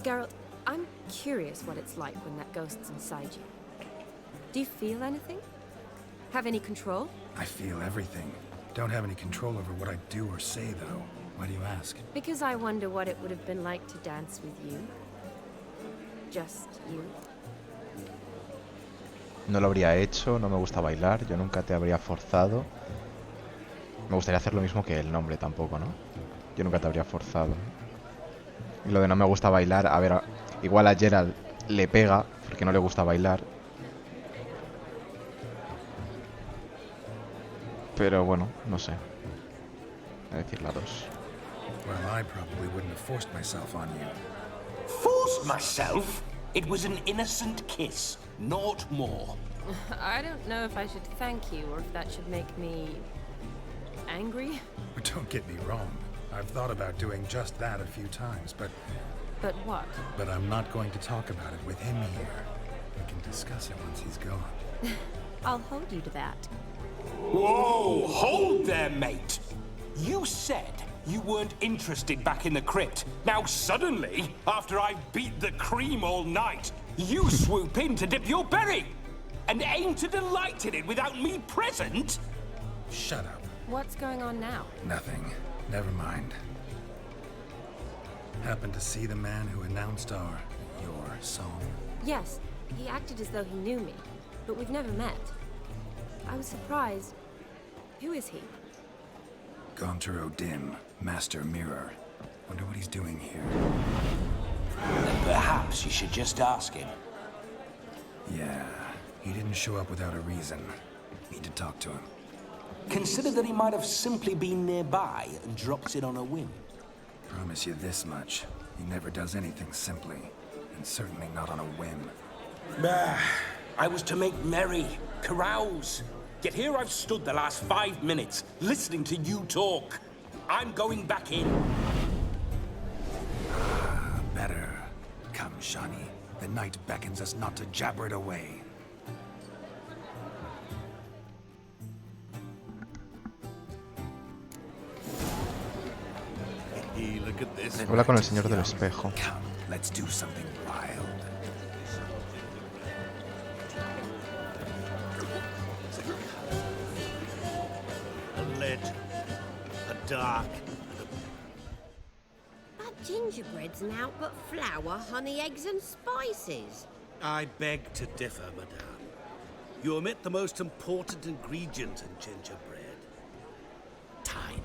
Geralt, I'm curious what it's like when that ghost's inside you. Do you feel anything? Have any control? I feel everything. Don't have any control over what I do or say, though. Why do you ask? Because I wonder what it would have been like to dance with you. Just you. No lo habría hecho, no me gusta bailar, yo nunca te habría forzado. Me gustaría hacer lo mismo que el nombre tampoco, ¿no? Yo nunca te habría forzado. Y lo de no me gusta bailar, a ver, igual a Geralt le pega porque no le gusta bailar. Pero bueno, no sé. Voy a decir la 2. Well, I probably wouldn't have forced myself on you. Forced myself? It was an innocent kiss, naught more. I don't know if I should thank you or if that should make me angry. Don't get me wrong. I've thought about doing just that a few times, but... But what? But I'm not going to talk about it with him here. We can discuss it once he's gone. I'll hold you to that. Whoa, hold there, mate. You said you weren't interested back in the crypt. Now suddenly, after I've beat the cream all night, you swoop in to dip your berry and aim to delight in it without me present? Shut up. What's going on now? Nothing. Never mind. Happened to see the man who announced your song? Yes, he acted as though he knew me, but we've never met. I was surprised. Who is he? Gaunter O'Dim, Master Mirror. Wonder what he's doing here. Then perhaps you should just ask him. Yeah, he didn't show up without a reason. Need to talk to him. Consider that he might have simply been nearby and dropped in on a whim. Promise you this much. He never does anything simply. And certainly not on a whim. I was to make merry, carouse. Yet here I've stood the last 5 minutes, listening to you talk. I'm going back in. Better. Come, Shani. The night beckons us not to jabber it away. Hey, look at this. Habla con el señor del espejo. Come, let's do something wild. A legend. A dark. That gingerbread's naught but flour, honey, eggs and spices. I beg to differ, madame. You omit the most important ingredient in gingerbread. Time.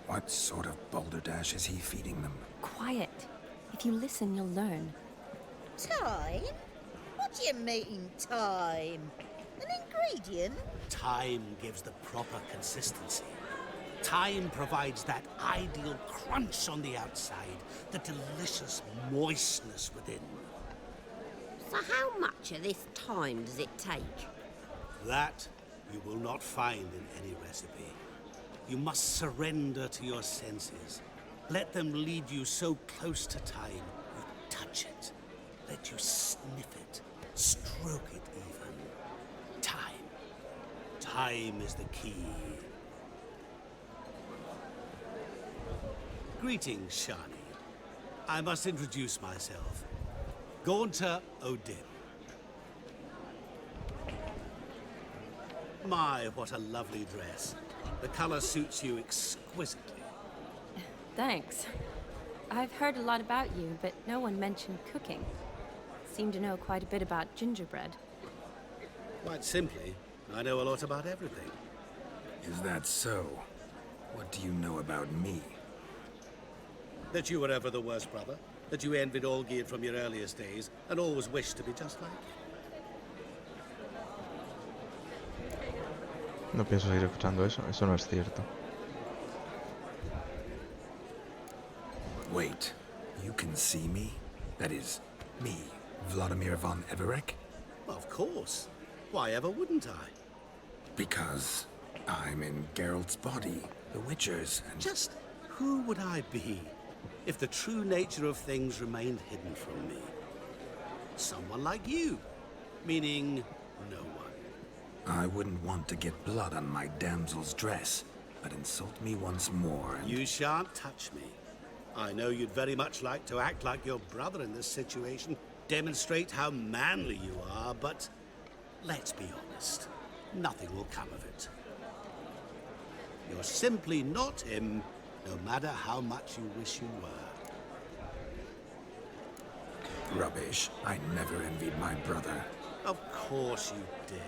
What sort of balderdash is he feeding them? Quiet. If you listen, you'll learn. Time? What do you mean, time? An ingredient? Time gives the proper consistency. Time provides that ideal crunch on the outside, the delicious moistness within. So how much of this time does it take? That you will not find in any recipe. You must surrender to your senses. Let them lead you so close to time, you touch it. Let you sniff it, stroke it even. Time. Time is the key. Greetings, Shani. I must introduce myself. Gaunter O'Dim. My, what a lovely dress. The color suits you exquisitely. Thanks. I've heard a lot about you, but no one mentioned cooking. Seem to know quite a bit about gingerbread. Quite simply, I know a lot about everything. Is that so? What do you know about me? That you were ever the worst brother, that you envied Olgierd from your earliest days, and always wished to be just like him. No pienso seguir escuchando eso. Eso no es cierto. Wait, you can see me? That is, me, Vladimir von Everec? Of course. Why ever wouldn't I? Because I'm in Geralt's body, the Witcher's, and... Just who would I be if the true nature of things remained hidden from me? Someone like you, meaning no one. I wouldn't want to get blood on my damsel's dress, but insult me once more and... You shan't touch me. I know you'd very much like to act like your brother in this situation, demonstrate how manly you are, but let's be honest, nothing will come of it. You're simply not him, no matter how much you wish you were. Rubbish. I never envied my brother. Of course you did.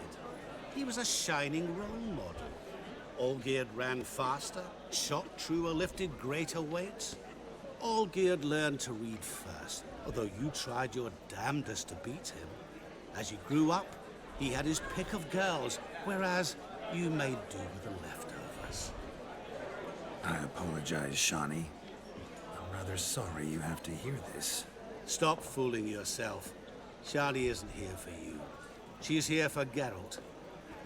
He was a shining role model. Olgierd ran faster, shot truer, lifted greater weights. Olgierd learned to read first, although you tried your damnedest to beat him. As you grew up, he had his pick of girls, whereas you made do with the leftovers. I apologize, Shani. I'm rather sorry you have to hear this. Stop fooling yourself. Shani isn't here for you. She's here for Geralt.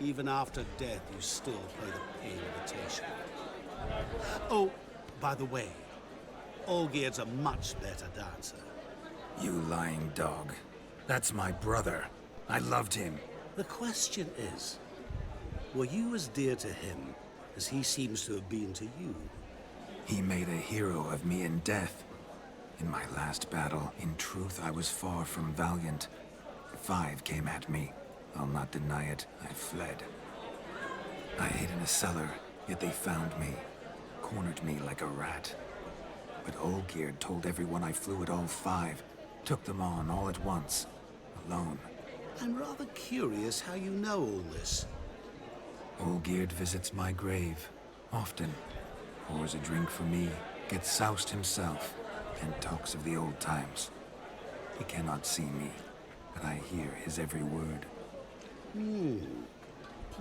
Even after death, you still play the pale imitation. Oh, by the way, Olgierd's a much better dancer. You lying dog. That's my brother. I loved him. The question is, were you as dear to him as he seems to have been to you? He made a hero of me in death. In my last battle, in truth, I was far from valiant. 5 came at me. I'll not deny it, I fled. I hid in a cellar, yet they found me. Cornered me like a rat. But Olgierd told everyone I flew at all 5. Took them on all at once. Alone. I'm rather curious how you know all this. Olgierd visits my grave, often. Pours a drink for me, gets soused himself, and talks of the old times. He cannot see me, but I hear his every word.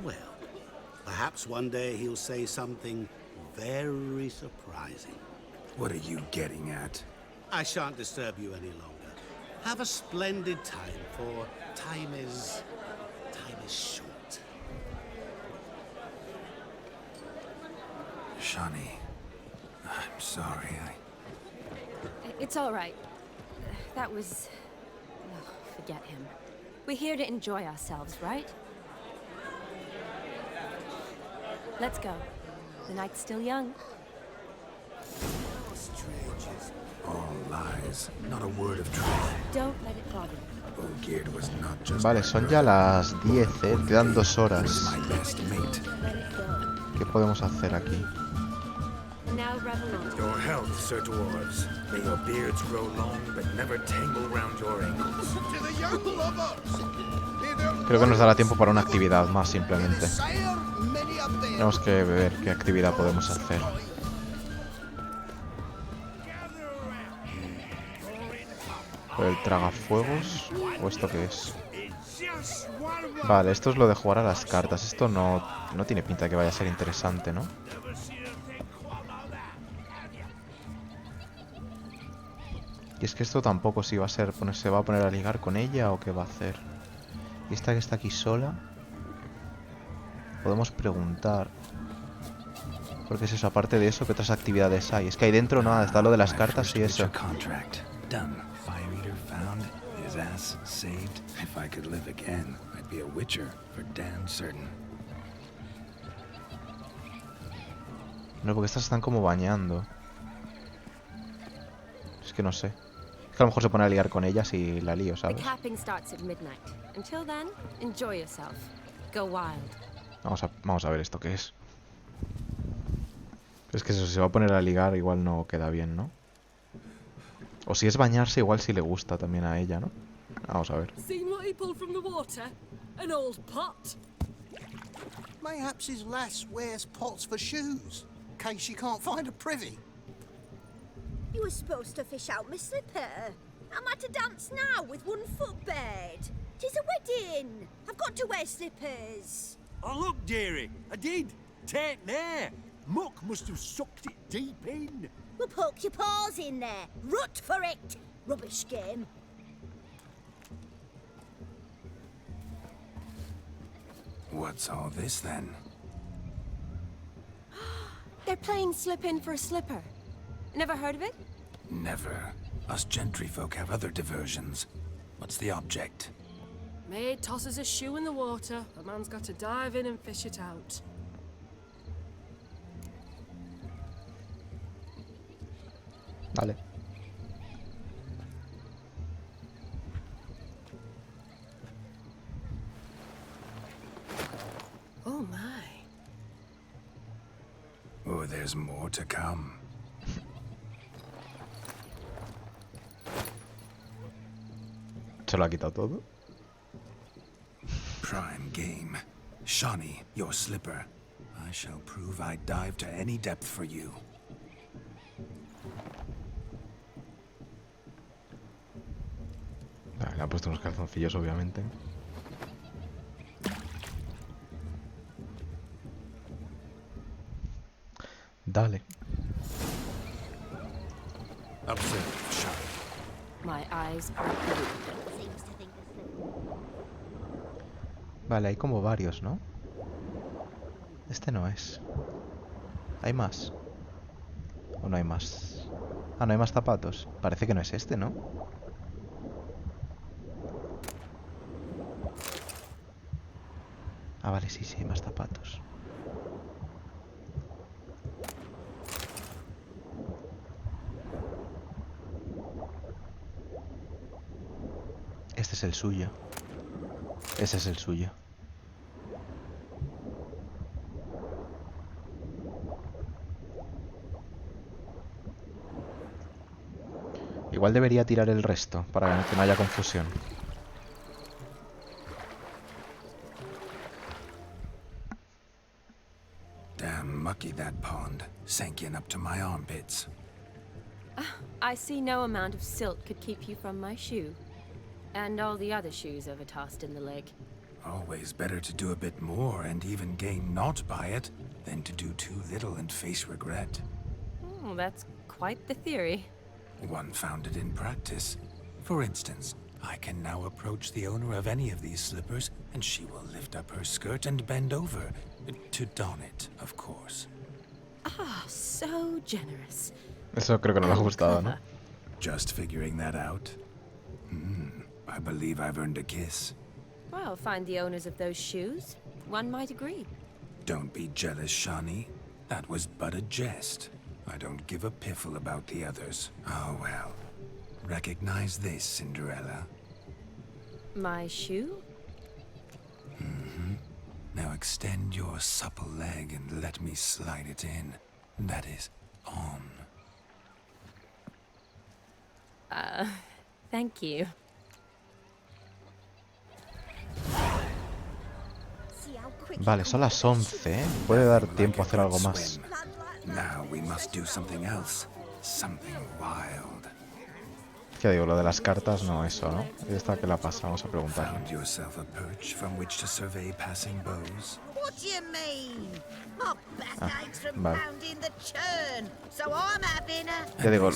Well, perhaps one day he'll say something very surprising. What are you getting at? I shan't disturb you any longer. Have a splendid time, for time is short. Shani, I'm sorry, It's all right. That was... oh, forget him. We're here to enjoy ourselves, right? Let's go. The night's still young. All lies, not a word of truth. Don't let it bother you. Olgierd was not just Vale, son ya las 10, quedan 2 horas. my best mate. ¿Qué podemos hacer aquí? Now revel on. Your health, Sir Dwarves. May your beards grow long, but never tangle round your ankles. To the young lovers. Creo que nos dará tiempo para una actividad más, simplemente. Tenemos que ver qué actividad podemos hacer. ¿El tragafuegos? ¿O esto qué es? Vale, esto es lo de jugar a las cartas. Esto no tiene pinta de que vaya a ser interesante, ¿no? Y es que esto tampoco si va a ser... ¿Se va a poner a ligar con ella o qué va a hacer? Y esta que está aquí sola... Podemos preguntar. Porque es eso, aparte de eso, ¿qué otras actividades hay? Es que ahí dentro nada, está lo de las cartas y eso. No, porque estas están como bañando. Es que no sé. Es que a lo mejor se pone a liar con ellas y la lío, ¿sabes? Vamos a ver esto qué es. Es que eso, si se va a poner a ligar igual no queda bien, ¿no? O si es bañarse igual sí le gusta también a ella, ¿no? Vamos a ver. Seen what he pulled from the water? An old pot. Mayhaps his lass wears pots for shoes, in case she can't find a privy. You were supposed to fish out my slipper. I'm at a dance now with one foot bared. 'Tis a wedding. I've got to wear slippers. Oh, look, dearie, I did. Take there. Muck must have sucked it deep in. Well, poke your paws in there. Rut for it. Rubbish game. What's all this then? They're playing slip in for a slipper. Never heard of it? Never. Us gentry folk have other diversions. What's the object? Maid tosses a shoe in the water. A man's got to dive in and fish it out. Vale. Oh my. Oh, there's more to come. ¿Se lo ha quitado todo? Prime game. Shani, your slipper. I shall prove I dive to any depth for you. Vale, le ha puesto unos calzoncillos, obviamente. Dale. Observe, Shani. My eyes are blue. Vale, hay como varios, ¿no? Este no es. ¿Hay más? ¿O no hay más? Ah, no hay más zapatos. Parece que no es este, ¿no? Ah, vale, sí, hay más zapatos. Este es el suyo. Ese es el suyo. Igual debería tirar el resto para que no haya confusión. lucky that pond sank in up to my armpits. I see no amount of silt could keep you from my shoe. And all the other shoes ever tossed in the lake. Always better to do a bit more and even gain naught by it than to do too little and face regret. Oh, that's quite the theory. One founded in practice. For instance, I can now approach the owner of any of these slippers and she will lift up her skirt and bend over. To don it, of course. Ah, so generous. Eso creo que no le ha gustado, ¿no? Just figuring that out? I believe I've earned a kiss. Well, find the owners of those shoes. One might agree. Don't be jealous, Shawnee. That was but a jest. I don't give a piffle about the others. Oh well. Recognize this, Cinderella. My shoe? Now extend your supple leg and let me slide it in. That is, on. Thank you. Vale, son las 11, ¿eh? Puede dar tiempo a hacer algo más. Now we must do something else. Something wild. ¿Qué digo? Lo de las cartas, no, eso, ¿no? Esta que la pasamos a preguntar. Found yourself a perch from which to survey passing bows. What do you mean? My back aches from vale. pounding the churn, so I'm having a... Ya digo,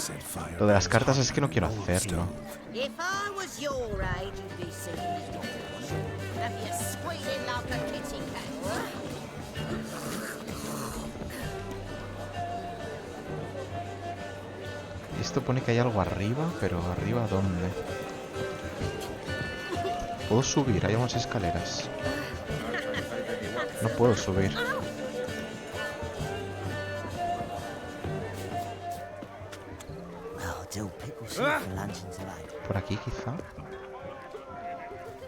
lo de las cartas es que no quiero hacerlo. If I was your age, you'd be singing have you squealing like a kitty cat. Esto pone que hay algo arriba, pero ¿arriba dónde? ¿Puedo subir? Hay unas escaleras. No puedo subir. ¿Por aquí quizá?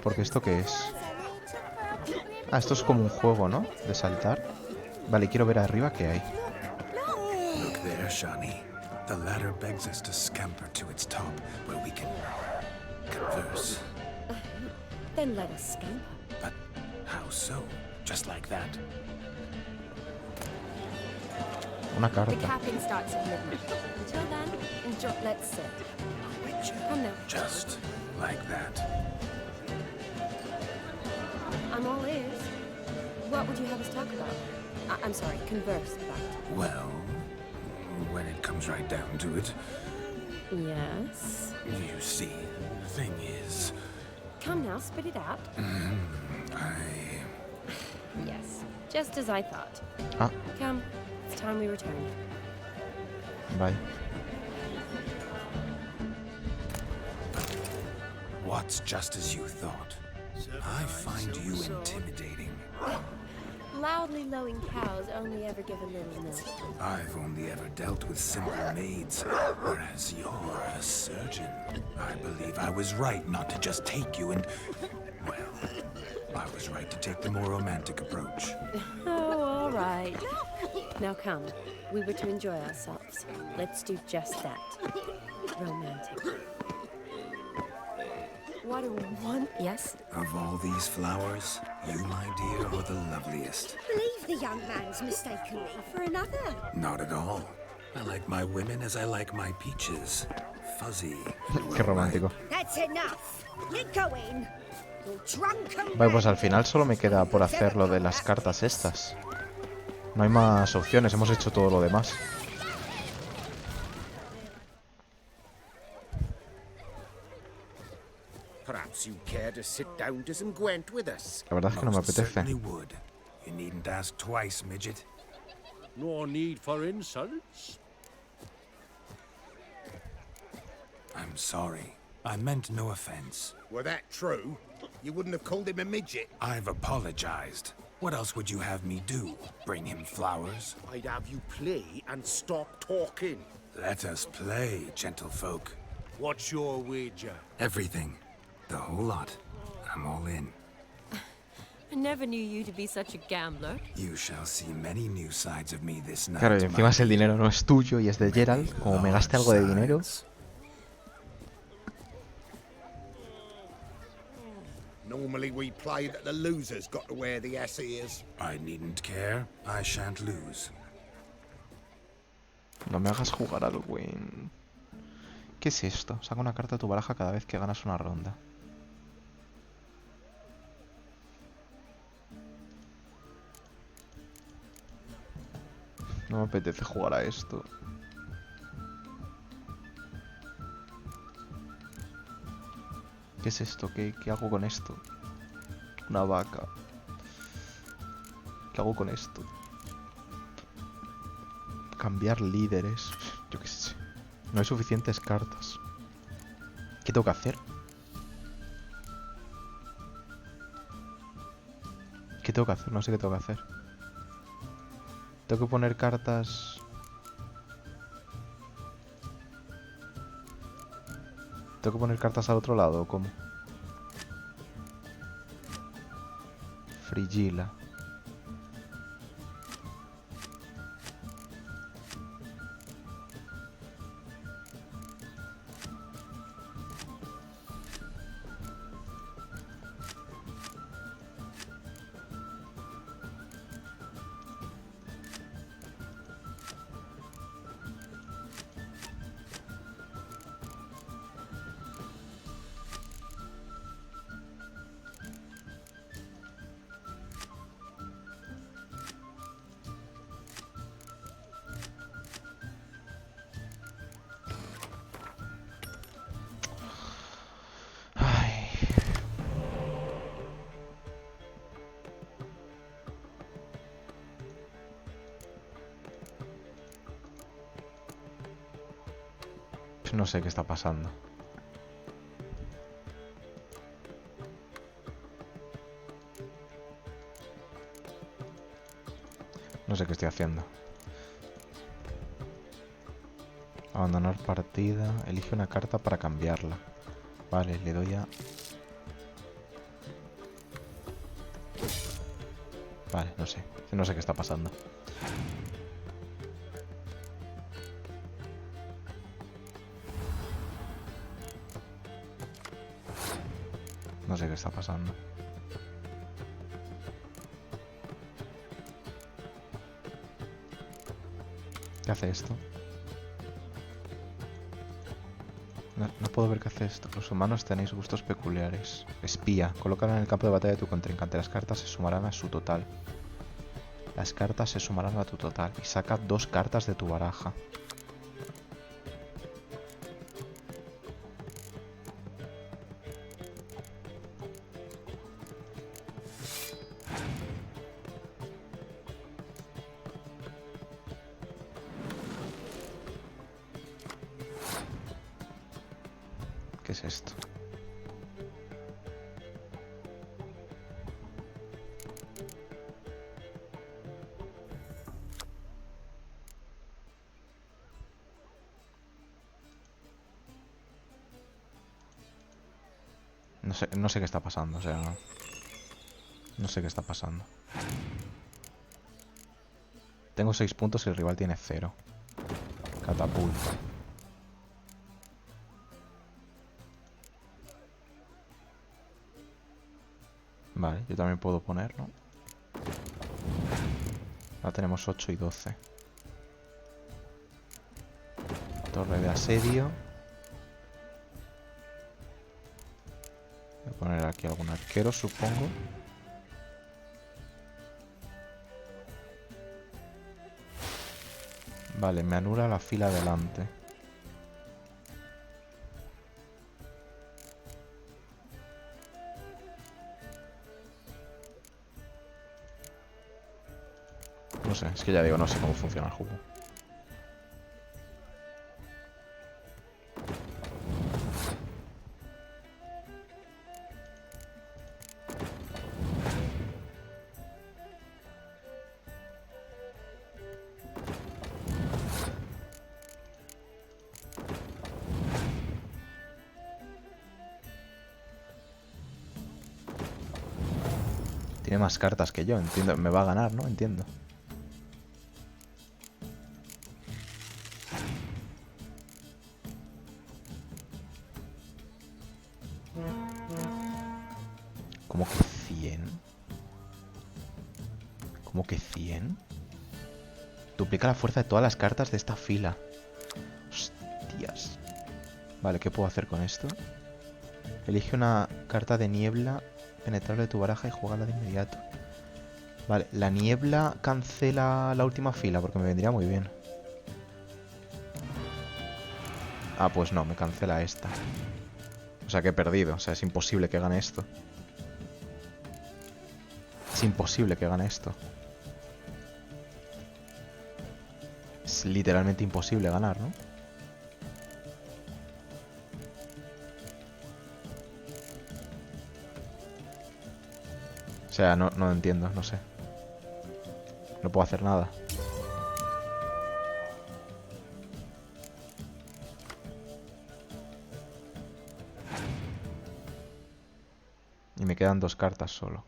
Porque ¿esto qué es? Ah, esto es como un juego, ¿no? De saltar. Vale, quiero ver arriba qué hay. Look there, Shawnee. The ladder begs us to scamper to its top, where we can converse. Then let us scamper. But how so? Just like that? Una The carta. capping starts at midnight. Until then, enjoy. Let's sit. Come now. Just like that. I'm all ears. What would you have us talk about? I'm sorry, converse about. Well, when it comes right down to it, Yes? you see, the thing is, Come now, spit it out. Yes, just as I thought. Ah. Come, it's time we returned. Vale. what's just as you thought? I find you intimidating. Loudly lowing cows only ever give a little milk. I've only ever dealt with simple maids, whereas you're a surgeon. I believe I was right not to just take you and... well, I was right to take the more romantic approach. Oh, all right. Now come, we were to enjoy ourselves. Let's do just that. Romantic. What a one... Yes? Of all these flowers, you, my dear, are the loveliest. Leave the young man's mistaken me for another. Not at all. I like my women as I like my peaches. Fuzzy. Qué romántico. That's enough. Get going. You're drunk and Vale, pues al final solo me queda por hacer lo de las cartas estas. No hay más opciones, hemos hecho todo lo demás. Perhaps you care to sit down to some Gwent with us. La verdad es que no me Most apetece. certainly would. You needn't ask twice, midget. No need for insults. I'm sorry. I meant no offense. Were that true, you wouldn't have called him a midget. I've apologized. What else would you have me do? Bring him flowers? I'd have you play and stop talking. Let us play, gentlefolk. What's your wager? Everything. The whole lot. I'm all in. I never knew you to be such a gambler. You shall see many new sides of me this night. Claro, y encima el dinero no es tuyo y es de Gerald. Como me gaste algo de dinero. Normally we play that the losers got to wear the Aceas. I needn't care. I shan't lose. No me hagas jugar al win. ¿Qué es esto? Saca una carta de tu baraja cada vez que ganas una ronda. No me apetece jugar a esto. ¿Qué es esto? ¿Qué hago con esto? Una vaca. ¿Qué hago con esto? Cambiar líderes. Yo qué sé. No hay suficientes cartas. ¿Qué tengo que hacer? ¿Qué tengo que hacer? No sé qué tengo que hacer. Tengo que poner cartas... ¿Tengo que poner cartas al otro lado o cómo? Frigila. No sé qué está pasando. No sé qué estoy haciendo. Abandonar partida. Elige una carta para cambiarla. Vale, le doy a... Vale, no sé. No sé qué está pasando. No sé qué está pasando. ¿Qué hace esto? No puedo ver qué hace esto. Los humanos tenéis gustos peculiares. Espía. Colócala en el campo de batalla de tu contrincante. Las cartas se sumarán a su total. Las cartas se sumarán a tu total. Y saca 2 cartas de tu baraja. ¿Qué es esto? No sé qué está pasando, o sea... No sé qué está pasando. Tengo 6 puntos y el rival tiene 0. Catapulta. Vale, yo también puedo poner, ¿no? Ahora tenemos 8 y 12. Torre de asedio. Voy a poner aquí algún arquero, supongo. Vale, me anula la fila delante. No sé, es que ya digo, no sé cómo funciona el juego. Tiene más cartas que yo, entiendo. Me va a ganar, ¿no? Entiendo. ¿Cómo que 100? ¿Cómo que 100? Duplica la fuerza de todas las cartas de esta fila. Hostias. Vale, ¿qué puedo hacer con esto? Elige una carta de niebla penetrable de tu baraja y juégala de inmediato. Vale, la niebla cancela la última fila porque me vendría muy bien. Ah, pues no, me cancela esta. O sea que he perdido, o sea, es imposible que gane esto. Es imposible que gane esto. Es literalmente imposible ganar, ¿no? O sea, no entiendo, no sé. No puedo hacer nada. Y me quedan 2 cartas solo.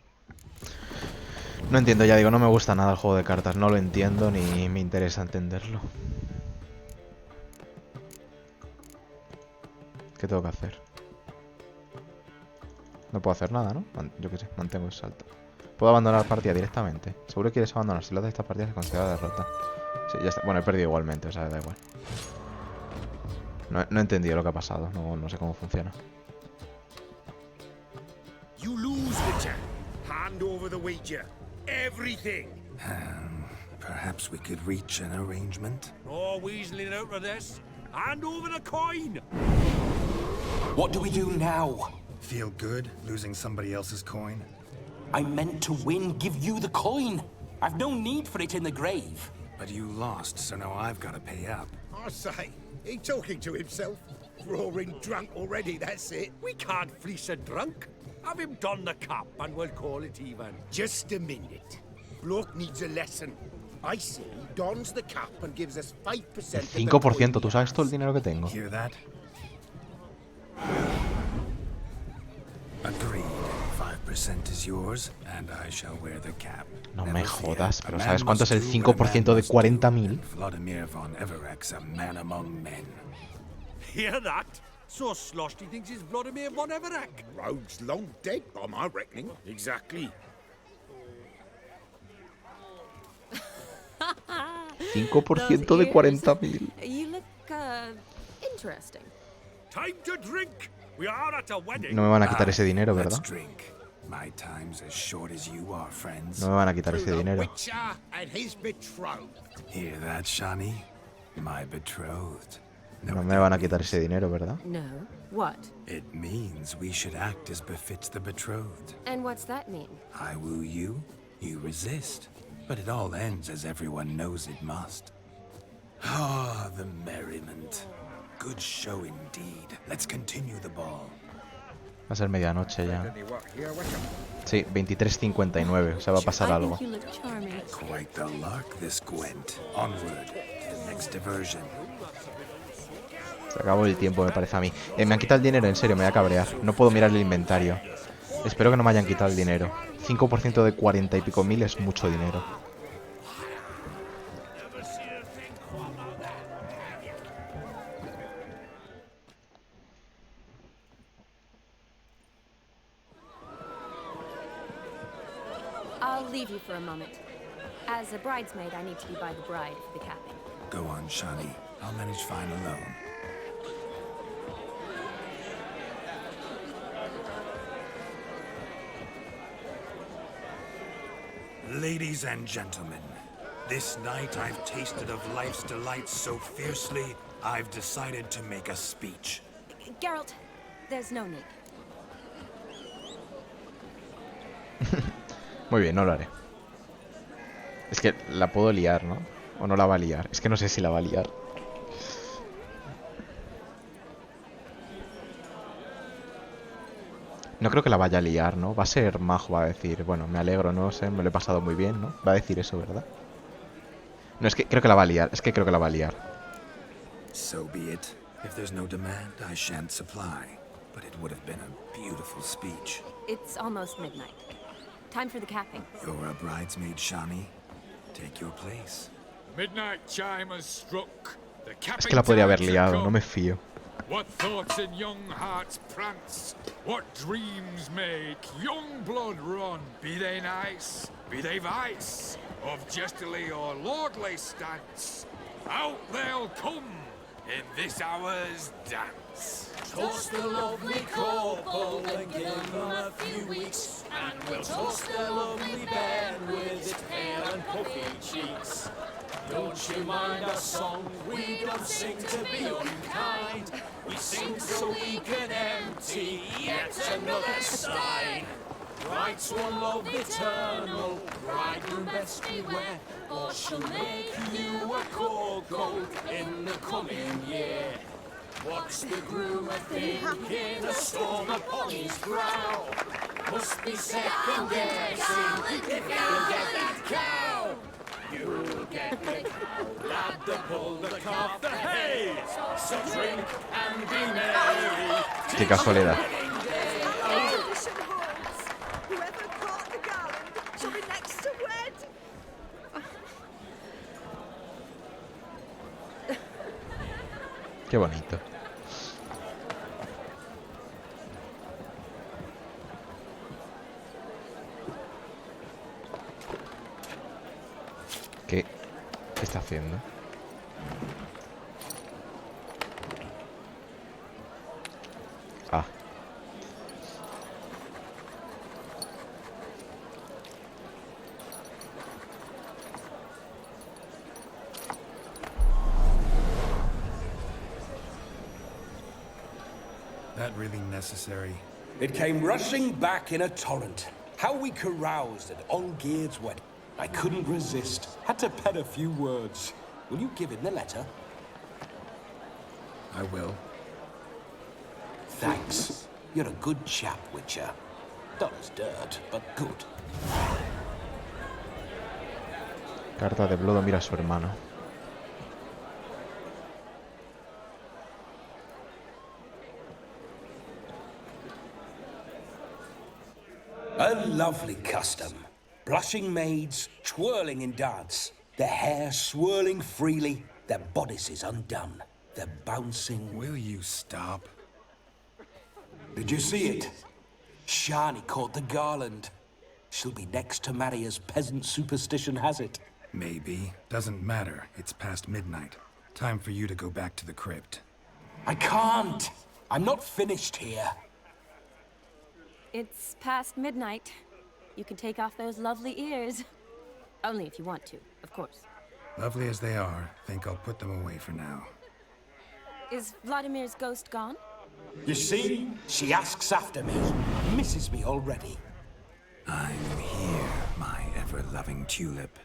No entiendo, ya digo, no me gusta nada el juego de cartas. No lo entiendo ni me interesa entenderlo. ¿Qué tengo que hacer? No puedo hacer nada, ¿no? Yo qué sé, mantengo el salto. Puedo abandonar la partida directamente. Seguro que quieres abandonar. Si lo haces esta partida se considera derrota. Sí, ya está. Bueno, he perdido igualmente, o sea, da igual. No he entendido lo que ha pasado. No sé cómo funciona. You lose, Witcher. Hand over the wager. Everything. Perhaps we could reach an arrangement. No weaseling out of this. Hand over the coin. What do we do now? Feel good losing somebody else's coin? I meant to win, give you the coin. I've no need for it in the grave. But you lost, so now I've got to pay up. I say, he talking to himself. Roaring drunk already, that's it. We can't fleece a drunk. Have him don the cap and we'll call it even. Just a minute. Bloke needs a lesson. I say he dons the cap and gives us 5% El 5%, ¿tú sabes todo el dinero que tengo? Hear that? Agreed. 5% is yours, and I shall wear the cap. No me jodas, pero ¿sabes cuánto es el 5% de 40.000? Vladimir von Everec's a man among men. Hear that? So sloshed he thinks he's Vladimir von Everec. Rogue's long dead, by my reckoning. Exactly. 5% de 40.000. You look, interesting. Time to drink. We are at a wedding. No me van a quitar ese dinero, ¿verdad? My time's as short as you are, friends. No me van a quitar ese dinero. Witcher and his betrothed. Hear that, Shani? My betrothed. No me van a quitar ese dinero, ¿verdad? No. What? It means we should act as befits the betrothed. And what's that mean? I woo you, you resist. But it all ends as everyone knows it must. Ah, the merriment. Good show indeed. Let's continue the ball. Va a ser medianoche ya. Sí, 23:59. O sea, va a pasar algo. Quite the lark, this Gwent. Onward to the next diversion. Se acabó el tiempo, me parece a mí. Me han quitado el dinero, en serio, me voy a cabrear. No puedo mirar el inventario. Espero que no me hayan quitado el dinero. 5% de 40 y pico mil es mucho dinero. I'll leave you for a moment. As a bridesmaid, I need to be by the bride for the capping. Go on, Shani. I'll manage fine alone. Ladies and gentlemen, this night I've tasted of life's delights so fiercely, I've decided to make a speech. Geralt, there's no need. Muy bien, no lo haré. Es que la puedo liar, ¿no? O no la va a liar. Es que no sé si la va a liar. No creo que la vaya a liar, ¿no? Va a ser majo, va a decir, bueno, me alegro, no sé, me lo he pasado muy bien, ¿no? Va a decir eso, ¿verdad? No, es que creo que la va a liar. Es que creo que la va a liar. So be it. If there's no demand, I shan't supply. But it would have been a beautiful speech. It's almost midnight. Time for the capping. You're a bridesmaid, Shani. Take your place. Midnight chime has struck. The capping Es que la podría haber time liado, should no me come. fío. What thoughts in young hearts prance? What dreams make young blood run? Be they nice? Be they vice? of jestily or lordly stance, out they'll come in this hour's dance. Toast the lovely couple and give them a few weeks, and we'll toast the lovely bed with its pale and puffy cheeks. Don't you mind our song? We don't sing to be unkind. We sing so we can empty yet another stein. Bride's one love eternal, bridegroom best beware, or she'll make you a cold gold in the coming year. What's the groom a thinking? A storm upon his brow. Must be second guessing if you get that cow. You'll get the cow, lad, the bull, the calf, the hay. So drink and be merry. Qué casualidad. Whoever caught the garland shall be next to wed. Qué bonito. ¿Qué está haciendo? Ah. That really necessary? It came rushing back in a torrent. How we caroused at Olgierd's wedding. I couldn't resist. Had to pen a few words. Will you give him the letter? I will. Thanks. You're a good chap, Witcher. Dull as dirt, but good. Carta de Blodo mira a su hermano. A lovely custom. Blushing maids, twirling in dance. Their hair swirling freely, their bodices undone. They're bouncing... Will you stop? Did you see it? Shani caught the garland. She'll be next to marry as peasant superstition has it. Maybe. Doesn't matter. It's past midnight. Time for you to go back to the crypt. I can't. I'm not finished here. It's past midnight. You can take off those lovely ears. Only if you want to, of course. Lovely as they are, think I'll put them away for now. Is Vladimir's ghost gone? You see? She asks after me. Misses me already. I'm here, my ever-loving tulip.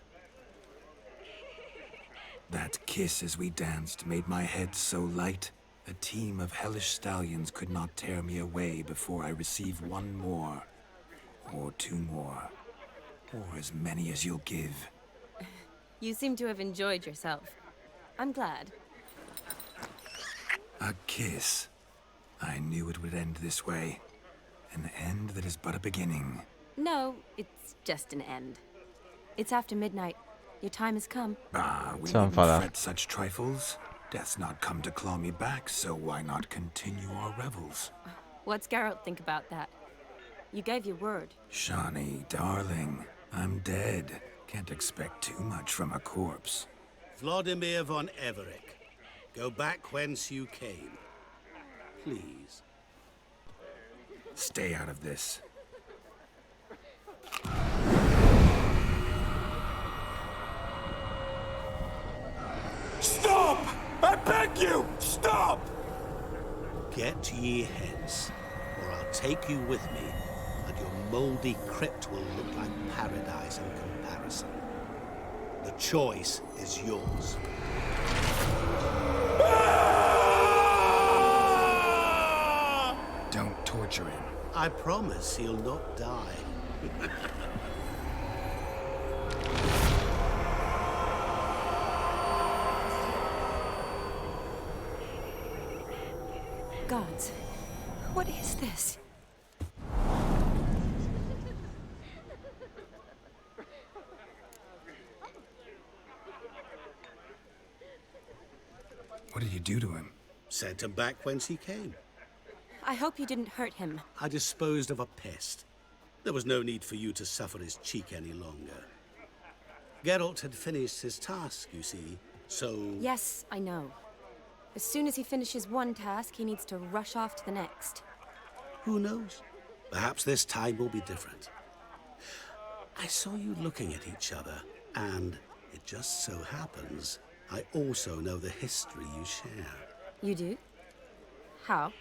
That kiss as we danced made my head so light. A team of hellish stallions could not tear me away before I receive one more. Or two more. Or as many as you'll give. You seem to have enjoyed yourself. I'm glad. A kiss. I knew it would end this way. An end that is but a beginning. No, it's just an end. It's after midnight. Your time has come. Ah, we needn't fret such trifles. Death's not come to claw me back, so why not continue our revels? What's Geralt think about that? You gave your word. Shani, darling, I'm dead. Can't expect too much from a corpse. Vladimir von Everec, go back whence you came. Please. Stay out of this. Stop! I beg you! Stop! Get ye hence, or I'll take you with me, and your mouldy crypt will look like paradise in comparison. The choice is yours. Don't torture him. I promise he'll not die. Gods, what is this? What did you do to him? Sent him back whence he came. I hope you didn't hurt him. I disposed of a pest. There was no need for you to suffer his cheek any longer. Geralt had finished his task, you see, so... Yes, I know. As soon as he finishes one task, he needs to rush off to the next. Who knows? Perhaps this time will be different. I saw you looking at each other, and it just so happens I also know the history you share. You do? How?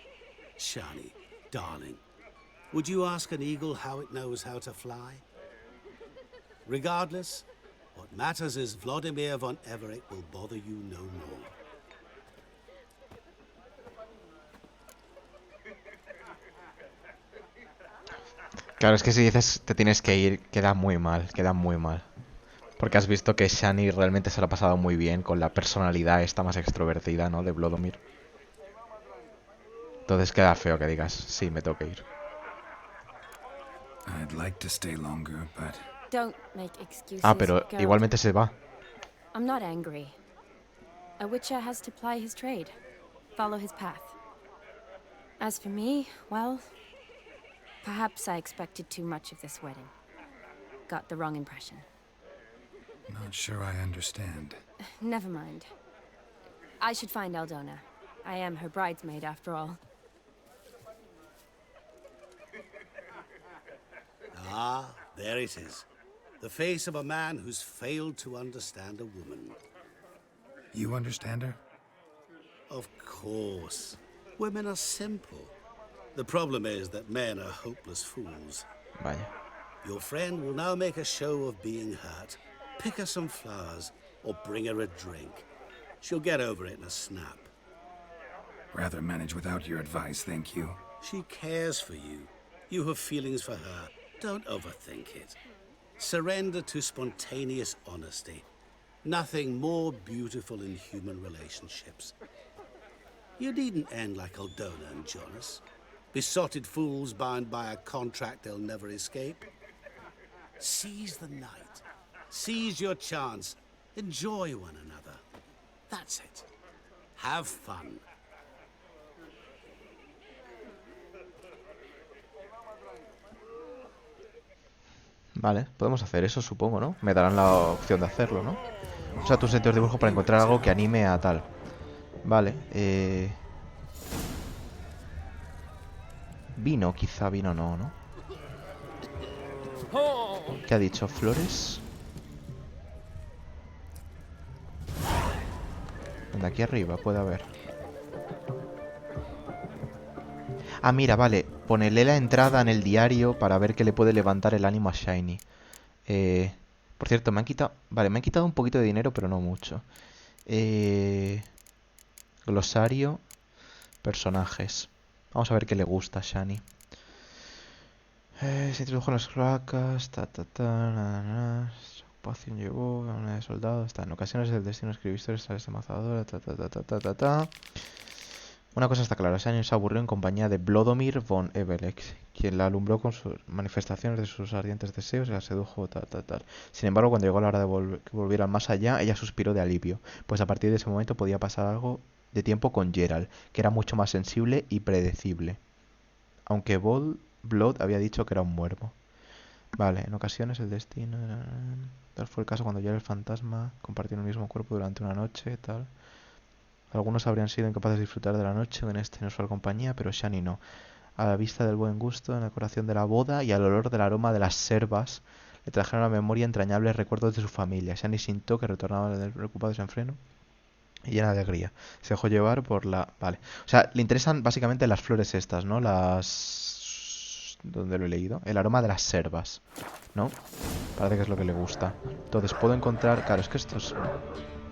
Shani, darling, would you ask an eagle how it knows how to fly? Regardless, what matters is Vladimir von Everec will bother you no more. Claro, es que si dices te tienes que ir, queda muy mal, queda muy mal. Porque has visto que Shani realmente se lo ha pasado muy bien con la personalidad esta más extrovertida, ¿no? De Vladimir. Entonces queda feo que digas, sí, me tengo que ir. I'd like to stay longer, but... Don't make excuses. Ah, pero Geralt. igualmente se va. I'm not angry. A witcher has to ply his trade, follow his path. As for me, well, perhaps I expected too much of this wedding. Got the wrong impression. Not sure I understand. Never mind. I should find Aldona. I am her bridesmaid, after all. Ah, there it is. The face of a man who's failed to understand a woman. You understand her? Of course. Women are simple. The problem is that men are hopeless fools. Vaya. Your friend will now make a show of being hurt, pick her some flowers, or bring her a drink. She'll get over it in a snap. Rather manage without your advice, thank you. She cares for you. You have feelings for her. Don't overthink it. Surrender to spontaneous honesty. Nothing more beautiful in human relationships. You needn't end like Aldona and Jonas. Besotted fools bound by a contract they'll never escape. Seize the night. Seize your chance. Enjoy one another. That's it. Have fun. Vale, podemos hacer eso, supongo, ¿no? Me darán la opción de hacerlo, ¿no? Usa tus sentidos de dibujo para encontrar algo que anime a tal. Vale, Vino, quizá vino no, ¿no? ¿Qué ha dicho? ¿Flores? De aquí arriba puede haber. Ah, mira, vale. Ponele la entrada en el diario para ver qué le puede levantar el ánimo a Shiny. Por cierto, me han quitado... Vale, me han quitado un poquito de dinero, pero no mucho. Glosario. Personajes. Vamos a ver qué le gusta a Shiny. Se introdujo en las cloacas. Ocupación llevó. Una de soldados. En ocasiones el destino escribió historias amazadora. Una cosa está clara, Shani se aburrió en compañía de Vladimir von Everec, quien la alumbró con sus manifestaciones de sus ardientes deseos y la sedujo, Sin embargo, cuando llegó la hora de que volvieran más allá, ella suspiró de alivio, pues a partir de ese momento podía pasar algo de tiempo con Geralt, que era mucho más sensible y predecible. Aunque Blood había dicho que era un muermo. Vale, en ocasiones el destino... Tal fue el caso cuando Geralt y el fantasma compartieron el mismo cuerpo durante una noche, tal... Algunos habrían sido incapaces de disfrutar de la noche en esta inusual compañía, pero Shani no. A la vista del buen gusto, en la decoración de la boda y al olor del aroma de las servas, le trajeron a la memoria entrañables recuerdos de su familia. Shani sintió que retornaba preocupado y desenfreno y llena de alegría. Se dejó llevar por la... Vale. O sea, le interesan básicamente las flores estas, ¿no? Las... ¿Dónde lo he leído? El aroma de las servas, ¿no? Parece que es lo que le gusta. Entonces puedo encontrar... Claro, es que esto es...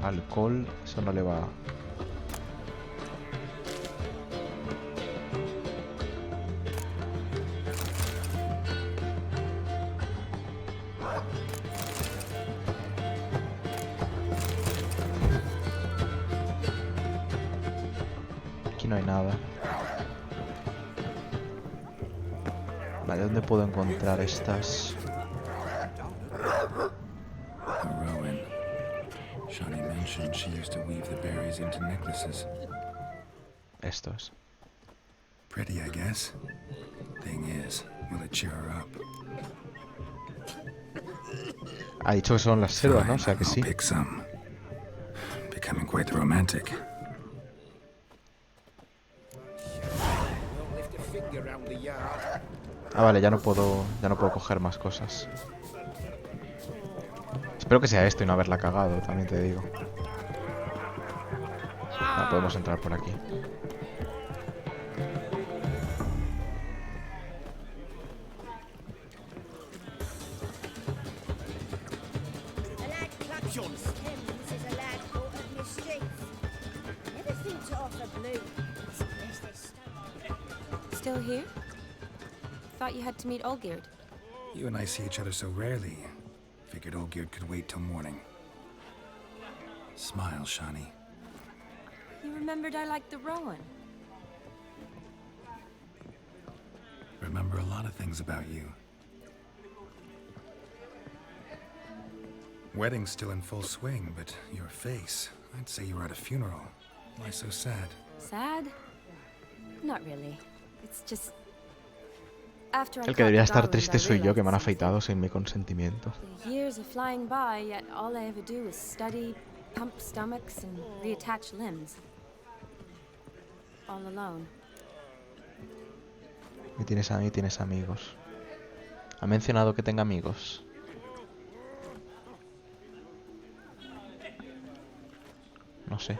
Alcohol, eso no le va... Aquí no hay nada. Vale, ¿dónde puedo encontrar estas? Rowan. Shani mentioned she used to weave the berries into necklaces. Esto es. Pretty, I guess. Thing is, will it cheer her up? Ha dicho que son las selvas, ¿no? O sea que I'll sí. pick some. Becoming quite the romantic. Don't lift a finger round the yard. Ah, vale, ya no puedo coger más cosas. Espero que sea esto y no haberla cagado, también te digo. No, podemos entrar por aquí. A lad clutched his stems is a lad caught of mischief. Never think to offer blue unless they're stone. Still here? Thought you had to meet Olgierd. You and I see each other so rarely. Figured Olgierd could wait till morning. Smile, Shani. You remembered I liked the Rowan. Remember a lot of things about you. Wedding's still in full swing, but your face, I'd say you were at a funeral. Why so sad? Sad? Not really. It's just... After I El que caught debería the estar garland, triste I soy yo, que me han realized afeitado sin mi consentimiento. the years are flying by, yet all I ever do is study, pump stomachs, and reattach limbs. All alone. Me tienes a mí, tienes amigos. ¿Ha mencionado que tenga amigos? No sé.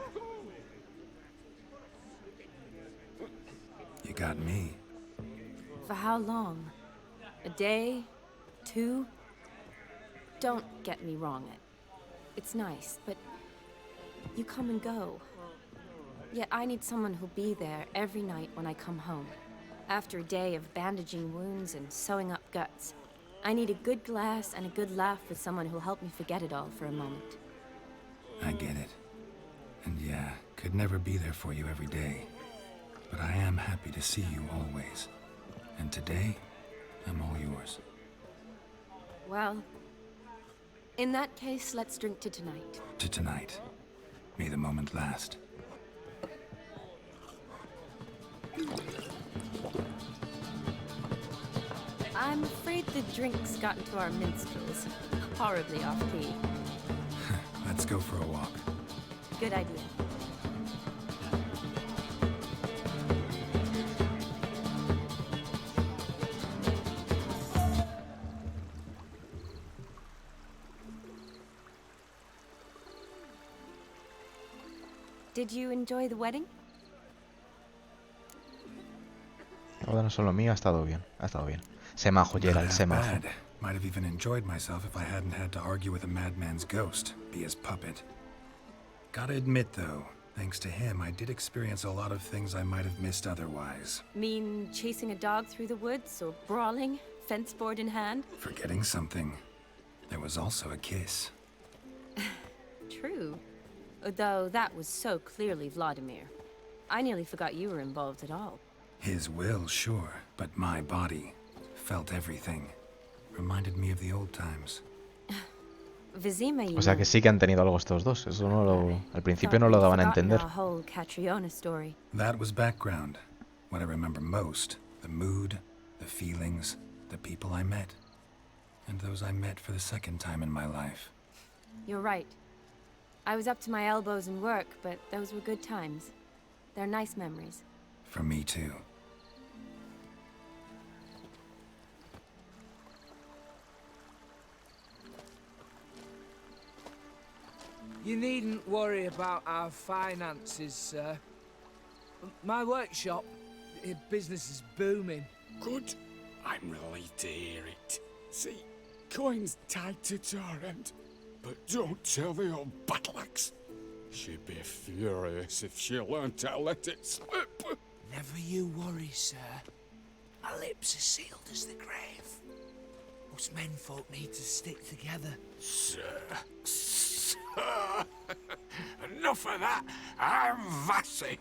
You got me. For how long? A day? 2? Don't get me wrong. It's nice, but you come and go. Yet I need someone who'll be there every night when I come home. After a day of bandaging wounds and sewing up guts, I need a good glass and a good laugh with someone who'll help me forget it all for a moment. I get it. And yeah, could never be there for you every day. But I am happy to see you always. And today, I'm all yours. Well, in that case, let's drink to tonight. To tonight. May the moment last. I'm afraid the drinks got into our minstrels. Horribly off-key. Let's go for a walk. Good idea. Did you enjoy the wedding? Ahora no solo mío, ha estado bien. Ha estado bien. Se majo, Gerald, se majo. Bad. Might have even enjoyed myself if I hadn't had to argue with a madman's ghost, be his puppet. Gotta admit, though, thanks to him, I did experience a lot of things I might have missed otherwise. Mean chasing a dog through the woods or brawling, fence board in hand? Forgetting something. There was also a kiss. True. Though that was so clearly Vladimir. I nearly forgot you were involved at all. His will, sure, but my body felt everything. Reminded me of the old times. Vizima, you O sea que sí que han tenido algo estos dos. Eso no lo... Al principio no lo daban a entender. Our whole Catriona story. That was background. What I remember most, the mood, the feelings, the people I met. And those I met for the second time in my life. You're right. I was up to my elbows in work, but those were good times. They're nice memories. For me too. You needn't worry about our finances, sir. My workshop, business is booming. Good. I'm relieved to hear it. See, coin's tied to Torrent, but don't tell the old battle axe. She'd be furious if she learned to let it slip. Never you worry, sir. My lips are sealed as the grave. Us menfolk need to stick together. Sir. Enough of that. I'm Vassy.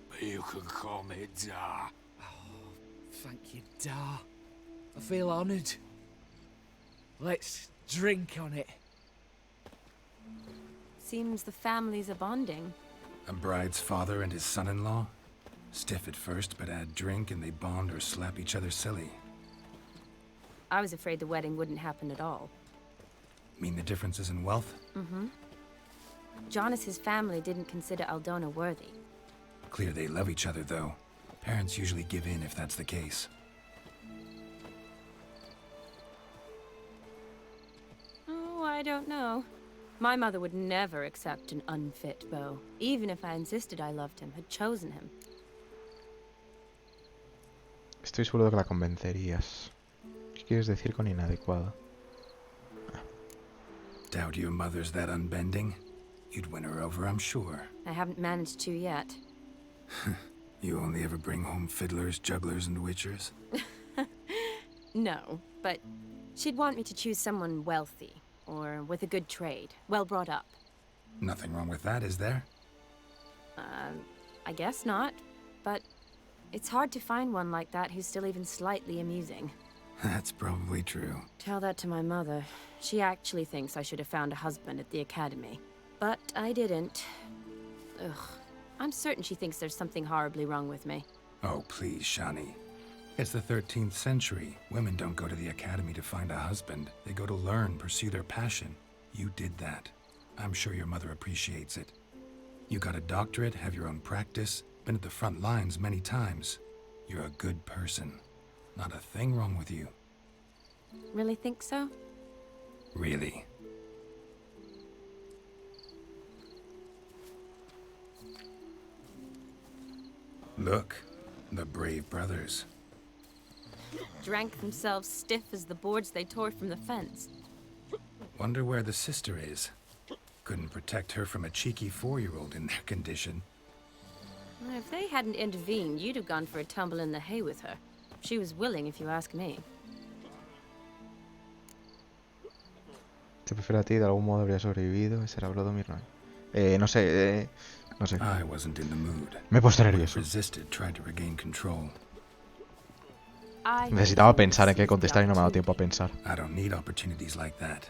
But you can call me Dar. Oh, thank you, Dar. I feel honoured. Let's drink on it. Seems the families are bonding. A bride's father and his son-in-law? Stiff at first, but add drink and they bond or slap each other silly. I was afraid the wedding wouldn't happen at all. Mean the differences in wealth? Mm-hmm. Jonas's family didn't consider Aldona worthy. Clear they love each other, though. Parents usually give in if that's the case. Oh, I don't know. My mother would never accept an unfit beau, even if I insisted I loved him, had chosen him. Estoy seguro de que la convencerías. ¿Qué quieres decir con inadecuada? Doubt your mother's that unbending? You'd win her over, I'm sure. I haven't managed to yet. You only ever bring home fiddlers, jugglers, and witchers? No, but she'd want me to choose someone wealthy, or with a good trade, well brought up. Nothing wrong with that, is there? I guess not, but it's hard to find one like that who's still even slightly amusing. That's probably true. Tell that to my mother. She actually thinks I should have found a husband at the academy. But I didn't. Ugh. I'm certain she thinks there's something horribly wrong with me. Oh, please, Shani. It's the 13th century. Women don't go to the academy to find a husband. They go to learn, pursue their passion. You did that. I'm sure your mother appreciates it. You got a doctorate, have your own practice, been at the front lines many times. You're a good person. Not a thing wrong with you. Really think so? Really. Look, the brave brothers. Drank themselves stiff as the boards they tore from the fence. Wonder where the sister is. Couldn't protect her from a cheeky 4-year-old in their condition. If they hadn't intervened, you'd have gone for a tumble in the hay with her. She was willing, if you ask me. Te prefiero a ti, de algún modo habría sobrevivido. Ese era Blodomir, no. No sé, no sé. I wasn't in the mood. Me he puesto nervioso. Resisted, tried to regain control. Necesitaba pensar en qué contestar y no me ha dado tiempo a pensar. I don't need opportunities like that.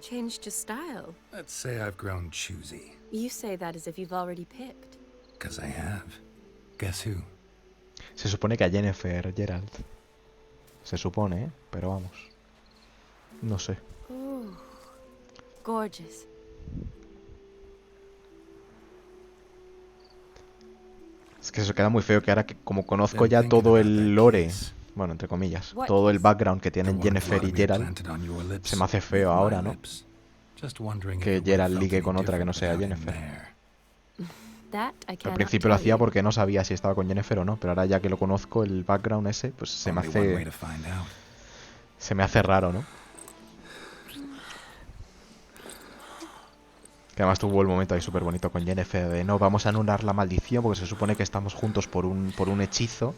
Changed your style. Let's say I've grown choosy. You say that as if you've already picked. 'Cause I have. Guess who? Se supone que a Jennifer Gerald. Se supone, ¿eh? Pero vamos. No sé. Ooh, gorgeous. Es que eso queda muy feo que ahora que como conozco ya todo el lore, bueno, entre comillas, todo el background que tienen Jennifer y Gerald, se me hace feo ahora, ¿no? Que Gerald ligue con otra que no sea Jennifer. Al principio lo hacía porque no sabía si estaba con Jennifer o no, pero ahora ya que lo conozco, el background ese, pues se me hace raro, ¿no? Que además tuvo el momento ahí súper bonito con Jennifer de no, vamos a anular la maldición porque se supone que estamos juntos por un hechizo.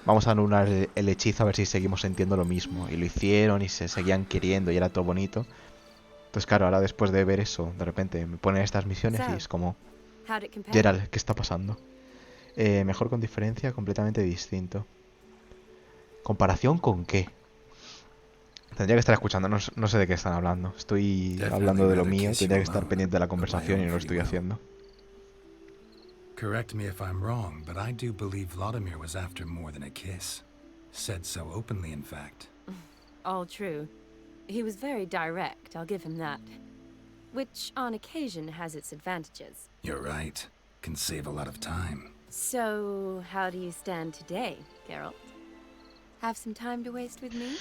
Vamos a anular el hechizo a ver si seguimos sintiendo lo mismo. Y lo hicieron y se seguían queriendo y era todo bonito. Entonces claro, ahora después de ver eso, de repente me ponen estas misiones y es como... Gerald, ¿qué está pasando? Mejor con diferencia, completamente distinto. ¿Comparación con qué? Tendría que estar escuchando, no sé de qué están hablando. Estoy hablando de lo mío, tendría que estar pendiente de la conversación y no lo estoy haciendo. Correct me if I'm wrong, but I do believe Vladimir was after more than a kiss. Said so openly, in fact. All true. He was very direct, I'll give him that. Which, on occasion, has its advantages. You're right. Can save a lot of time. So, how do you stand today, Geralt? Have some time to waste with me?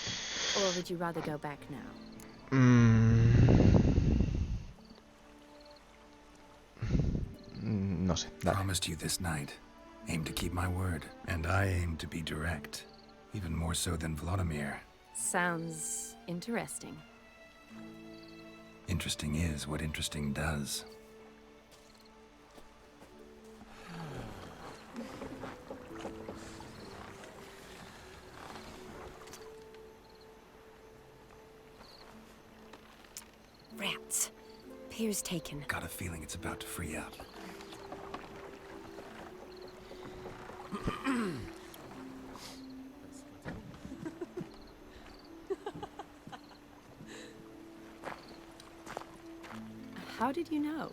Or would you rather go back now? No sé, dale. Promised you this night. Aim to keep my word. And I aim to be direct. Even more so than Vladimir. Sounds interesting. Interesting is what interesting does. Rats. Pier's taken. Got a feeling it's about to free up. How did you know?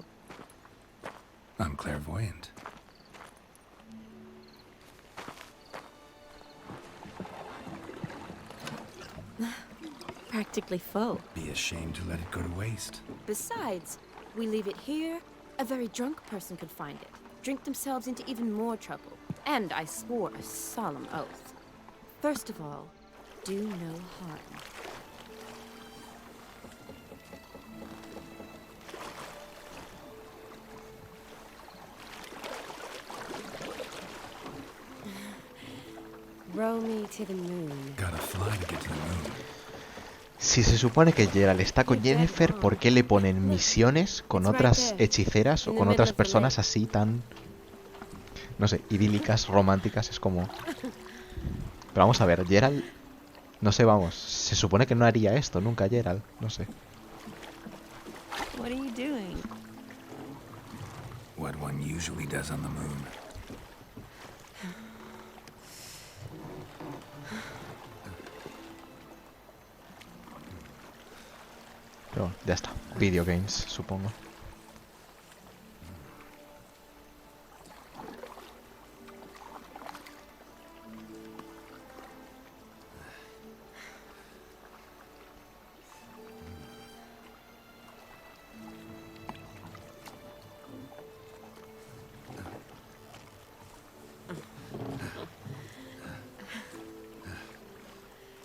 I'm clairvoyant. practically full. Be ashamed to let it go to waste. Besides, we leave it here, a very drunk person could find it, drink themselves into even more trouble. And I swore a solemn oath. First of all, do no harm. Row me to the moon. Gotta fly to get to the moon. Si se supone que Geralt está con Yennefer, ¿por qué le ponen misiones con otras hechiceras o con otras personas así tan, no sé, idílicas, románticas? Es como... Pero vamos a ver, Geralt... No sé, vamos, se supone que no haría esto nunca Geralt, no sé. What are you doing? What one usually does on the moon. Pero bueno, ya está. Video games, supongo.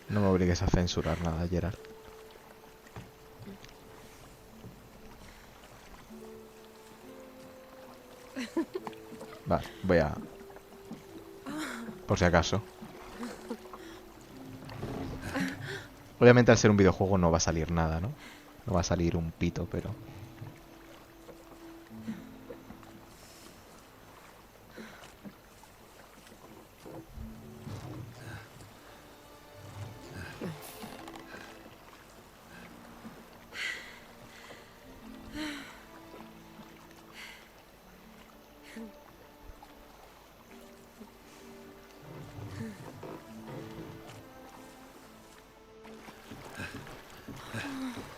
No me obligues a censurar nada, Geralt. Vale, voy a... Por si acaso. Obviamente al ser un videojuego no va a salir nada, ¿no? No va a salir un pito, pero...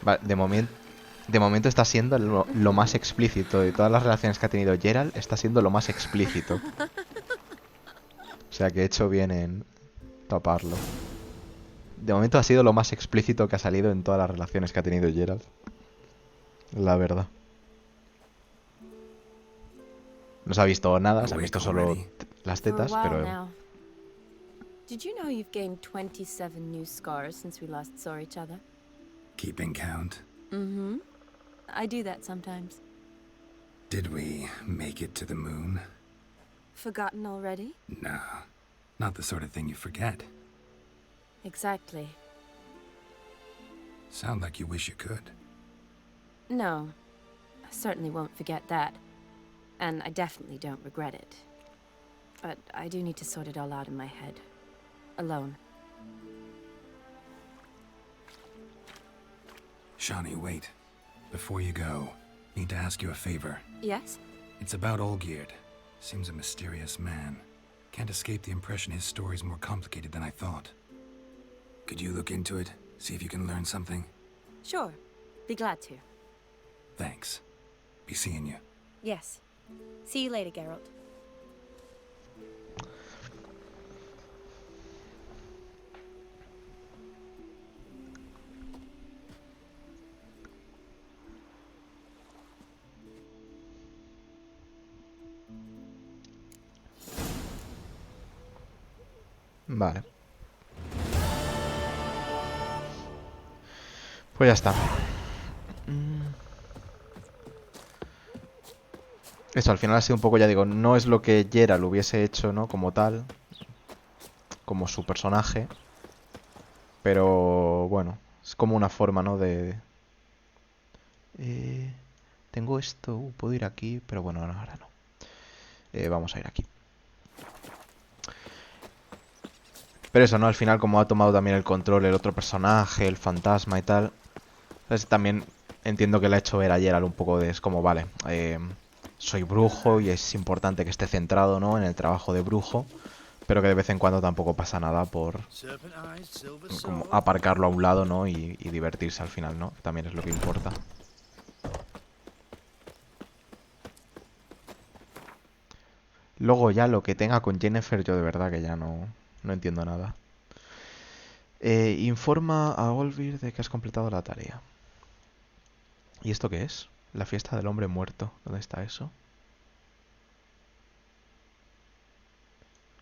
Vale, de momento está siendo lo más explícito. De todas las relaciones que ha tenido Geralt, está siendo lo más explícito. O sea que he hecho bien en taparlo. De momento ha sido lo más explícito que ha salido en todas las relaciones que ha tenido Geralt. La verdad. No se ha visto nada, se ha visto solo las tetas, pero... Did you know you've gained 27 new scars since we last saw each other? Keeping count. Mm-hmm. I do that sometimes. Did we make it to the moon? Forgotten already? No, not the sort of thing you forget. Exactly. Sound like you wish you could. No, I certainly won't forget that. And I definitely don't regret it. But I do need to sort it all out in my head. Alone. Shawnee, wait. Before you go, need to ask you a favor. Yes? It's about Olgierd. Seems a mysterious man. Can't escape the impression his story's more complicated than I thought. Could you look into it? See if you can learn something? Sure. Be glad to. Thanks. Be seeing you. Yes. See you later, Geralt. Vale. Pues ya está. Eso, al final ha sido un poco, ya digo, no es lo que Geralt hubiese hecho, ¿no? Como tal. Como su personaje. Pero, bueno, es como una forma, ¿no? De... tengo esto, puedo ir aquí, pero bueno, no, ahora no. Vamos a ir aquí. Pero eso, ¿no? Al final, como ha tomado también el control el otro personaje, el fantasma y tal. Entonces también entiendo que le ha hecho ver a Geralt un poco de... Es como, vale, soy brujo y es importante que esté centrado, ¿no? En el trabajo de brujo. Pero que de vez en cuando tampoco pasa nada por... como aparcarlo a un lado, ¿no? Y divertirse al final, ¿no? Que también es lo que importa. Luego ya lo que tenga con Yennefer, yo de verdad que ya no entiendo nada. Informa a Olvir de que has completado la tarea. ¿Y esto qué es? La fiesta del hombre muerto. ¿Dónde está eso?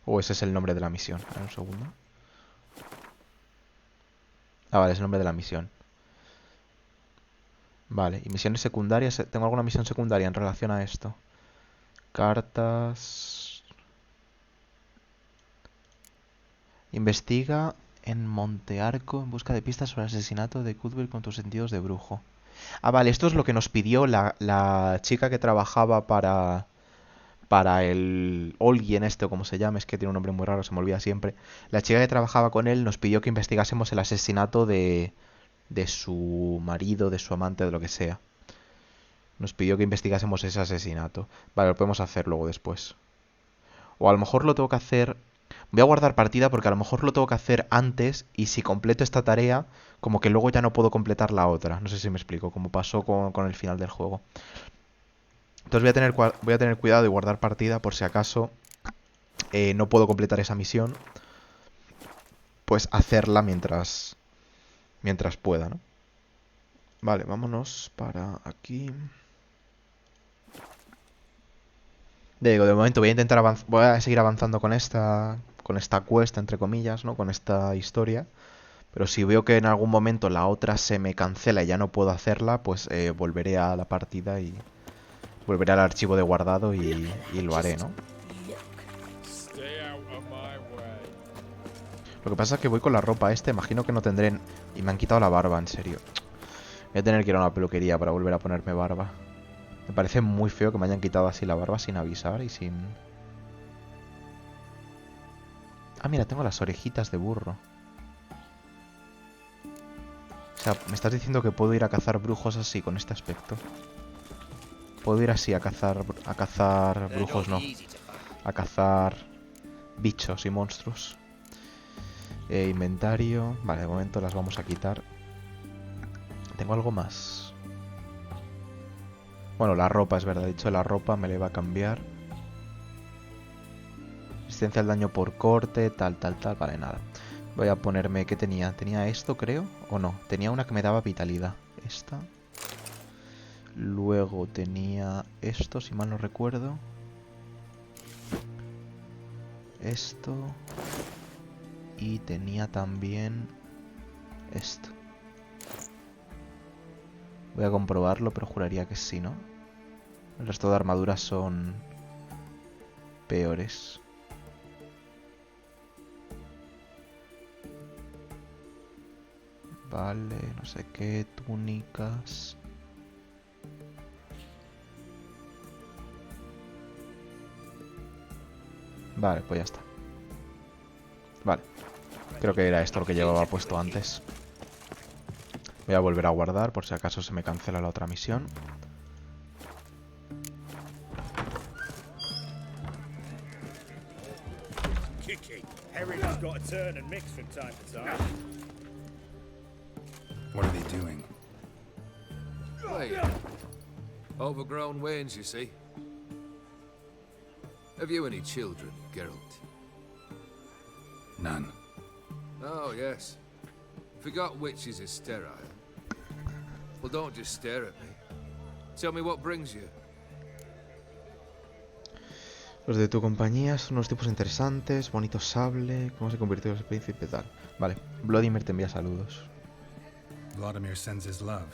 ¿O ese es el nombre de la misión? A ver, un segundo. Ah, vale, es el nombre de la misión. Vale, y misiones secundarias. ¿Tengo alguna misión secundaria en relación a esto? Cartas. Investiga en Montearco en busca de pistas sobre el asesinato de Cuthbert con tus sentidos de brujo. Ah, vale, esto es lo que nos pidió la chica que trabajaba para el Olgien este, o como se llama, es que tiene un nombre muy raro, se me olvida siempre. La chica que trabajaba con él nos pidió que investigásemos el asesinato de su marido, de su amante, de lo que sea. Nos pidió que investigásemos ese asesinato. Vale, lo podemos hacer luego después. O a lo mejor lo tengo que hacer... Voy a guardar partida porque a lo mejor lo tengo que hacer antes y si completo esta tarea, como que luego ya no puedo completar la otra. No sé si me explico, como pasó con el final del juego. Entonces voy a tener cuidado y guardar partida por si acaso no puedo completar esa misión. Pues hacerla mientras pueda, ¿no? Vale, vámonos para aquí. Digo, de momento voy a intentar voy a seguir avanzando con esta quest, entre comillas, ¿no? Con esta historia. Pero si veo que en algún momento la otra se me cancela y ya no puedo hacerla, pues volveré a la partida y volveré al archivo de guardado y lo haré, ¿no? Lo que pasa es que voy con la ropa imagino que no tendré... Y me han quitado la barba, en serio. Voy a tener que ir a una peluquería para volver a ponerme barba. Me parece muy feo que me hayan quitado así la barba sin avisar y sin... Ah, mira, tengo las orejitas de burro. O sea, me estás diciendo que puedo ir a cazar brujos así, con este aspecto. Puedo ir así a cazar brujos, no. A cazar bichos y monstruos. Inventario. Vale, de momento las vamos a quitar. ¿Tengo algo más? Bueno, la ropa, es verdad. De hecho, la ropa me la iba a cambiar. Resistencia al daño por corte, tal. Vale, nada. Voy a ponerme... ¿Qué tenía? ¿Tenía esto, creo? ¿O no? Tenía una que me daba vitalidad. Esta. Luego tenía esto, si mal no recuerdo. Esto. Y tenía también esto. Voy a comprobarlo, pero juraría que sí, ¿no? El resto de armaduras son peores. Vale, no sé qué, túnicas. Vale, pues ya está. Vale. Creo que era esto lo que llevaba puesto antes. Voy a volver a guardar por si acaso se me cancela la otra misión. What are they doing? Hey, overgrown wains, you see. Have you any children, Geralt? None. Oh, yes. Forgot witches is sterile. Well, don't just stare at me. Tell me what brings you. Los de tu compañía son unos tipos interesantes, bonito sable, cómo se convirtió en príncipe tal. Vale, Vladimir te envía saludos. Vladimir sends his love.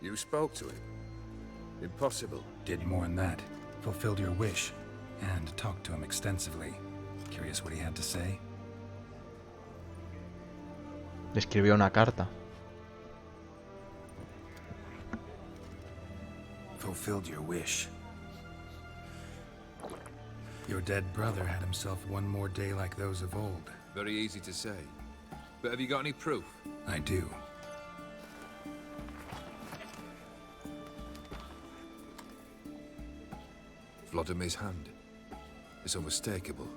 You spoke to him? Impossible. Did more than that. Fulfilled your wish. And talked to him extensively. Curious what he had to say? Le escribió una carta. Fulfilled your wish. Your dead brother had himself one more day like those of old. Very easy to say. But have you got any proof? I do. Vladimir's hand. It's unmistakable.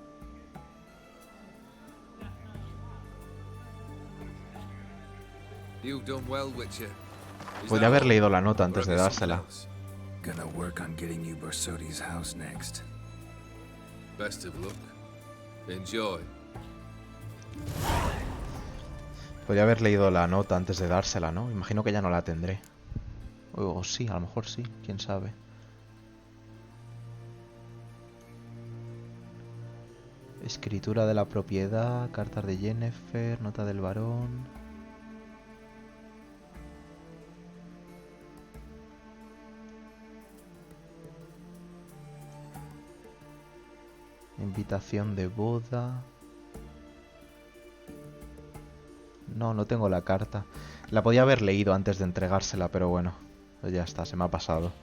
You've done well, Witcher. Podría haber leído la nota antes de dársela. Gonna work on getting you Borsodi's house next. Best of luck. Enjoy. Podría haber leído la nota antes de dársela, ¿no? Imagino que ya no la tendré. O sí, a lo mejor sí, quién sabe. Escritura de la propiedad, cartas de Jennifer, nota del varón. Invitación de boda. No, no tengo la carta. La podía haber leído antes de entregársela, pero bueno. Pues ya está, se me ha pasado.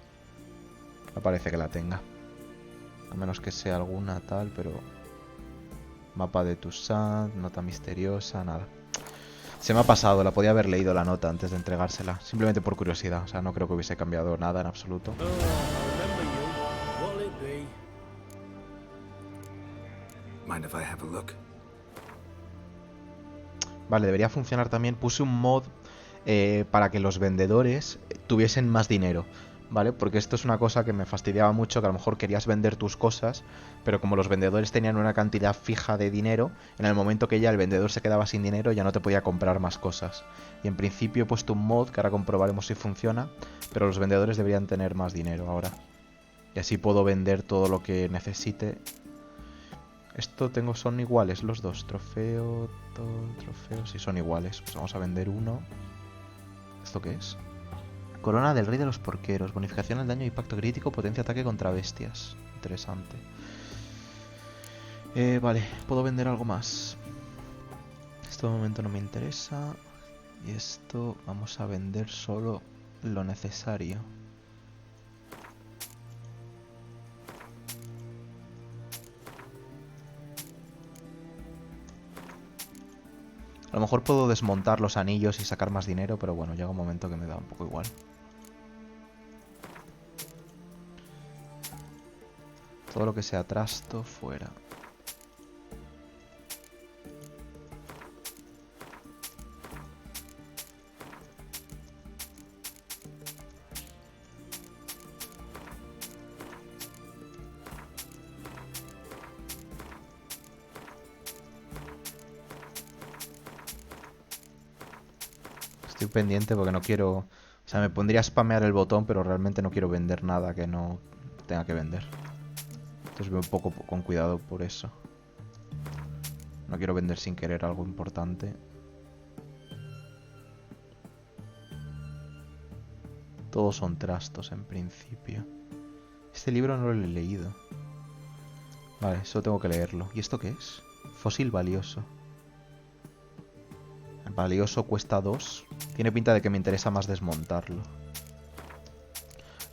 No parece que la tenga. A menos que sea alguna tal, pero... Mapa de Toussaint, nota misteriosa, nada. Se me ha pasado, la podía haber leído la nota antes de entregársela. Simplemente por curiosidad, o sea, no creo que hubiese cambiado nada en absoluto. Mind if I have a look? Vale, debería funcionar también. Puse un mod para que los vendedores tuviesen más dinero, ¿vale? Porque esto es una cosa que me fastidiaba mucho, que a lo mejor querías vender tus cosas, pero como los vendedores tenían una cantidad fija de dinero, en el momento que ya el vendedor se quedaba sin dinero, ya no te podía comprar más cosas. Y en principio he puesto un mod, que ahora comprobaremos si funciona, pero los vendedores deberían tener más dinero ahora. Y así puedo vender todo lo que necesite. Esto son iguales los dos. Trofeo, trofeo, sí son iguales. Pues vamos a vender uno. ¿Esto qué es? Corona del rey de los porqueros. Bonificación al daño y impacto crítico. Potencia ataque contra bestias. Interesante. Vale, puedo vender algo más. Esto de momento no me interesa. Y esto vamos a vender solo lo necesario. A lo mejor puedo desmontar los anillos y sacar más dinero, pero bueno, llega un momento que me da un poco igual. Todo lo que sea trasto, fuera. Estoy pendiente porque no quiero... O sea, me pondría a spamear el botón, pero realmente no quiero vender nada que no tenga que vender. Entonces voy un poco con cuidado por eso. No quiero vender sin querer algo importante. Todos son trastos en principio. Este libro no lo he leído. Vale, eso tengo que leerlo. ¿Y esto qué es? Fósil valioso. El valioso cuesta 2. Tiene pinta de que me interesa más desmontarlo.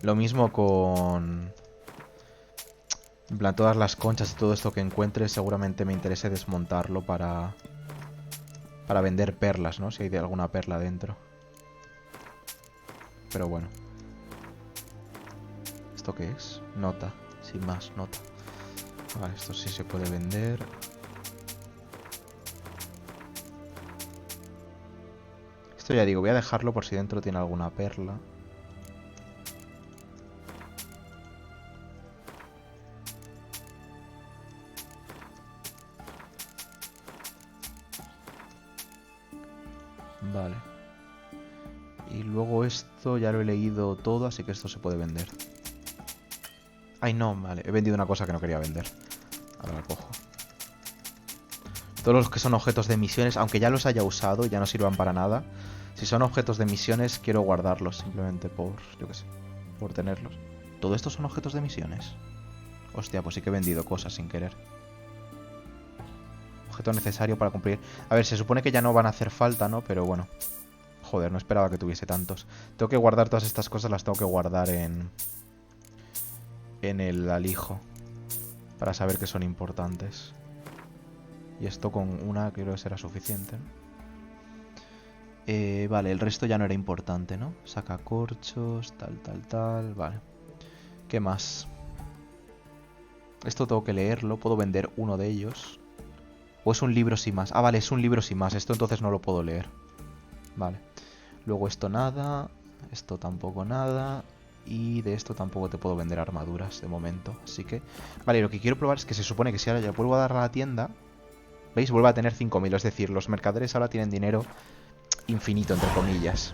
Lo mismo con... En plan, todas las conchas y todo esto que encuentre seguramente me interese desmontarlo para vender perlas, ¿no? Si hay de alguna perla dentro. Pero bueno. ¿Esto qué es? Nota. Sin más, nota. Vale, esto sí se puede vender. Esto ya digo, voy a dejarlo por si dentro tiene alguna perla. Vale. Y luego esto ya lo he leído todo, así que esto se puede vender. Ay, no, vale. He vendido una cosa que no quería vender. Ahora la cojo. Todos los que son objetos de misiones, aunque ya los haya usado, ya no sirvan para nada. Si son objetos de misiones, quiero guardarlos simplemente por, yo qué sé, por tenerlos. ¿Todo esto son objetos de misiones? Hostia, pues sí que he vendido cosas sin querer. Objeto necesario para cumplir. A ver, se supone que ya no van a hacer falta, ¿no? Pero bueno. Joder, no esperaba que tuviese tantos. Tengo que guardar todas estas cosas, las tengo que guardar en el alijo. Para saber que son importantes. Y esto con una creo que será suficiente, ¿no? Vale, el resto ya no era importante, ¿no? Sacacorchos, tal. Vale. ¿Qué más? Esto tengo que leerlo. Puedo vender uno de ellos. ¿O es un libro sin más? Ah, vale, es un libro sin más. Esto entonces no lo puedo leer. Vale. Luego esto nada. Esto tampoco nada. Y de esto tampoco te puedo vender armaduras de momento. Así que... Vale, lo que quiero probar es que se supone que si ahora ya vuelvo a dar a la tienda... ¿Veis? Vuelve a tener 5.000. Es decir, los mercaderes ahora tienen dinero infinito, entre comillas.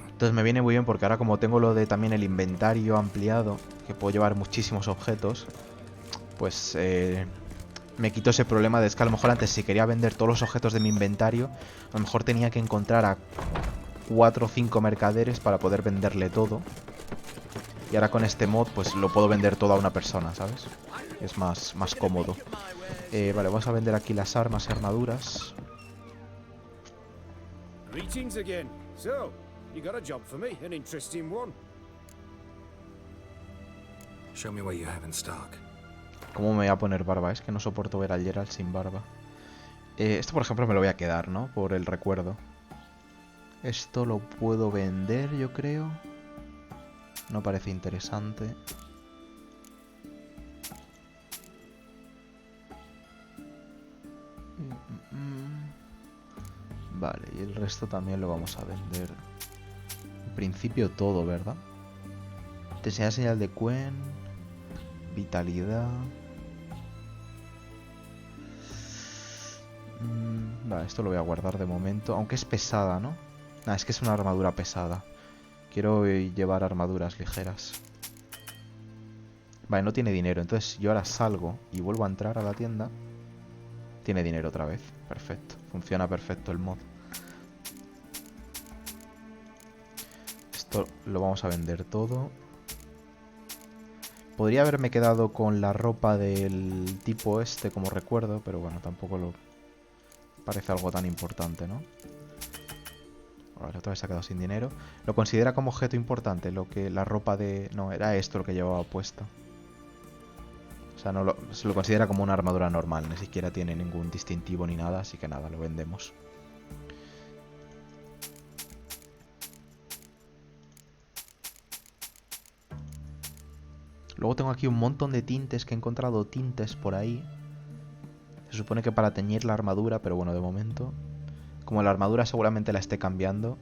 Entonces me viene muy bien porque ahora como tengo lo de también el inventario ampliado, que puedo llevar muchísimos objetos, pues me quito ese problema de que a lo mejor antes si quería vender todos los objetos de mi inventario, a lo mejor tenía que encontrar a 4 o 5 mercaderes para poder venderle todo. Y ahora con este mod pues lo puedo vender todo a una persona, ¿sabes? Es más cómodo. Vale, vamos a vender aquí las armas y armaduras. Greetings again. So, you got a job for me, an interesting one. Show me what you have in stock. ¿Cómo me voy a poner barba? Es que no soporto ver a Geralt sin barba. Esto, por ejemplo, me lo voy a quedar, ¿no? Por el recuerdo. Esto lo puedo vender, yo creo. No parece interesante. Vale, y el resto también lo vamos a vender. En principio todo, ¿verdad? Te enseña señal de Quen. Vitalidad. Vale, esto lo voy a guardar de momento. Aunque es pesada, ¿no? Nah, es que es una armadura pesada. Quiero llevar armaduras ligeras. Vale, no tiene dinero. Entonces yo ahora salgo y vuelvo a entrar a la tienda. Tiene dinero otra vez. Perfecto. Funciona perfecto el mod. Esto lo vamos a vender todo. Podría haberme quedado con la ropa del tipo este como recuerdo, pero bueno, tampoco lo parece algo tan importante, ¿no? Vale, otra vez se ha quedado sin dinero. ¿Lo considera como objeto importante? Lo que la ropa de... No, era esto lo que llevaba puesta. O sea, no se lo considera como una armadura normal. Ni siquiera tiene ningún distintivo ni nada, así que nada, lo vendemos. Luego tengo aquí un montón de tintes, que he encontrado tintes por ahí. Se supone que para teñir la armadura, pero bueno, de momento... Como la armadura seguramente la esté cambiando.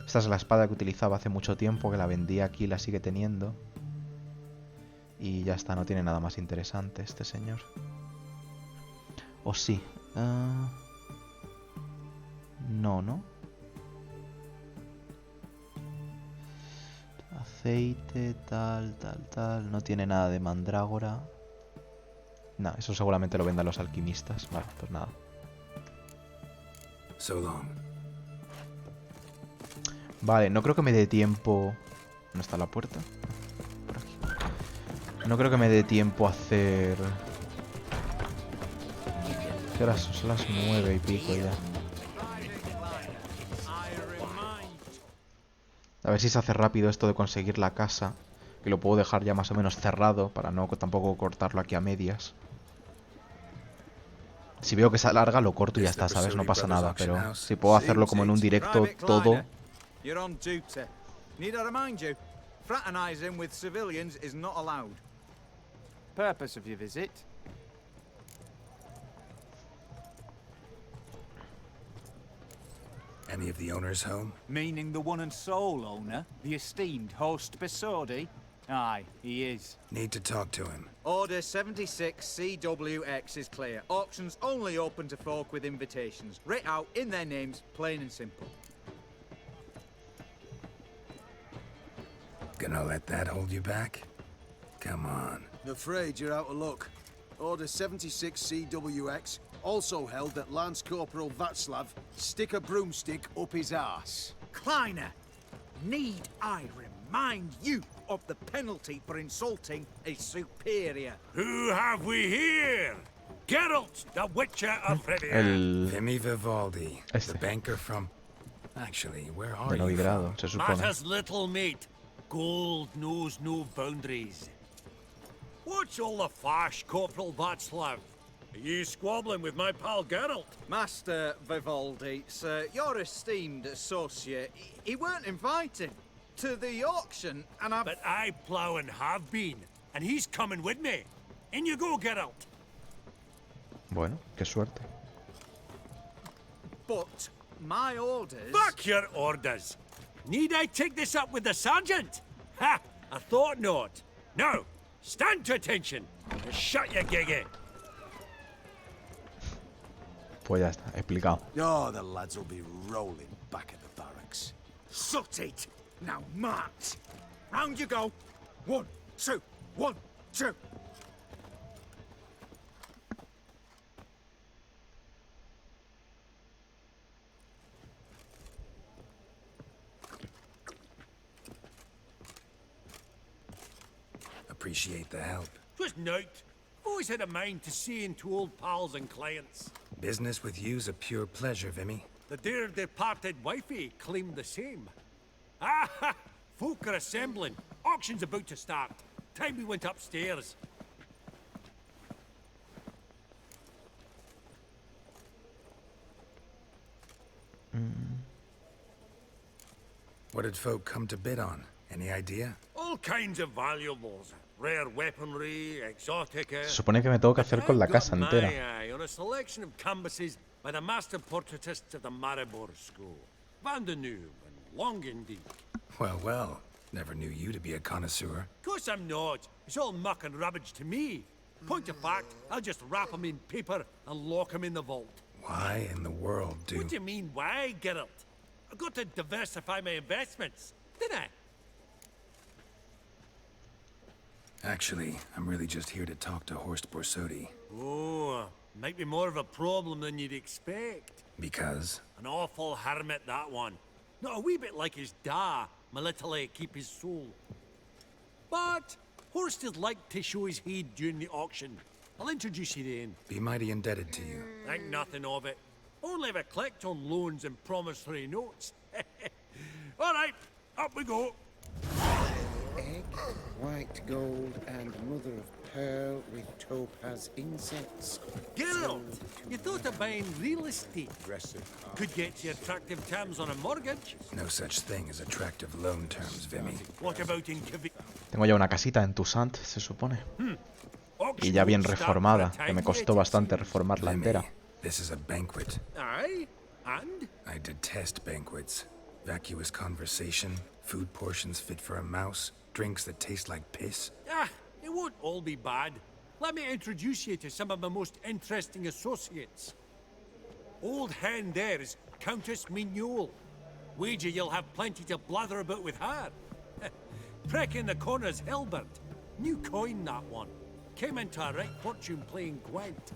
Esta es la espada que utilizaba hace mucho tiempo, que la vendí aquí y la sigue teniendo. Y ya está, no tiene nada más interesante este señor. ¿O sí? No, ¿no? Aceite, tal. No tiene nada de mandrágora. Nah, eso seguramente lo vendan los alquimistas. Vale, pues nada. So long. Vale, no creo que me dé tiempo... ¿Dónde está la puerta? Por aquí. No creo que me dé tiempo a hacer... ¿Qué horas? Son las 9 y pico ya. A ver si se hace rápido esto de conseguir la casa. Que lo puedo dejar ya más o menos cerrado para no tampoco cortarlo aquí a medias. Si veo que se alarga, lo corto y ya está, ¿sabes? No pasa nada, pero si puedo hacerlo como en un directo todo... You're on duty. Need I remind you, fraternizing with civilians is not allowed. Purpose of your visit? Any of the owners home? Meaning the one and sole owner, the esteemed host Besodi? Aye, he is. Need to talk to him. Order 76 CWX is clear. Auctions only open to folk with invitations. Writ out in their names, plain and simple. Gonna let that hold you back? Come on. Afraid you're out of luck. Order 76 CWX also held that Lance Corporal Václav stick a broomstick up his arse. Kleiner, need I remind you of the penalty for insulting a superior? Who have we here? Geralt, the Witcher of Rivia. Vimy Vivaldi, the banker from... Actually, where are De you Novigrado, se from? supone. Matters little, mate. Gold knows no boundaries. What's all the fash, Corporal Václav? Are you squabbling with my pal Geralt? Master Vivaldi, sir, your esteemed associate, he weren't invited to the auction, and But I plough and have been, and he's coming with me. In you go, Geralt. Bueno, qué suerte. But my orders... Fuck your orders! Need I take this up with the sergeant? Ha! I thought not. Now, stand to attention and shut your giggy. Pues ya está, explicado. Oh, the lads will be rolling back at the barracks. Sut it! Now march! Round you go! 1, 2, 1, 2! Appreciate the help. Just note. Always had a mind to see into old pals and clients. Business with you's a pure pleasure, Vimy. The dear departed wifey claimed the same. Ah ha! Folk are assembling. Auction's about to start. Time we went upstairs. What did folk come to bid on? Any idea? All kinds of valuables. Rare weaponry, exotica. Se supone que me tengo que hacer con la casa entera. My eye on a selection of canvases by the master portraitists of the Maribor School. Van de Neuve and Longendijk. Well, well. Never knew you to be a connoisseur. Of course I'm not. It's all muck and rubbish to me. Point of fact, I'll just wrap them in paper and lock them in the vault. Why in the world do... What do you mean, why, Geralt? I've got to diversify my investments, didn't I? Actually, I'm really just here to talk to Horst Borsodi. Oh, might be more of a problem than you'd expect. Because? An awful hermit, that one. Not a wee bit like his da, my little keep his soul. But Horst is like to show his head during the auction. I'll introduce you then. Be mighty indebted to you. Think nothing of it. Only ever clicked on loans and promissory notes. All right, up we go. Egg, white gold, and mother of pearl with topaz insets. Geralt, you thought of buying real estate? Could get you attractive terms on a mortgage. No such thing as attractive loan terms, Vimy. What about in Tengo ya una casita en Toussaint, se supone. Y ya bien reformada, que me costó bastante reformarla entera. This is a banquet. Aye, and? I detest banquets. Vacuous conversation, food portions fit for a mouse, drinks that taste like piss. Ah, it won't all be bad. Let me introduce you to some of my most interesting associates. Old hen there is Countess Mignole. Wager you'll have plenty to blather about with her. Prick in the corner's Hilbert. New coin, that one. Came into a right fortune playing Gwent.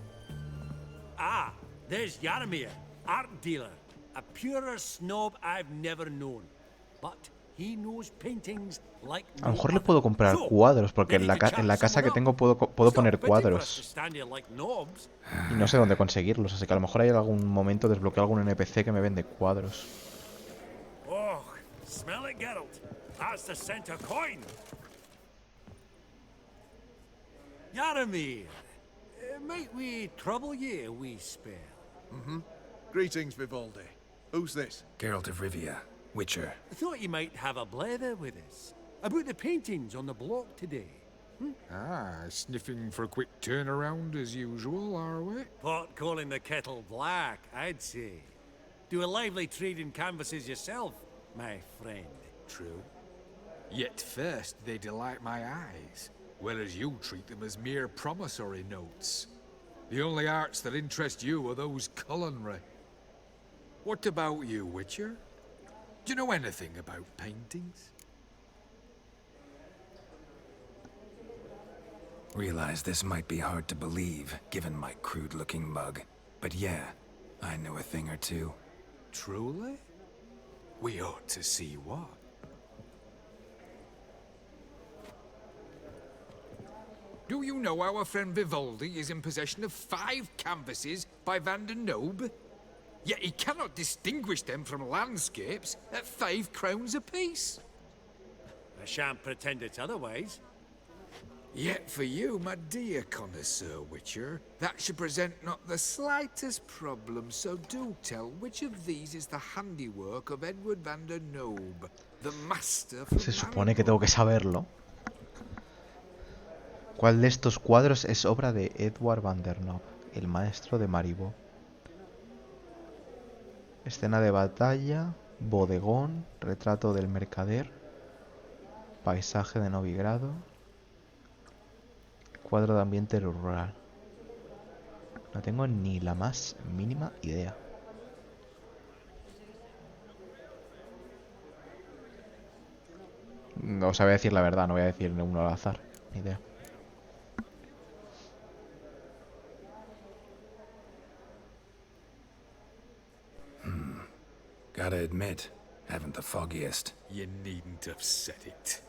Ah, there's Jaromir, art dealer. A purer snob I've never known. But he knows paintings like A lo mejor le puedo comprar cuadros, porque en la casa que tengo puedo poner cuadros. Y no sé dónde conseguirlos, así que a lo mejor hay algún momento desbloqueo algún NPC que me vende cuadros. Oh, smell it, Geralt. That's the center coin. Jaromir, might we trouble ye a wee spell? Greetings, Vivaldi. Who's this? Geralt of Rivia, Witcher. I thought you might have a blether with us. About the paintings on the block today. Ah, sniffing for a quick turnaround as usual, are we? Pot calling the kettle black, I'd say. Do a lively trade in canvases yourself, my friend. True. Yet first they delight my eyes, whereas you treat them as mere promissory notes. The only arts that interest you are those culinary. What about you, Witcher? Do you know anything about paintings? Realize this might be hard to believe, given my crude-looking mug. But yeah, I know a thing or two. Truly? We ought to see what. Do you know our friend Vivaldi is in possession of 5 canvases by Van der Nobe? Yet he cannot distinguish them from landscapes at 5 crowns apiece. I shan't pretend it's otherwise. Yet for you, my dear connoisseur Witcher, that should present not the slightest problem, so do tell which of these is the handiwork of Edward Van der Nobe, the master from Se supone que tengo que saberlo. ¿Cuál de estos cuadros es obra de Edward Van der Nobe, el maestro de Maribor? Escena de batalla, bodegón, retrato del mercader, paisaje de Novigrado, cuadro de ambiente rural. No tengo ni la más mínima idea. O sea, voy a decir la verdad, no voy a decir uno al azar. Ni idea. Gotta admit, haven't the foggiest. You needn't have said it.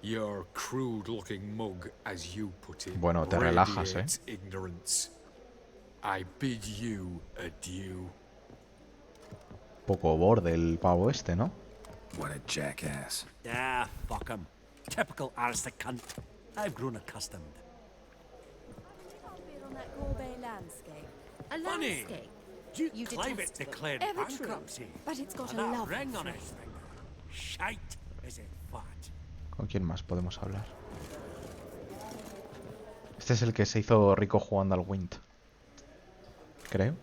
Your crude-looking mug, as you put it, Bueno, te relajas, radiates ignorance. I bid you adieu. Poco borde el pavo este, ¿no? What a jackass. Ah, fuck him. Typical aristocrat cunt. I've grown accustomed. On that gourmet landscape. A Funny. landscape. Duke You Climate detest them. declared Ever true. bankruptcy. But it's got And a that love ring on affair. his finger. Shite is it fat. ¿Con quién más podemos hablar? Este es el que se hizo rico jugando al Wind. Creo.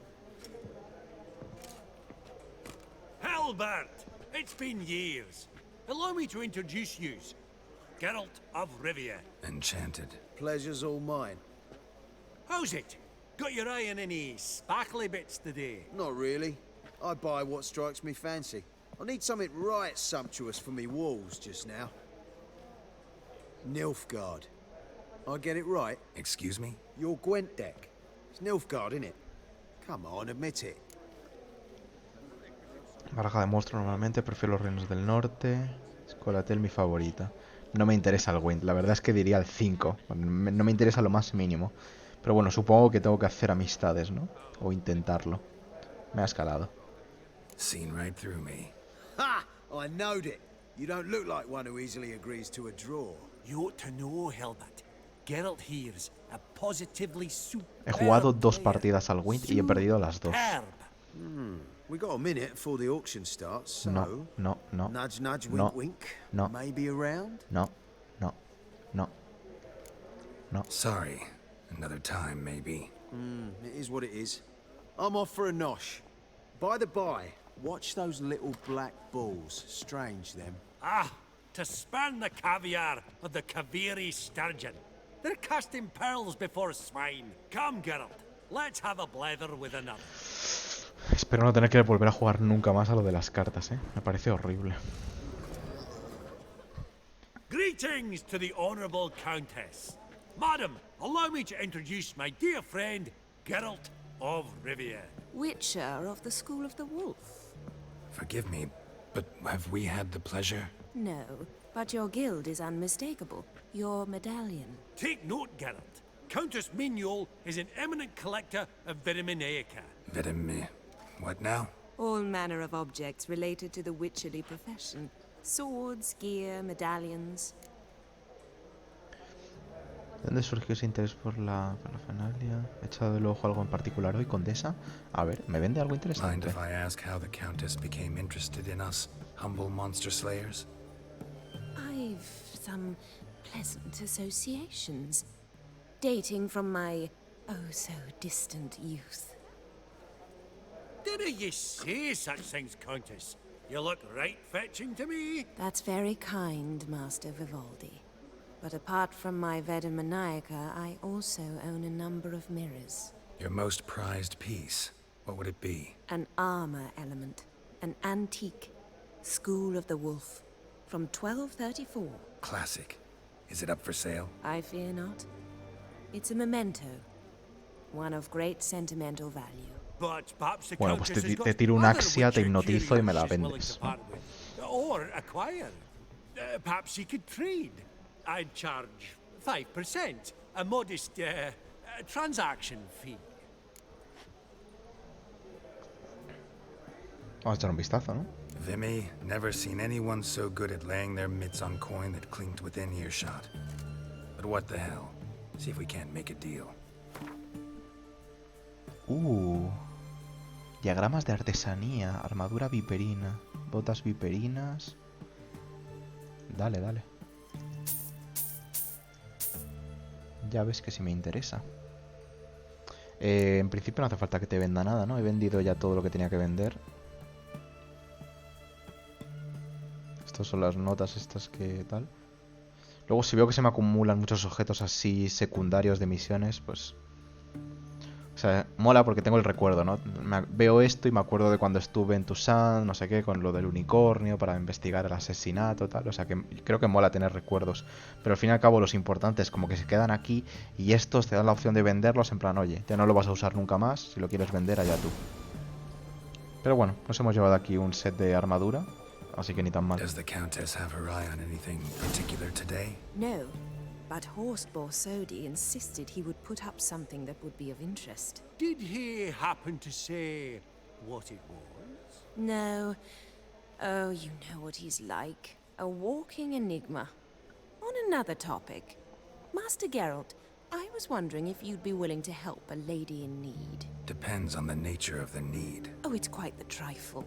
Halbert, it's been years. Allow me to introduce yous. Geralt of Rivia. Enchanted. Pleasure's all mine. How's it? Got your eye on any sparkly bits today? Not really. I buy what strikes me fancy. I need something right sumptuous for me walls just now. Nilfgaard. I get it right? Excuse me? Your Gwent deck. It's Nilfgaard, innit? Come on, admit it. Baraja de monstruos normalmente, prefiero los reinos del norte. Escolatel mi favorita. No me interesa el Wind, la verdad es que diría el 5. No me interesa lo más mínimo. Pero bueno, supongo que tengo que hacer amistades, ¿no? O intentarlo. Me ha escalado. Seen right through me. Ha! I knowed it. You don't look like one who easily agrees to a draw. You ought to know, Hilbert. Geralt here's a positively superb He jugado 2 player. partidas al Wind y he perdido las 2. We got a minute before the auction starts, so... No, no, no. Nudge, nudge, wink, No. wink. No. Maybe around? No, no, no, no. Sorry. Another time, maybe. It is what it is. I'm off for a nosh. By the by, watch those little black balls. Strange, them. Ah, to spurn the caviar of the Kaviri sturgeon. They're casting pearls before swine. Come, Geralt, let's have a blether with another. Espero no tener que volver a jugar nunca más a lo de las cartas, ¿eh? Me parece horrible. Greetings to the Honourable Countess. Madam, allow me to introduce my dear friend, Geralt of Rivia. Witcher of the School of the Wolf. Forgive me, but have we had the pleasure? No, but your guild is unmistakable. Your medallion. Take note, Geralt. Countess Mignol is an eminent collector of Vitaminaica. What now? All manner of objects related to the witcherly profession. Swords, gear, medallions. ¿Dónde surgió ese interés por la familia? ¿He echado el ojo a algo en particular hoy, Condesa? A ver, ¿me vende algo Mind interesante? if I ask how the Countess became interested in us, humble monster slayers? I've some pleasant associations, dating from my oh-so-distant youth. Dinna ye say such things, Countess? You look right fetching to me. That's very kind, Master Vivaldi. But apart from my Vedamaniaca, I also own a number of mirrors. Your most prized piece, what would it be? An armor element. An antique. School of the Wolf. From 1234. Classic. Is it up for sale? I fear not. It's a memento. One of great sentimental value. But perhaps the Bueno, pues Countess has te got tiro un other Axia, te Witcher hipnotizo y me la curios she's willing vendes, to part with. Or acquire. Perhaps he could trade. I'd charge 5%, a modest transaction fee. Vamos a echar un vistazo, ¿no? Vimy, never seen anyone so good at laying their mitts on coin that clinked within earshot. But what the hell? See if we can't make a deal. Diagramas de artesanía, armadura viperina, botas viperinas. Dale, dale. Ya ves que sí me interesa. En principio no hace falta que te venda nada, ¿no? He vendido ya todo lo que tenía que vender. Estas son las notas estas que tal. Luego si veo que se me acumulan muchos objetos así secundarios de misiones, pues O sea, mola porque tengo el recuerdo, ¿no? Veo esto y me acuerdo de cuando estuve en Toussaint, no sé qué, con lo del unicornio para investigar el asesinato, tal. O sea, que creo que mola tener recuerdos. Pero al fin y al cabo los importantes como que se quedan aquí y estos te dan la opción de venderlos en plan, oye, ya no lo vas a usar nunca más, si lo quieres vender allá tú. Pero bueno, nos hemos llevado aquí un set de armadura, así que ni tan mal. Does the Countess have her eye on anything particular today? No, but Horst Borsodi insisted he would put up something that would be of interest. Did he happen to say what it was? No. Oh, you know what he's like. A walking enigma. On another topic, Master Geralt, I was wondering if you'd be willing to help a lady in need. Depends on the nature of the need. Oh, it's quite the trifle.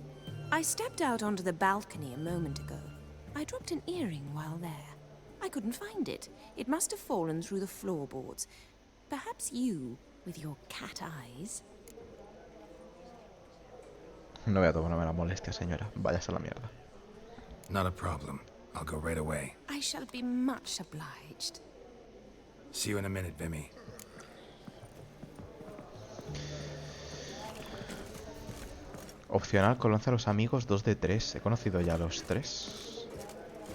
I stepped out onto the balcony a moment ago. I dropped an earring while there. I couldn't find it. It must have fallen through the floorboards. Perhaps you, with your cat eyes... No voy a tomarme la molestia, señora. Váyase a la mierda. Not a problem. I'll go right away. I shall be much obliged. See you in a minute, Vimy. Opcional, conoce a los amigos 2 de 3. He conocido ya a los 3.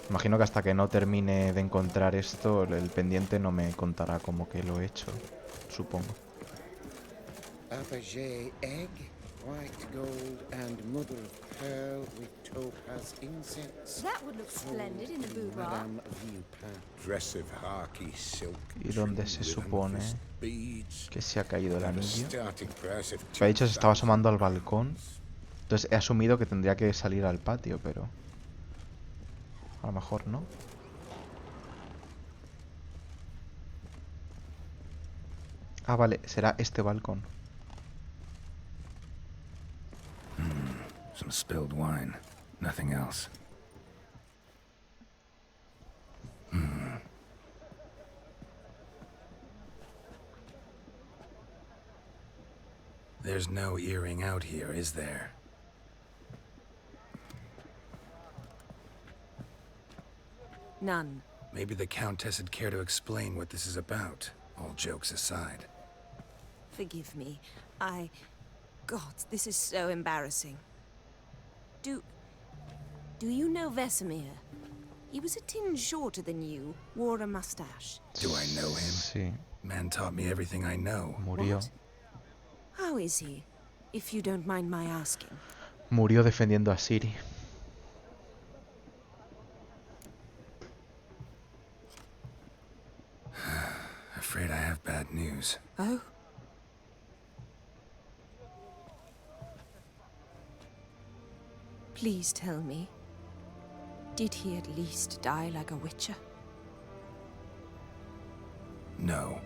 Imagino que hasta que no termine de encontrar esto, el pendiente no me contará como que lo he hecho. Supongo. Apogee egg, white gold, and mother of pearl with topaz incense. That would look splendid in a boudoir. Madame Viewpan. Dress of harky silk. ¿Y dónde se supone que se ha caído el anillo? Starting price of Me ha dicho que se estaba asomando al balcón. Entonces he asumido que tendría que salir al patio, pero... a lo mejor no. Ah, vale, será este balcón. Some spilled wine. Nothing else. There's no earring out here, is there? None. Maybe the Countess would care to explain what this is about, all jokes aside. Forgive me. God, this is so embarrassing. Do you know Vesemir? He was a tinge shorter than you, wore a mustache. Do I know him? Sí. Man taught me everything I know. Murió. What? How is he, if you don't mind my asking? Murió defendiendo a Ciri. Afraid I have bad news. Oh? Please tell me. Did he at least die like a witcher? No.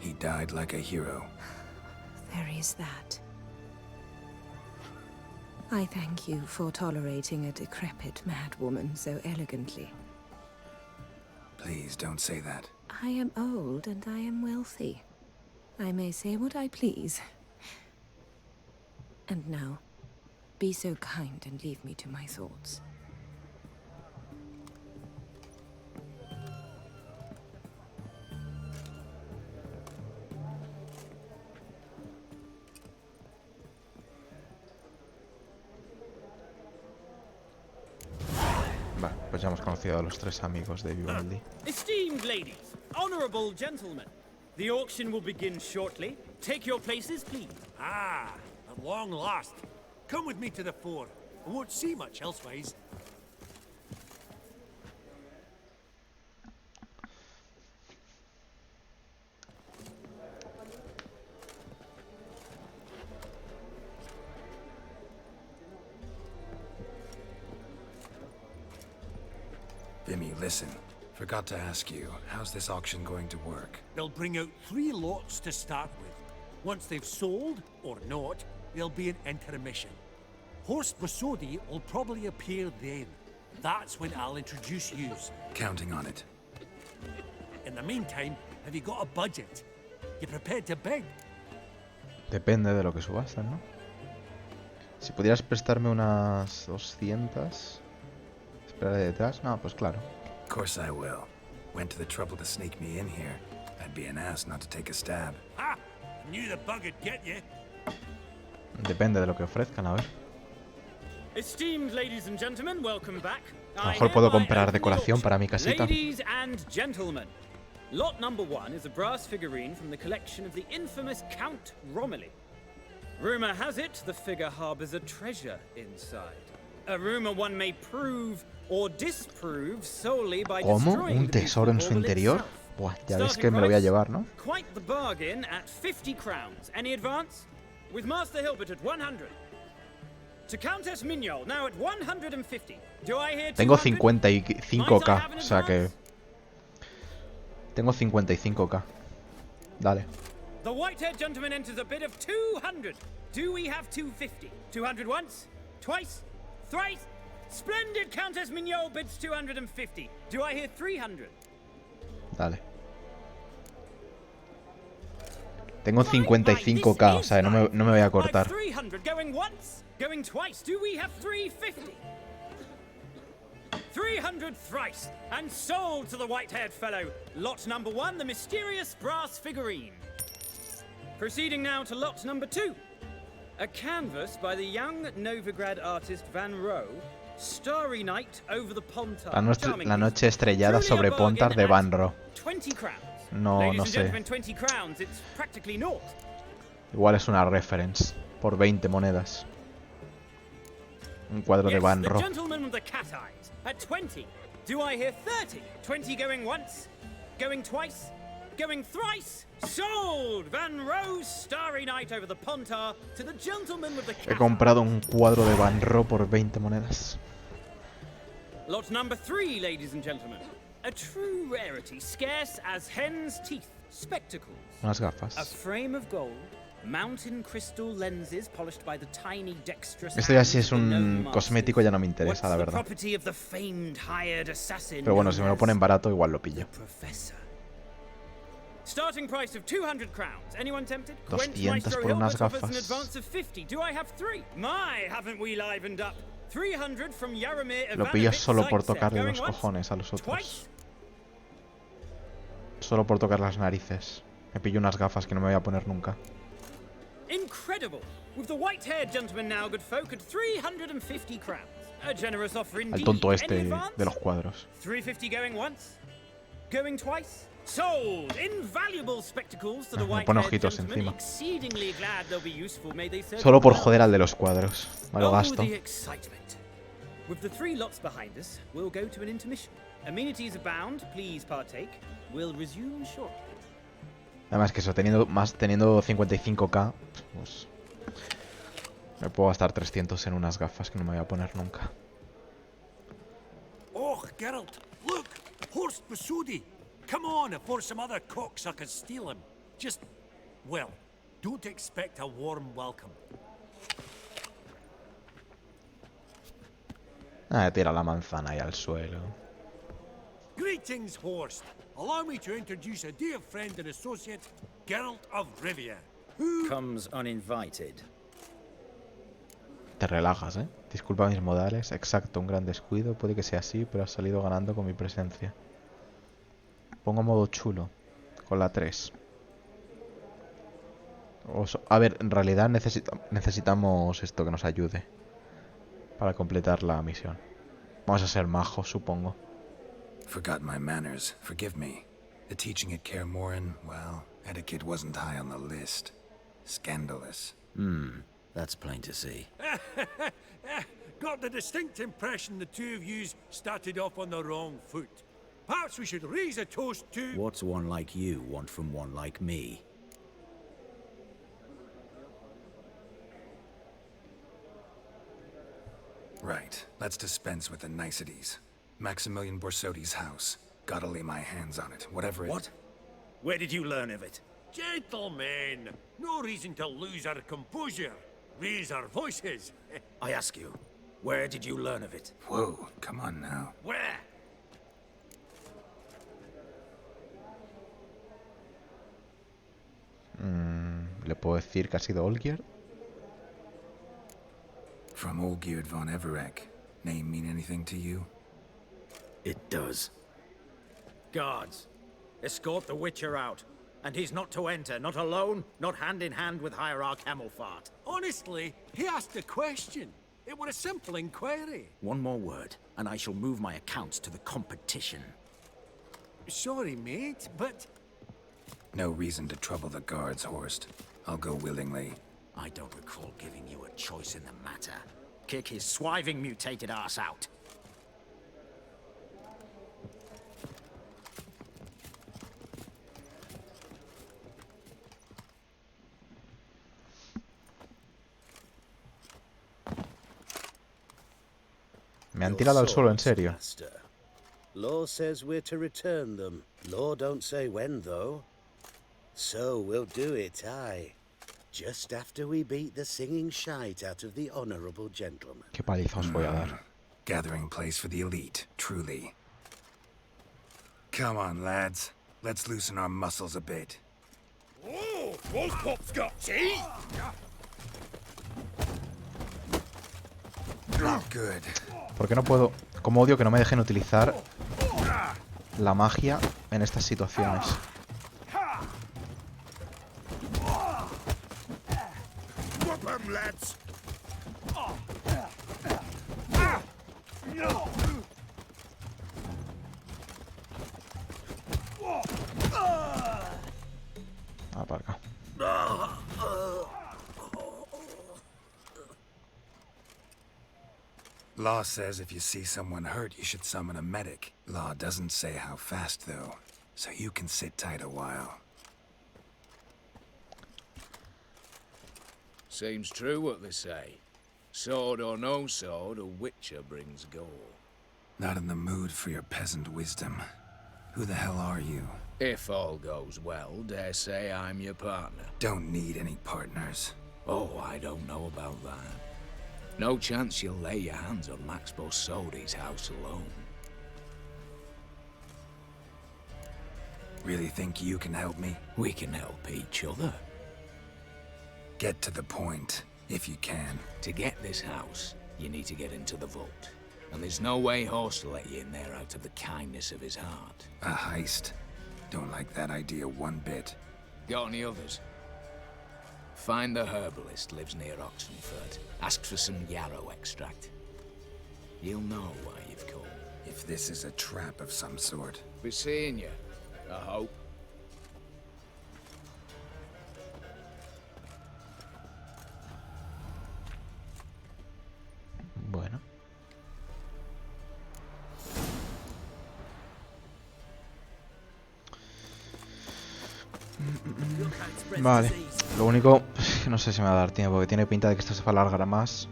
He died like a hero. There is that. I thank you for tolerating a decrepit madwoman so elegantly. Please don't say that. I am old and I am wealthy. I may say what I please. And now, be so kind and leave me to my thoughts. Vale, pues ya hemos conocido a los 3 amigos de Vivaldi. Esteemed ladies, honorable gentlemen, the auction will begin shortly. Take your places, please. Ah, at long last. Come with me to the fore. I won't see much elsewise. Vimy, listen. Forgot to ask you, how's this auction going to work? They'll bring out 3 lots to start with. Once they've sold, or not, there'll be an intermission. Horst Borsodi will probably appear then. That's when I'll introduce yous. Counting on it. In the meantime, have you got a budget? You prepared to beg? Depende de lo que subastan, ¿no? Si pudieras prestarme unas 200... Espera detrás. No, pues claro. Of course I will. Went to the trouble to sneak me in here. I'd be an ass not to take a stab. Ha! Knew the bug'd get you. Depende de lo que ofrezcan, a ver. Esteemed ladies and gentlemen, welcome back. A lo mejor puedo comprar decoración para mi casita. Ladies and gentlemen, lot number 1 is a brass figurine from the collection of the infamous Count Romilly. Rumor has it the figure harbors a treasure inside. A rumor one may prove or disprove solely by ¿Cómo? destroying ¿Un the tesoro en su interior? Buah, ya ves que me lo voy a llevar, ¿no? Quite the bargain at 50 crowns. Any advance? With Master Hilbert at 100. To Countess Mignol, now at 150. Do I hear 200? Tengo 55k, o sea que... Tengo 55k. Dale. The white-haired gentleman enters a bid of 200. Do we have 250? 200 once? Twice? Thrice? Splendid Countess Mignol bids 250. Do I hear 300? Dale. Tengo 55k, o sea, no me voy a cortar. 300 going once, going twice. Do we have 350? 300 thrice, and sold to the white-haired fellow. Lot number 1, the mysterious brass figurine. Proceeding now to lot number 2. A canvas by the young Novigrad artist Van Rohe, Starry Night over the Pontar. La noche estrellada sobre Pontar de Van Rohe. 20 crowns. No, no sé. 20 crowns, it's practically naught. Igual es una reference. Por 20 monedas. Un cuadro de Van Rohe. Gentleman with the cat eyes at 20. Do I hear 30? 20 going once, going twice, going thrice. Sold! Van Rohe's Starry Night over the Pontar to the gentleman with the cat. He comprado un cuadro de Van Rohe por 20 monedas. Lot number 3, ladies and gentlemen. A true rarity, scarce as hen's teeth. Spectacles. Unas gafas. A frame of gold. Mountain crystal lenses polished by the tiny dexterous. Esto ya si es un cosmético ya no me interesa, la verdad. Pero bueno, si me lo ponen barato igual lo pillo. Starting price of 200 crowns. Anyone tempted? 200 por unas gafas. Do I have 3? My, haven't we livened up? 300 from Yaromir. Lo pillo solo por tocarle los cojones a los otros. Solo por tocar las narices. Me pillo unas gafas que no me voy a poner nunca. Incredible. With the white-haired gentleman now, good folk, at 350 crowns. A generous offer indeed. Al tonto este de los cuadros. 350 going once, going twice. Sold. Invaluable spectacles to the Me pone white-haired ojitos gentleman. encima. Exceedingly glad they'll be useful. May they serve. Solo por joder al de los cuadros. Me lo gasto. The excitement. With the 3 lots behind us, we'll go to an intermission. Amenities abound. Please partake. We'll resume shortly. Además que eso, teniendo 55k, pues me puedo gastar 300 en unas gafas que no me voy a poner nunca. Oh, Geralt, look! Horst Basudi! Come on, before some other cocksuckers steal him. Just, well, don't expect a warm welcome. Tira la manzana ahí al suelo. Greetings, Horst. Allow me to introduce a dear friend and associate, Geralt of Rivia. Comes uninvited. Te relajas, ¿eh? Disculpa mis modales. Exacto, un gran descuido. Puede que sea así, pero has salido ganando con mi presencia. Pongo modo chulo. Con la 3. A ver, en realidad necesitamos esto que nos ayude. Para completar la misión. Vamos a ser majos, supongo. Forgot my manners. Forgive me. The teaching at Kaer Morhen, well, etiquette wasn't high on the list. Scandalous. That's plain to see. Got the distinct impression the two of yous started off on the wrong foot. Perhaps we should raise a toast to... What's one like you want from one like me? Right. Let's dispense with the niceties. Maximilian Borsodi's house. Gotta lay my hands on it, whatever it... What? Where did you learn of it? Gentlemen, no reason to lose our composure. Raise our voices. I ask you, where did you learn of it? Whoa, come on now. Where? ¿Le puedo decir que ha sido Olgierd? From Olgierd von Everec. Name mean anything to you? It does. Guards, escort the Witcher out. And he's not to enter, not alone, not hand in hand with Hierarch Camelfart. Honestly, he asked a question. It were a simple inquiry. One more word, and I shall move my accounts to the competition. Sorry, mate, but... No reason to trouble the guards, Horst. I'll go willingly. I don't recall giving you a choice in the matter. Kick his swiving mutated ass out. Me han tirado al suelo, en serio. Master. Law says we're to return them. Law don't say when, though. So we'll do it, aye. Just after we beat the singing shite out of the honorable gentleman. Qué paliza os voy a dar. Gathering place for the elite, truly. Come on, lads. Let's loosen our muscles a bit. Oh, Wolfpop's got teeth! Good. ¿Por qué no puedo? Como odio que no me dejen utilizar la magia en estas situaciones. Whoop 'em, lads! Ah, para acá. Law says if you see someone hurt, you should summon a medic. Law doesn't say how fast, though, so you can sit tight a while. Seems true what they say. Sword or no sword, a witcher brings gore. Not in the mood for your peasant wisdom. Who the hell are you? If all goes well, dare say I'm your partner. Don't need any partners. Oh, I don't know about that. No chance you'll lay your hands on Max Bossodi's house alone. Really think you can help me? We can help each other. Get to the point, if you can. To get this house, you need to get into the vault. And there's no way Horst will let you in there out of the kindness of his heart. A heist? Don't like that idea one bit. Got any others? Find the herbalist lives near Oxenford. Ask for some yarrow extract. You'll know why you've come. If this is a trap of some sort. Be seeing you, I hope. Bueno. Vale, lo único es que no sé si me va a dar tiempo, porque tiene pinta de que esto se va a alargar más.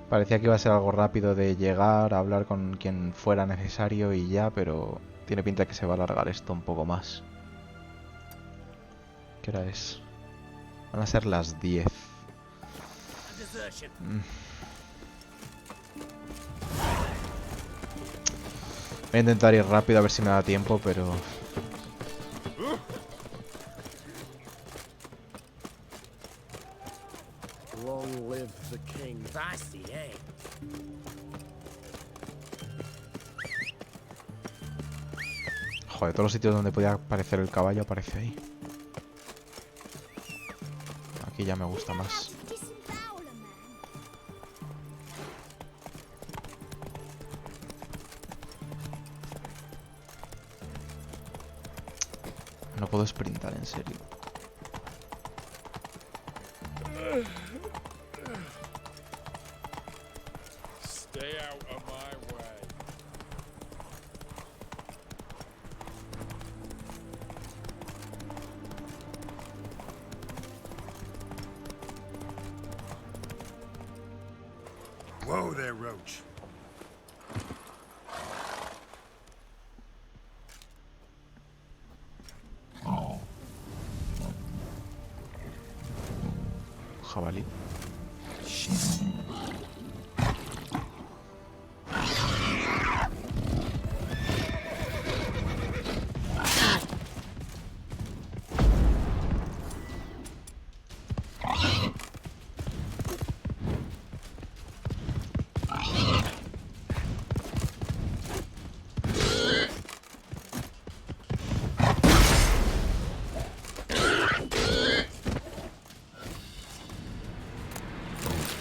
Parecía que iba a ser algo rápido de llegar, a hablar con quien fuera necesario y ya, pero tiene pinta de que se va a alargar esto un poco más. ¿Qué hora es? Van a ser las 10. Voy a intentar ir rápido a ver si me da tiempo, pero... Long live the king. Feisty, eh? Joder, todos los sitios donde podía aparecer el caballo aparece ahí. Aquí ya me gusta más. No puedo sprintar, en serio. Stay out of my way. Whoa there, Roach. Jabalí.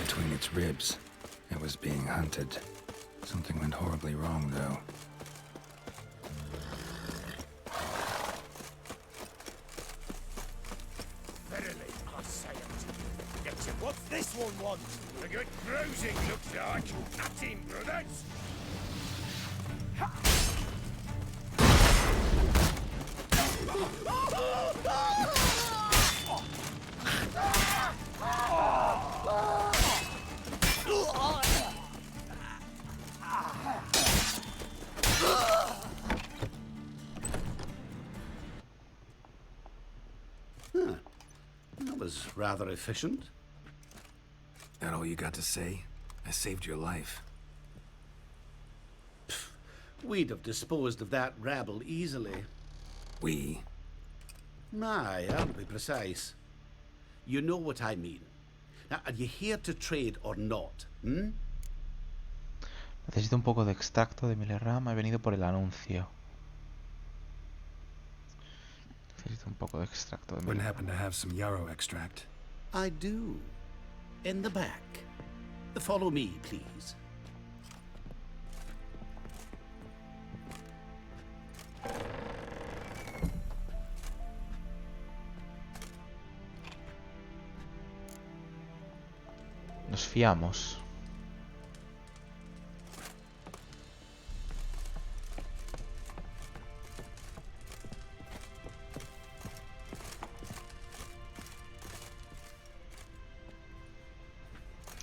between its ribs. It was being hunted. Something went horribly wrong, though. Verily, I say it. Yet what's this one want? A good bruising, looks like. At him, brothers. Huh. That was rather efficient. That all you got to say? I saved your life. We'd have disposed of that rabble easily. We? Aye, I'll be precise. You know what I mean. Now, are you here to trade or not? Hmm? Necesito un poco de extracto de milerrama. He venido por el anuncio. Necesito un poco de extracto de Wouldn't milerrama. happen to have some yarrow extract. I do. In the back. Follow me, please. Nos fiamos.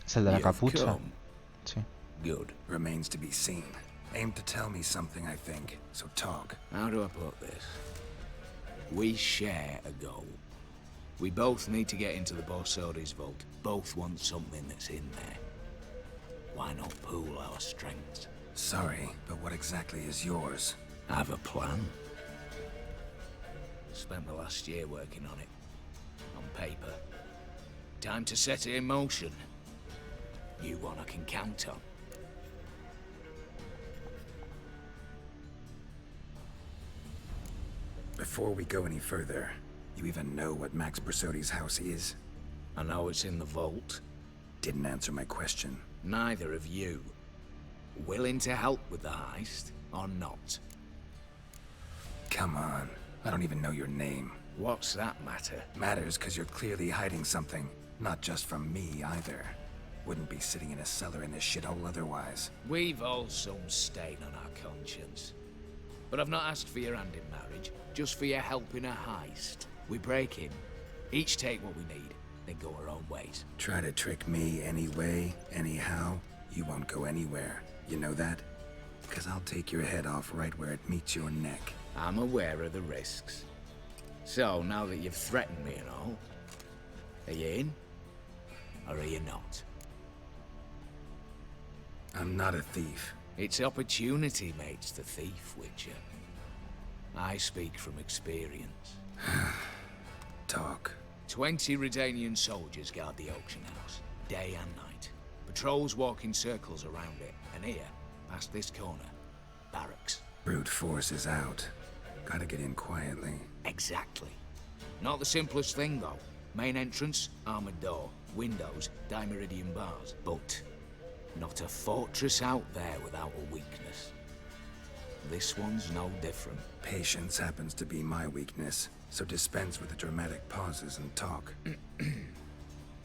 Es el de la You've capucha. come. Sí. Good. Remains to be seen. Aim to tell me something, I think. So talk. How do I put this? We share a goal. We both need to get into the Borsodi's vault. Both want something that's in there. Why not pool our strengths? Sorry, but what exactly is yours? I have a plan. Spent the last year working on it. On paper. Time to set it in motion. You one I can count on. Before we go any further, you even know what Max Bersodi's house is? I know it's in the vault. Didn't answer my question. Neither of you. Willing to help with the heist, or not? Come on. I don't even know your name. What's that matter? Matters because you're clearly hiding something. Not just from me, either. Wouldn't be sitting in a cellar in this shithole otherwise. We've all some stain on our conscience. But I've not asked for your hand in marriage, just for your help in a heist. We break in, each take what we need, then go our own ways. Try to trick me anyway, anyhow, you won't go anywhere. You know that? Because I'll take your head off right where it meets your neck. I'm aware of the risks. So, now that you've threatened me and all, are you in? Or are you not? I'm not a thief. It's opportunity makes the thief, Witcher. I speak from experience. Talk. 20 Redanian soldiers guard the auction house, day and night. Patrols walk in circles around it, and here, past this corner, barracks. Brute force is out. Gotta get in quietly. Exactly. Not the simplest thing, though. Main entrance, armored door, windows, dimeridian bars. But not a fortress out there without a weakness. This one's no different. Patience happens to be my weakness, so dispense with the dramatic pauses and talk.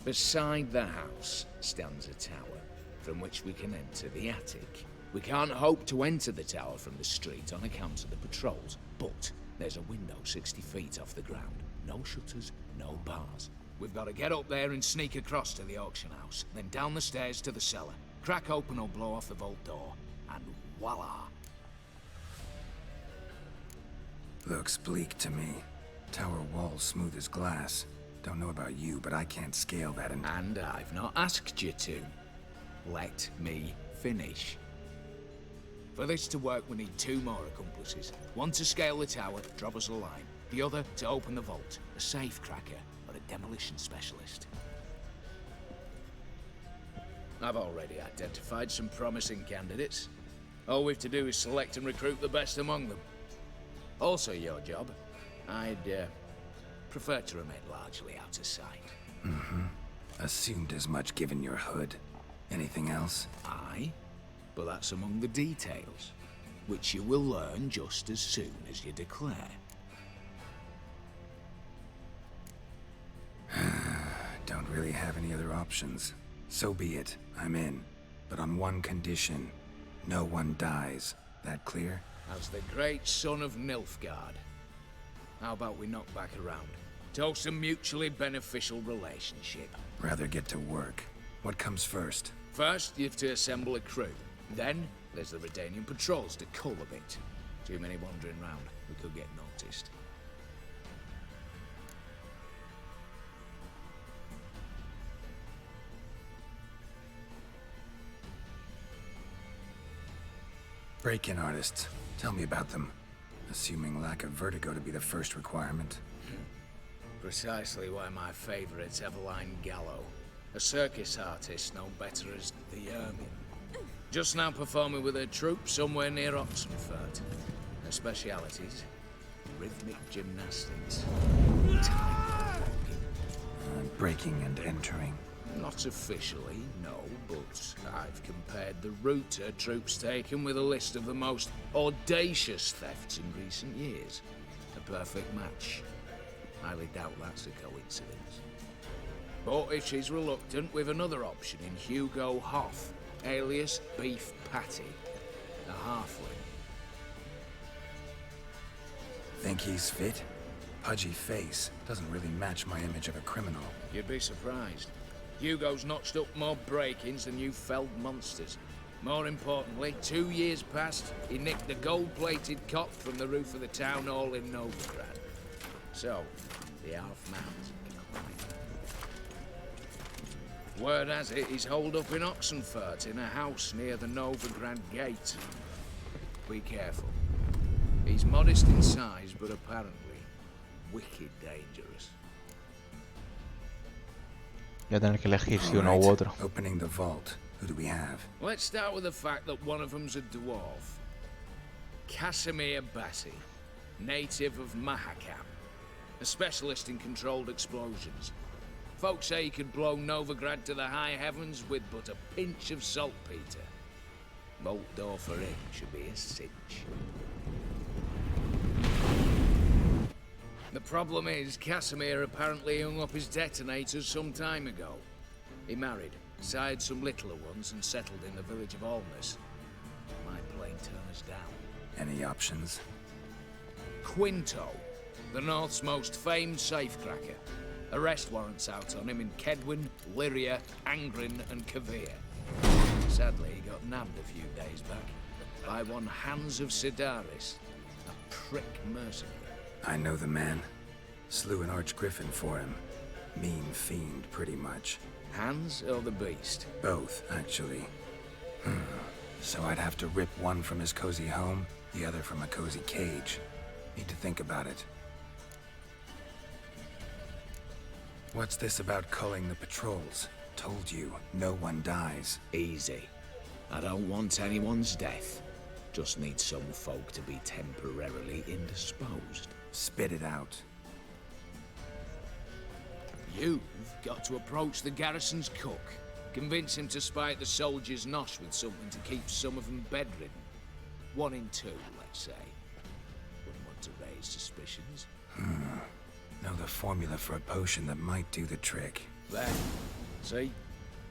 Beside the house stands a tower, from which we can enter the attic. We can't hope to enter the tower from the street on account of the patrols, but there's a window 60 feet off the ground. No shutters, no bars. We've got to get up there and sneak across to the auction house, then down the stairs to the cellar, crack open or blow off the vault door, and voila! Looks bleak to me. Tower wall smooth as glass. Don't know about you, but I can't scale that and I've not asked you to. Let me finish. For this to work, we need 2 more accomplices. One to scale the tower, drop us a line. The other to open the vault, a safe cracker or a demolition specialist. I've already identified some promising candidates. All we've to do is select and recruit the best among them. Also your job. I'd prefer to remain largely out of sight. Assumed as much given your hood. Anything else? Aye, but that's among the details, which you will learn just as soon as you declare. Don't really have any other options. So be it. I'm in. But on one condition. No one dies. That clear? As the great son of Nilfgaard. How about we knock back around? Toast a mutually beneficial relationship. Rather get to work. What comes first? First, you have to assemble a crew. Then, there's the Redanian patrols to cull a bit. Too many wandering round. We could get noticed. Break-in artists. Tell me about them. Assuming lack of vertigo to be the first requirement. Precisely why my favourite's Eveline Gallo. A circus artist known better as the Ermine. Just now performing with her troupe somewhere near Oxenford. Her specialities? Rhythmic gymnastics. Breaking and entering. Not officially, no, but I've compared the route her troops taken with a list of the most audacious thefts in recent years. A perfect match. Highly doubt that's a coincidence. But if she's reluctant, we've another option in Hugo Hoff, alias Beef Patty, a halfling. Think he's fit? Pudgy face. Doesn't really match my image of a criminal. You'd be surprised. Hugo's notched up more break-ins than you felled monsters. More importantly, 2 years past, he nicked the gold-plated cop from the roof of the town hall in Novigrad. So, the half-man's a word has it, he's holed up in Oxenfurt in a house near the Novigrad gate. Be careful. He's modest in size, but apparently wicked dangerous. Voy a tener que elegir si uno u otro. Opening the vault. Who do we have? Let's start with the fact that one of them's a dwarf. Casimir Bassi, native of Mahakam. A specialist in controlled explosions. Folks say he could blow Novigrad to the high heavens with but a pinch of saltpeter. Bolt door for him should be a cinch. The problem is, Casimir apparently hung up his detonators some time ago. He married, sired some littler ones, and settled in the village of Alness. Might plain turn us down. Any options? Quinto, the North's most famed safecracker. Arrest warrants out on him in Kedwin, Lyria, Angrin, and Kavir. Sadly, he got nabbed a few days back by one Hans of Sidaris, a prick mercenary. I know the man. Slew an archgriffin for him. Mean fiend, pretty much. Hans or the beast? Both, actually. So I'd have to rip one from his cozy home, the other from a cozy cage. Need to think about it. What's this about culling the patrols? Told you, no one dies. Easy. I don't want anyone's death. Just need some folk to be temporarily indisposed. Spit it out. You've got to approach the garrison's cook. Convince him to spite the soldiers' nosh with something to keep some of them bedridden. 1 in 2, let's say. Wouldn't want to raise suspicions. Know the formula for a potion that might do the trick. There. See?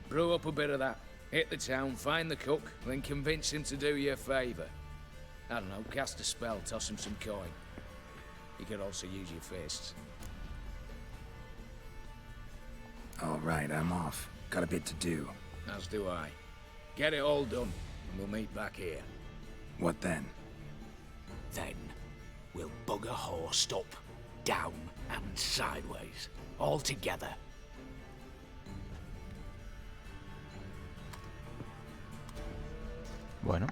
Brew up a bit of that. Hit the town, find the cook, then convince him to do you a favour. I don't know, cast a spell, toss him some coin. You could also use your fists. All right, I'm off. Got a bit to do. As do I. Get it all done, and we'll meet back here. What then? Then, we'll bugger horsed up, down, and sideways. All together. Bueno.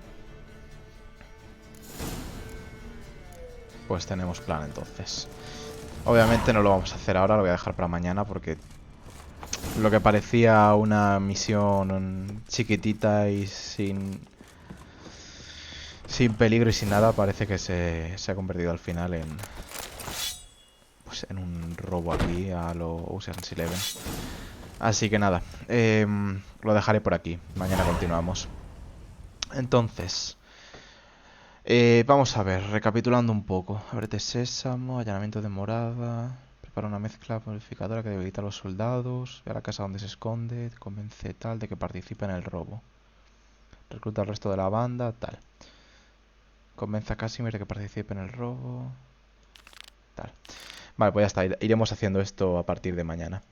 Pues tenemos plan entonces. Obviamente no lo vamos a hacer ahora, lo voy a dejar para mañana porque lo que parecía una misión chiquitita y sin peligro y sin nada parece que se ha convertido al final en pues en un robo aquí a lo Ocean's 11. Así que nada, lo dejaré por aquí. Mañana continuamos. Entonces, vamos a ver, recapitulando un poco. Ábrete sésamo, allanamiento de morada. Prepara una mezcla purificadora que debilita a los soldados. Ve a la casa donde se esconde. Convence tal de que participe en el robo. Recluta al resto de la banda, tal. Convence a Casimir de que participe en el robo. Tal. Vale, pues ya está. Iremos haciendo esto a partir de mañana.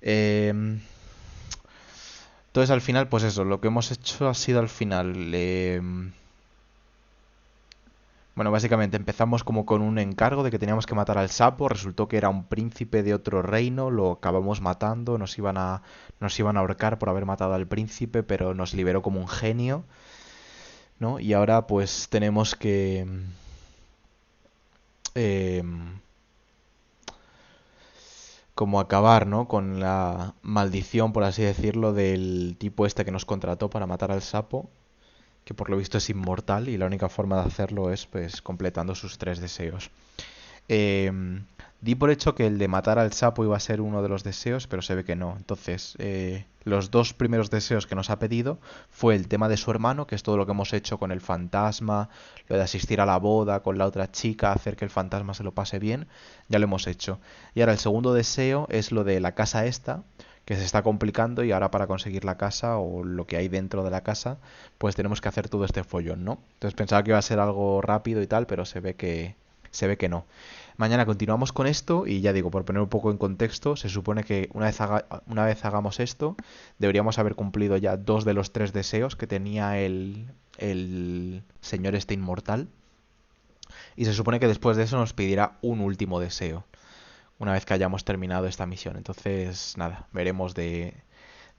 Entonces al final, pues eso, lo que hemos hecho ha sido al final... Bueno, básicamente empezamos como con un encargo de que teníamos que matar al sapo. Resultó que era un príncipe de otro reino. Lo acabamos matando. Nos iban a ahorcar por haber matado al príncipe, pero nos liberó como un genio, ¿no? Y ahora pues tenemos que... como acabar, ¿no? Con la maldición, por así decirlo, del tipo este que nos contrató para matar al sapo, que por lo visto es inmortal y la única forma de hacerlo es pues completando sus 3 deseos. Di por hecho que el de matar al sapo iba a ser uno de los deseos, pero se ve que no. Entonces, los 2 primeros deseos que nos ha pedido fue el tema de su hermano, que es todo lo que hemos hecho con el fantasma, lo de asistir a la boda con la otra chica, hacer que el fantasma se lo pase bien, ya lo hemos hecho. Y ahora el segundo deseo es lo de la casa esta, que se está complicando, y ahora para conseguir la casa o lo que hay dentro de la casa, pues tenemos que hacer todo este follón, ¿no? Entonces pensaba que iba a ser algo rápido y tal, pero se ve que no. Mañana continuamos con esto y ya digo, por poner un poco en contexto, se supone que una vez hagamos esto, deberíamos haber cumplido ya 2 de los 3 deseos que tenía el señor este inmortal. Y se supone que después de eso nos pedirá un último deseo, una vez que hayamos terminado esta misión. Entonces, nada, veremos de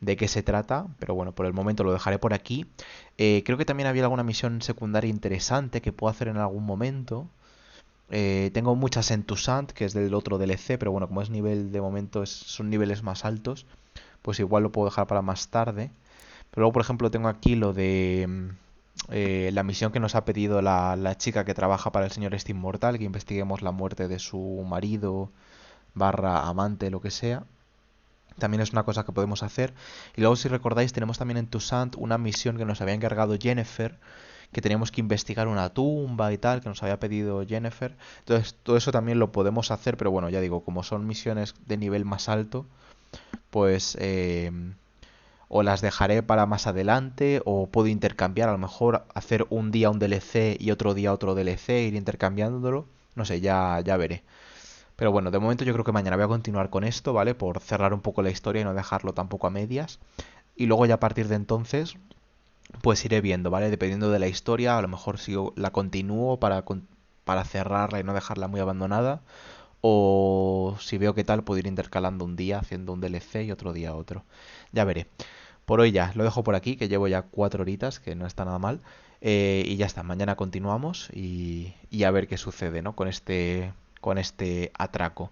qué se trata, pero bueno, por el momento lo dejaré por aquí. Creo que también había alguna misión secundaria interesante que puedo hacer en algún momento. Tengo muchas en Toussaint, que es del otro DLC, pero bueno, como es nivel de momento, son niveles más altos, pues igual lo puedo dejar para más tarde. Pero luego, por ejemplo, tengo aquí lo de la misión que nos ha pedido la chica que trabaja para el señor este inmortal, que investiguemos la muerte de su marido barra amante, lo que sea. También es una cosa que podemos hacer. Y luego, si recordáis, tenemos también en Toussaint una misión que nos había encargado Jennifer, que teníamos que investigar una tumba y tal, que nos había pedido Jennifer. Entonces, todo eso también lo podemos hacer, pero bueno, ya digo, como son misiones de nivel más alto, pues o las dejaré para más adelante, o puedo intercambiar, a lo mejor hacer un día un DLC y otro día otro DLC, ir intercambiándolo, no sé, ya veré. Pero bueno, de momento yo creo que mañana voy a continuar con esto, ¿vale? Por cerrar un poco la historia y no dejarlo tampoco a medias. Y luego ya a partir de entonces, pues iré viendo, ¿vale? Dependiendo de la historia, a lo mejor si la continúo para cerrarla y no dejarla muy abandonada. O si veo que tal, puedo ir intercalando un día haciendo un DLC y otro día otro. Ya veré. Por hoy ya, lo dejo por aquí, que llevo ya 4 horitas, que no está nada mal. Y ya está, mañana continuamos y a ver qué sucede, ¿no? Con este atraco.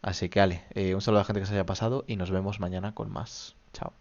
Así que, un saludo a la gente que se haya pasado y nos vemos mañana con más. Chao.